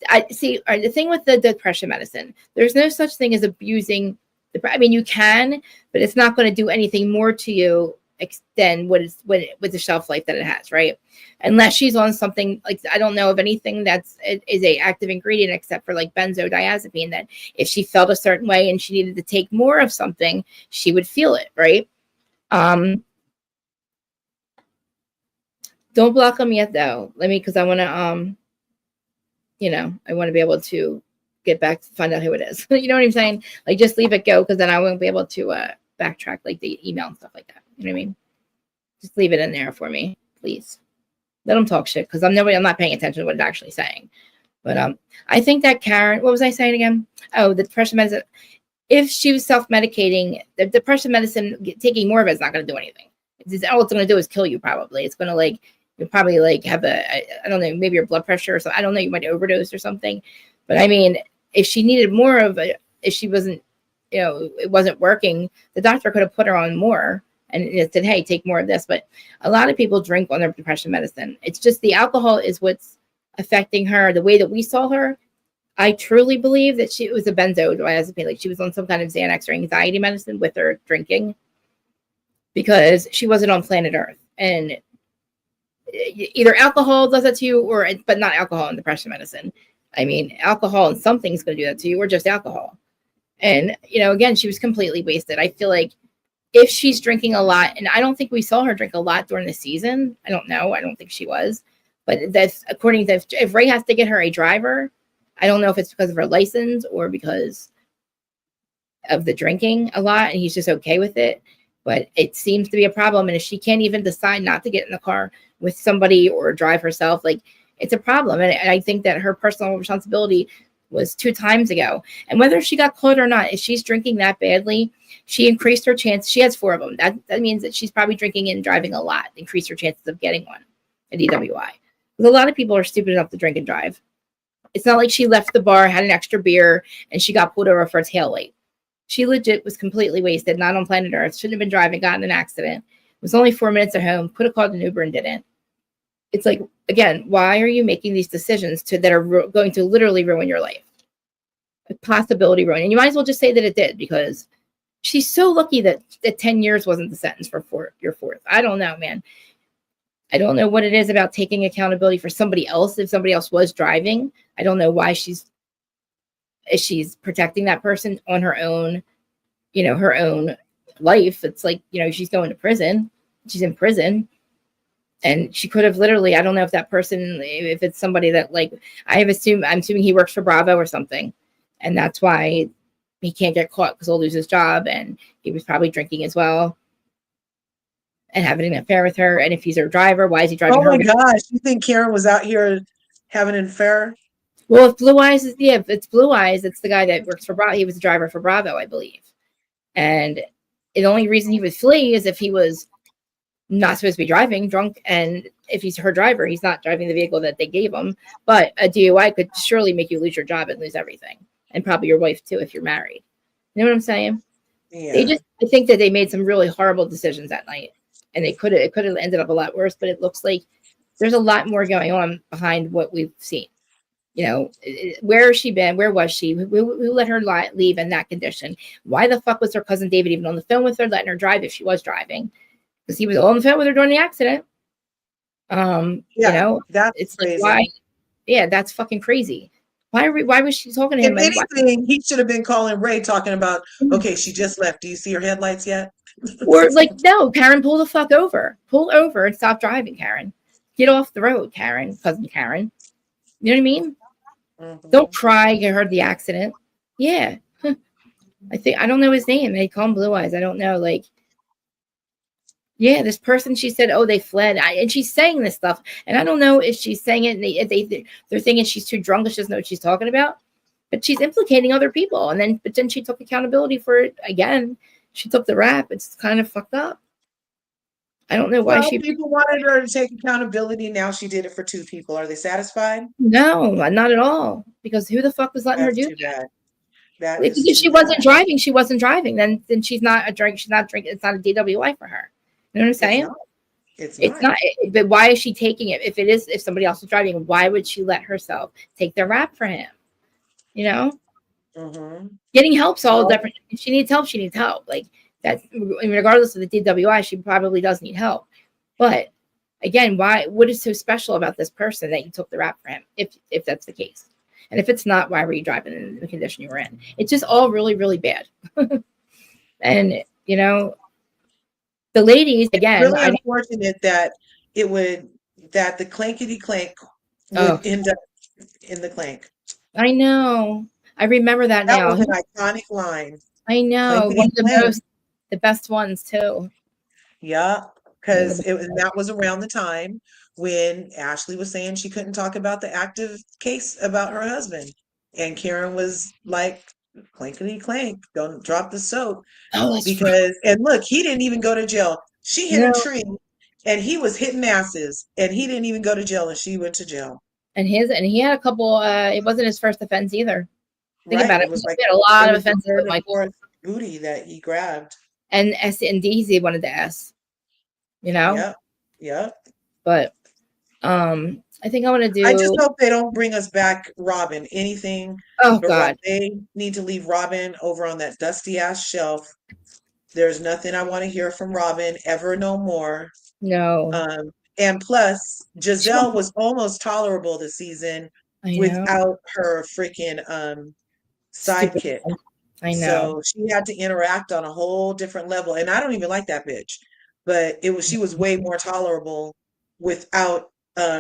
Speaker 1: I see the thing with the depression medicine. There's no such thing as abusing. I mean, you can, but it's not going to do anything more to you than with the shelf life that it has, right? Unless she's on something like, I don't know of anything that's is a active ingredient except for like benzodiazepine, that if she felt a certain way and she needed to take more of something, she would feel it, right? Don't block them yet though. Because I want to I want to be able to get back to find out who it is. You know what I'm saying? Like, just leave it go, because then I won't be able to backtrack like the email and stuff like that. You know what I mean? Just leave it in there for me, please. Let them talk shit, because I'm not paying attention to what it's actually saying. But I think that Karen, what was I saying again? Oh, the depression medicine. If she was self-medicating, the depression medicine, taking more of it is not going to do anything. All it's going to do is kill you, probably. It's going to you'll probably have I don't know, maybe your blood pressure or something. I don't know, you might overdose or something. But I mean, if she needed more of it, if she wasn't, it wasn't working, the doctor could have put her on more and said, hey, take more of this. But a lot of people drink on their depression medicine. It's just the alcohol is what's affecting her. The way that we saw her, I truly believe that she was a benzodiazepine, like she was on some kind of Xanax or anxiety medicine with her drinking, because she wasn't on planet Earth. And either alcohol does that to you, but not alcohol and depression medicine. I mean, alcohol and something's going to do that to you, or just alcohol. And, again, she was completely wasted. I feel like if she's drinking a lot, and I don't think we saw her drink a lot during the season. I don't know. I don't think she was. But that's according to, if Ray has to get her a driver, I don't know if it's because of her license or because of the drinking a lot, and he's just okay with it. But it seems to be a problem. And if she can't even decide not to get in the car with somebody or drive herself, it's a problem. And I think that her personal responsibility was 2 times ago. And whether she got caught or not, if she's drinking that badly, she increased her chance. She has 4 of them. That means that she's probably drinking and driving a lot, increased her chances of getting one, a DWI. Because a lot of people are stupid enough to drink and drive. It's not like she left the bar, had an extra beer, and she got pulled over for a tail light. She legit was completely wasted, not on planet Earth, shouldn't have been driving, got in an accident. It was only 4 minutes at home, could have called an Uber and didn't. It's like, again, why are you making these decisions that are going to literally ruin your life? A possibility ruin. And you might as well just say that it did, because she's so lucky that 10 years wasn't the sentence for your 4th. I don't know, man. I don't know what it is about taking accountability for somebody else. If somebody else was driving, I don't know why she's protecting that person on her own, her own life. It's like, she's going to prison. She's in prison. And she could have literally, I don't know if that person, if it's somebody that I'm assuming he works for Bravo or something. And that's why he can't get caught, because he'll lose his job. And he was probably drinking as well and having an affair with her. And if he's her driver, why is he driving her?
Speaker 2: Oh my gosh. You think Karen was out here having an affair?
Speaker 1: Well, if Blue Eyes if it's Blue Eyes, it's the guy that works for Bravo. He was a driver for Bravo, I believe. And the only reason he would flee is if he was not supposed to be driving, drunk, and if he's her driver, he's not driving the vehicle that they gave him. But a DUI could surely make you lose your job and lose everything, and probably your wife too if you're married. You know what I'm saying? Yeah. I think that they made some really horrible decisions that night, and it could have ended up a lot worse. But it looks like there's a lot more going on behind what we've seen. Where has she been? Where was she? Who let her leave in that condition? Why the fuck was her cousin David even on the phone with her, letting her drive if she was driving? Because he was on the phone with her during the accident.
Speaker 2: That's crazy.
Speaker 1: That's fucking crazy. Why was she talking to him?
Speaker 2: If anything, he should have been calling Ray, talking about, okay, she just left. Do you see her headlights yet?
Speaker 1: Or no, Karen, pull the fuck over. Pull over and stop driving, Karen. Get off the road, Karen, cousin Karen. You know what I mean? Mm-hmm. Don't cry. You heard the accident. Yeah. I don't know his name. They call him Blue Eyes. I don't know. This person, she said, they fled. And she's saying this stuff. And I don't know if she's saying it and they're thinking she's too drunk. She doesn't know what she's talking about. But she's implicating other people. But then she took accountability for it again. She took the rap. It's kind of fucked up. I don't know why
Speaker 2: people wanted her to take accountability. Now she did it for 2 people. Are they satisfied?
Speaker 1: No, not at all. Because who the fuck was letting her do that? If she wasn't driving, she wasn't driving. Then she's not a drink. She's not drinking. It's not a DWI for her. You know what I'm saying?
Speaker 2: It's
Speaker 1: It's
Speaker 2: not.
Speaker 1: not, but why is she taking it? If somebody else is driving, why would she let herself take the rap for him? You know,
Speaker 2: Mm-hmm.
Speaker 1: getting help's all
Speaker 2: Well,
Speaker 1: different. If she needs help, she needs help. Like that's regardless of the DWI, she probably does need help. But again, why? What is so special about this person that you took the rap for him? If that's the case, and if it's not, why were you driving in the condition you were in? It's just all really, really bad. And the ladies again.
Speaker 2: really unfortunate that it would that the clankety clank
Speaker 1: Oh,
Speaker 2: would end up in the clank.
Speaker 1: I know. I remember that
Speaker 2: That
Speaker 1: now.
Speaker 2: was an iconic line.
Speaker 1: I know, one
Speaker 2: Clankety
Speaker 1: of
Speaker 2: clank.
Speaker 1: the best ones too.
Speaker 2: Yeah,
Speaker 1: One of
Speaker 2: because
Speaker 1: the
Speaker 2: that was around the time when Ashley was saying she couldn't talk about the active case about her husband. And Karen was like, clankety clank, don't drop the soap.
Speaker 1: Oh, that's right.
Speaker 2: Because, and look, he didn't even go to jail. She hit a
Speaker 1: No,
Speaker 2: tree and he was hitting asses and he didn't even go to jail and she went to jail.
Speaker 1: and he had a couple. It wasn't his first offense either. Think
Speaker 2: Right.
Speaker 1: about
Speaker 2: It
Speaker 1: it.
Speaker 2: was
Speaker 1: He
Speaker 2: like,
Speaker 1: had a
Speaker 2: it
Speaker 1: lot of
Speaker 2: was the
Speaker 1: offenses
Speaker 2: third
Speaker 1: with
Speaker 2: or
Speaker 1: Michael,
Speaker 2: fourth booty that he grabbed.
Speaker 1: and DZ wanted the S.
Speaker 2: Yep. Yep.
Speaker 1: But I think I want to
Speaker 2: I just
Speaker 1: do.
Speaker 2: hope they don't bring us back Robin, anything
Speaker 1: Oh
Speaker 2: but Robin.
Speaker 1: God,
Speaker 2: They need to leave Robin over on that dusty ass shelf. There's nothing I want to hear from Robin ever no more.
Speaker 1: no.
Speaker 2: And plus, Giselle was almost tolerable this season
Speaker 1: I know.
Speaker 2: without her freaking
Speaker 1: Stupid.
Speaker 2: sidekick.
Speaker 1: I know.
Speaker 2: So she had to interact on a whole different level. And I don't even like that bitch, but she was way more tolerable without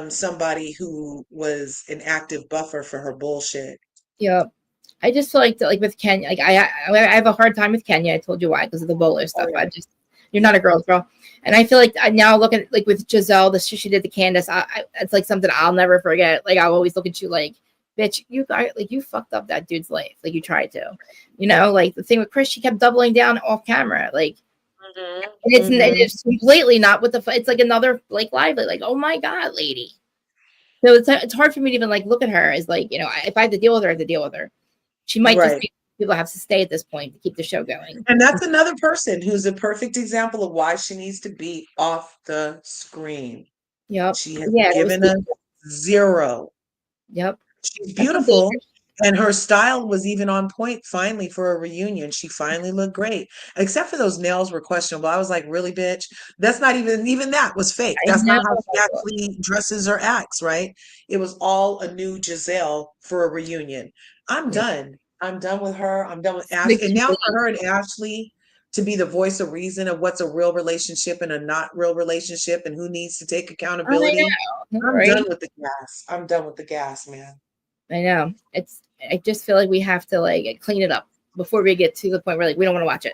Speaker 2: somebody who was an active buffer for her bullshit.
Speaker 1: Yep. I just feel like with Kenya, like I have a hard time with Kenya. I told you why, because of the bolo
Speaker 2: Oh
Speaker 1: stuff.
Speaker 2: yeah.
Speaker 1: You're not a girl's girl, and I feel like I now look at like with Giselle, the shit she did to Candace. It's like something I'll never forget. Like I'll always look at you like, bitch, you fucked up that dude's life. Like you tried to, like the thing with Chris, she kept doubling down off camera, like.
Speaker 2: Mm-hmm.
Speaker 1: And
Speaker 2: Mm-hmm.
Speaker 1: it's completely not what it's like another like lively, like, oh my God, lady. So it's hard for me to even like look at her as like, if I have to deal with her, I have to deal with her. She might just
Speaker 2: Right.
Speaker 1: be people have to stay at this point to keep the show going.
Speaker 2: And that's another person who's a perfect example of why she needs to be off the screen.
Speaker 1: Yep.
Speaker 2: She has
Speaker 1: Yeah, it was
Speaker 2: given us zero.
Speaker 1: yep.
Speaker 2: She's
Speaker 1: That's so
Speaker 2: beautiful.
Speaker 1: dangerous.
Speaker 2: And her style was even on point finally for a reunion. She finally looked great. Except for those nails were questionable. I was like, really, bitch? That's not even that was fake.
Speaker 1: I
Speaker 2: That's
Speaker 1: know.
Speaker 2: not how she actually dresses or acts, right? It was all a new Giselle for a reunion. I'm
Speaker 1: Yeah.
Speaker 2: done. I'm done with her. I'm done with
Speaker 1: Like,
Speaker 2: Ashley. And now for her and Ashley to be the voice of reason of what's a real relationship and a not real relationship and who needs to take
Speaker 1: I
Speaker 2: accountability.
Speaker 1: know,
Speaker 2: I'm
Speaker 1: right?
Speaker 2: done with the gas. I'm done with the gas, man.
Speaker 1: I know. I just feel like we have to like clean it up before we get to the point where like we don't want to watch it.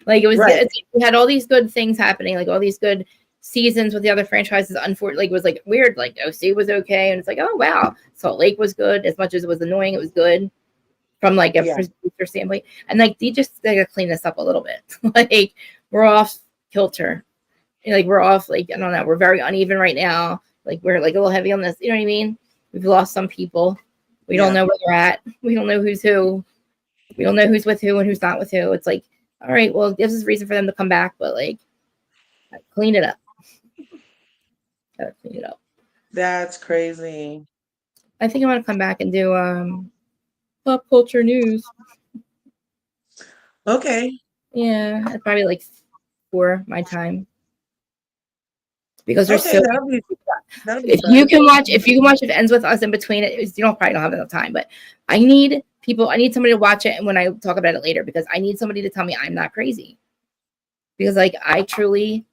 Speaker 1: Like
Speaker 2: Right.
Speaker 1: we had all these good things happening, like all these good seasons with the other franchises. Unfortunately, like it was like weird. Like OC was okay, and it's like, oh wow, Salt Lake was good. As much as it was annoying, it was good from like a
Speaker 2: Yeah.
Speaker 1: producer standpoint. And like they just gotta clean this up a little bit. Like we're off kilter. Like we're off. Like I don't know. We're very uneven right now. Like we're like a little heavy on this. You know what I mean? We've lost some people. We don't know where they're at. We don't know who's who. We don't know who's with who and who's not with who. It's like, all right, well, this is a reason for them to come back, but like, clean it up. Gotta clean it up.
Speaker 2: That's crazy.
Speaker 1: I think I want to come back and do pop culture news.
Speaker 2: Okay.
Speaker 1: Yeah, it's probably like 4 my time because there's
Speaker 2: Okay,
Speaker 1: so.
Speaker 2: that'll be
Speaker 1: If
Speaker 2: fun.
Speaker 1: you can watch, if it ends with us in between it, you don't probably don't have enough time. But I need somebody to watch it, and when I talk about it later, because I need somebody to tell me I'm not crazy. Because like I truly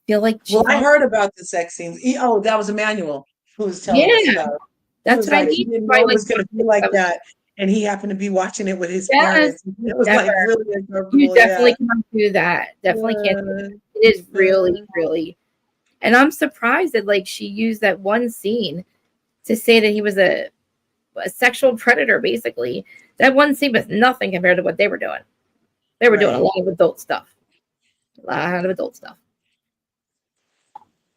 Speaker 1: feel like
Speaker 2: Well,
Speaker 1: she's
Speaker 2: I
Speaker 1: not.
Speaker 2: heard about the sex scenes. Oh, that was Emmanuel who was telling us
Speaker 1: Yeah,
Speaker 2: about it. He
Speaker 1: that's
Speaker 2: was
Speaker 1: what I
Speaker 2: like, he
Speaker 1: need.
Speaker 2: didn't know
Speaker 1: Probably
Speaker 2: it
Speaker 1: like
Speaker 2: was going to be like that. And he happened to be watching it with his
Speaker 1: yes,
Speaker 2: parents. It was
Speaker 1: never.
Speaker 2: like really
Speaker 1: You
Speaker 2: uncomfortable.
Speaker 1: definitely
Speaker 2: Yeah.
Speaker 1: can't do that. Definitely can't do that. It is really, really. And I'm surprised that like she used that one scene to say that he was a sexual predator, basically. That one scene was nothing compared to what they were doing. They were doing a
Speaker 2: Right.
Speaker 1: lot of adult stuff. A lot of adult stuff.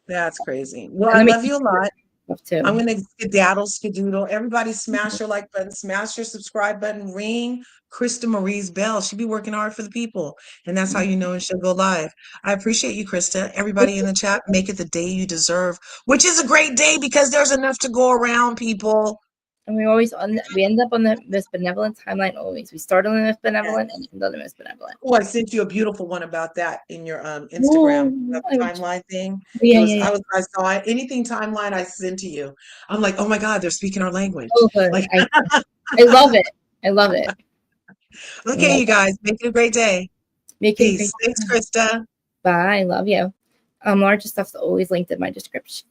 Speaker 2: That's crazy. Well,
Speaker 1: And
Speaker 2: I
Speaker 1: let me
Speaker 2: love you a lot.
Speaker 1: stuff too.
Speaker 2: I'm gonna skedaddle. Everybody smash your like button, smash your subscribe button, ring Krista Marie's bell. She be working hard for the people. And that's how you know she'll go live. I appreciate you, Krista. Everybody in the chat, make it the day you deserve, which is a great day because there's enough to go around, people.
Speaker 1: And we end up on the Miss Benevolent timeline always. We start on the Miss Benevolent and end on the Miss Benevolent.
Speaker 2: Oh, I sent you a beautiful one about that in your Instagram timeline thing.
Speaker 1: Yeah.
Speaker 2: I saw it. Anything timeline I send to you. I'm like, oh my God, they're speaking our language.
Speaker 1: Oh, good.
Speaker 2: Like,
Speaker 1: I love it. I love it.
Speaker 2: Okay, you guys, make it a great day. Peace. Thanks, Krista.
Speaker 1: Bye. Love you. Larger stuff's always linked in my description.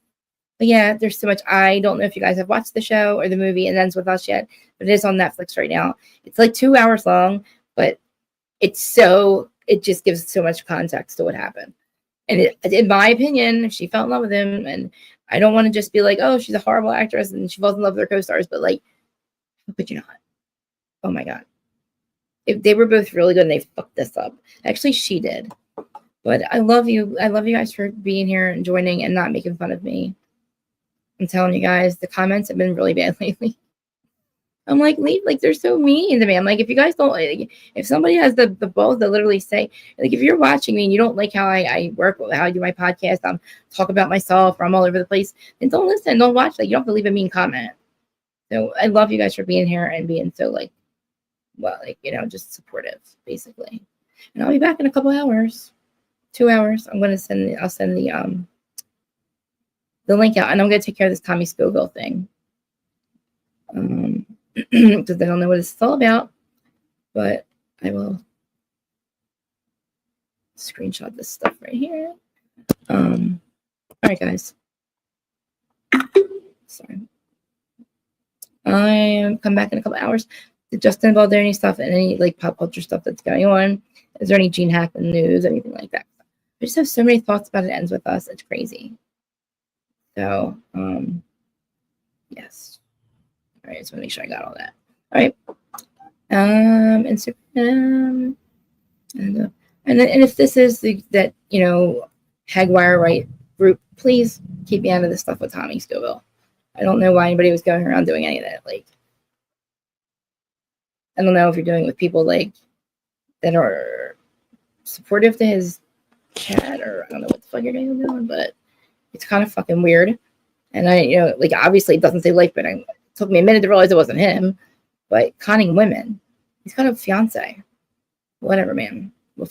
Speaker 1: But yeah, there's so much. I don't know if you guys have watched the show or the movie It Ends With Us yet, but it is on Netflix right now. It's like 2 hours long, but it just gives so much context to what happened. And in my opinion, she fell in love with him, and I don't want to just be like, oh, she's a horrible actress and she falls in love with her co-stars, but like, how could you not? Oh my God. If they were both really good and they fucked this up. Actually, she did. But I love you. I love you guys for being here and joining and not making fun of me. I'm telling you guys, the comments have been really bad lately. I'm like, leave, like, they're so mean to me. I'm like, if you guys don't, like, if somebody has the balls to literally say, like, if you're watching me and you don't like how I work, how I do my podcast, I'm talk about myself, or I'm all over the place, then don't listen, don't watch. Like, you don't have to leave a mean comment. So I love you guys for being here and being so, like, well, like, you know, just supportive, basically. And I'll be back in a couple hours, 2 hours. I'll send the link out, and I'm going to take care of this Tommy Scoville thing. Because I don't know what it's all about, but I will screenshot this stuff right here. All right, guys. Sorry. I come back in a couple hours. Justin, about there any stuff and any like pop culture stuff that's going on? Is there any Jean Hackman news, anything like that? I just have so many thoughts about It Ends With Us. It's crazy. So, yes. All right, just want to make sure I got all that. All right. Instagram. And if this is that, you know, Hagwire right group, please keep me out of this stuff with Tommy Scoville. I don't know why anybody was going around doing any of that. Like, I don't know if you're doing it with people like that are supportive to his cat, or I don't know what the fuck you're doing, but it's kind of fucking weird. And I, you know, like, obviously it doesn't say life, but it took me a minute to realize it wasn't him. But conning women, he's got a fiance. Whatever, man.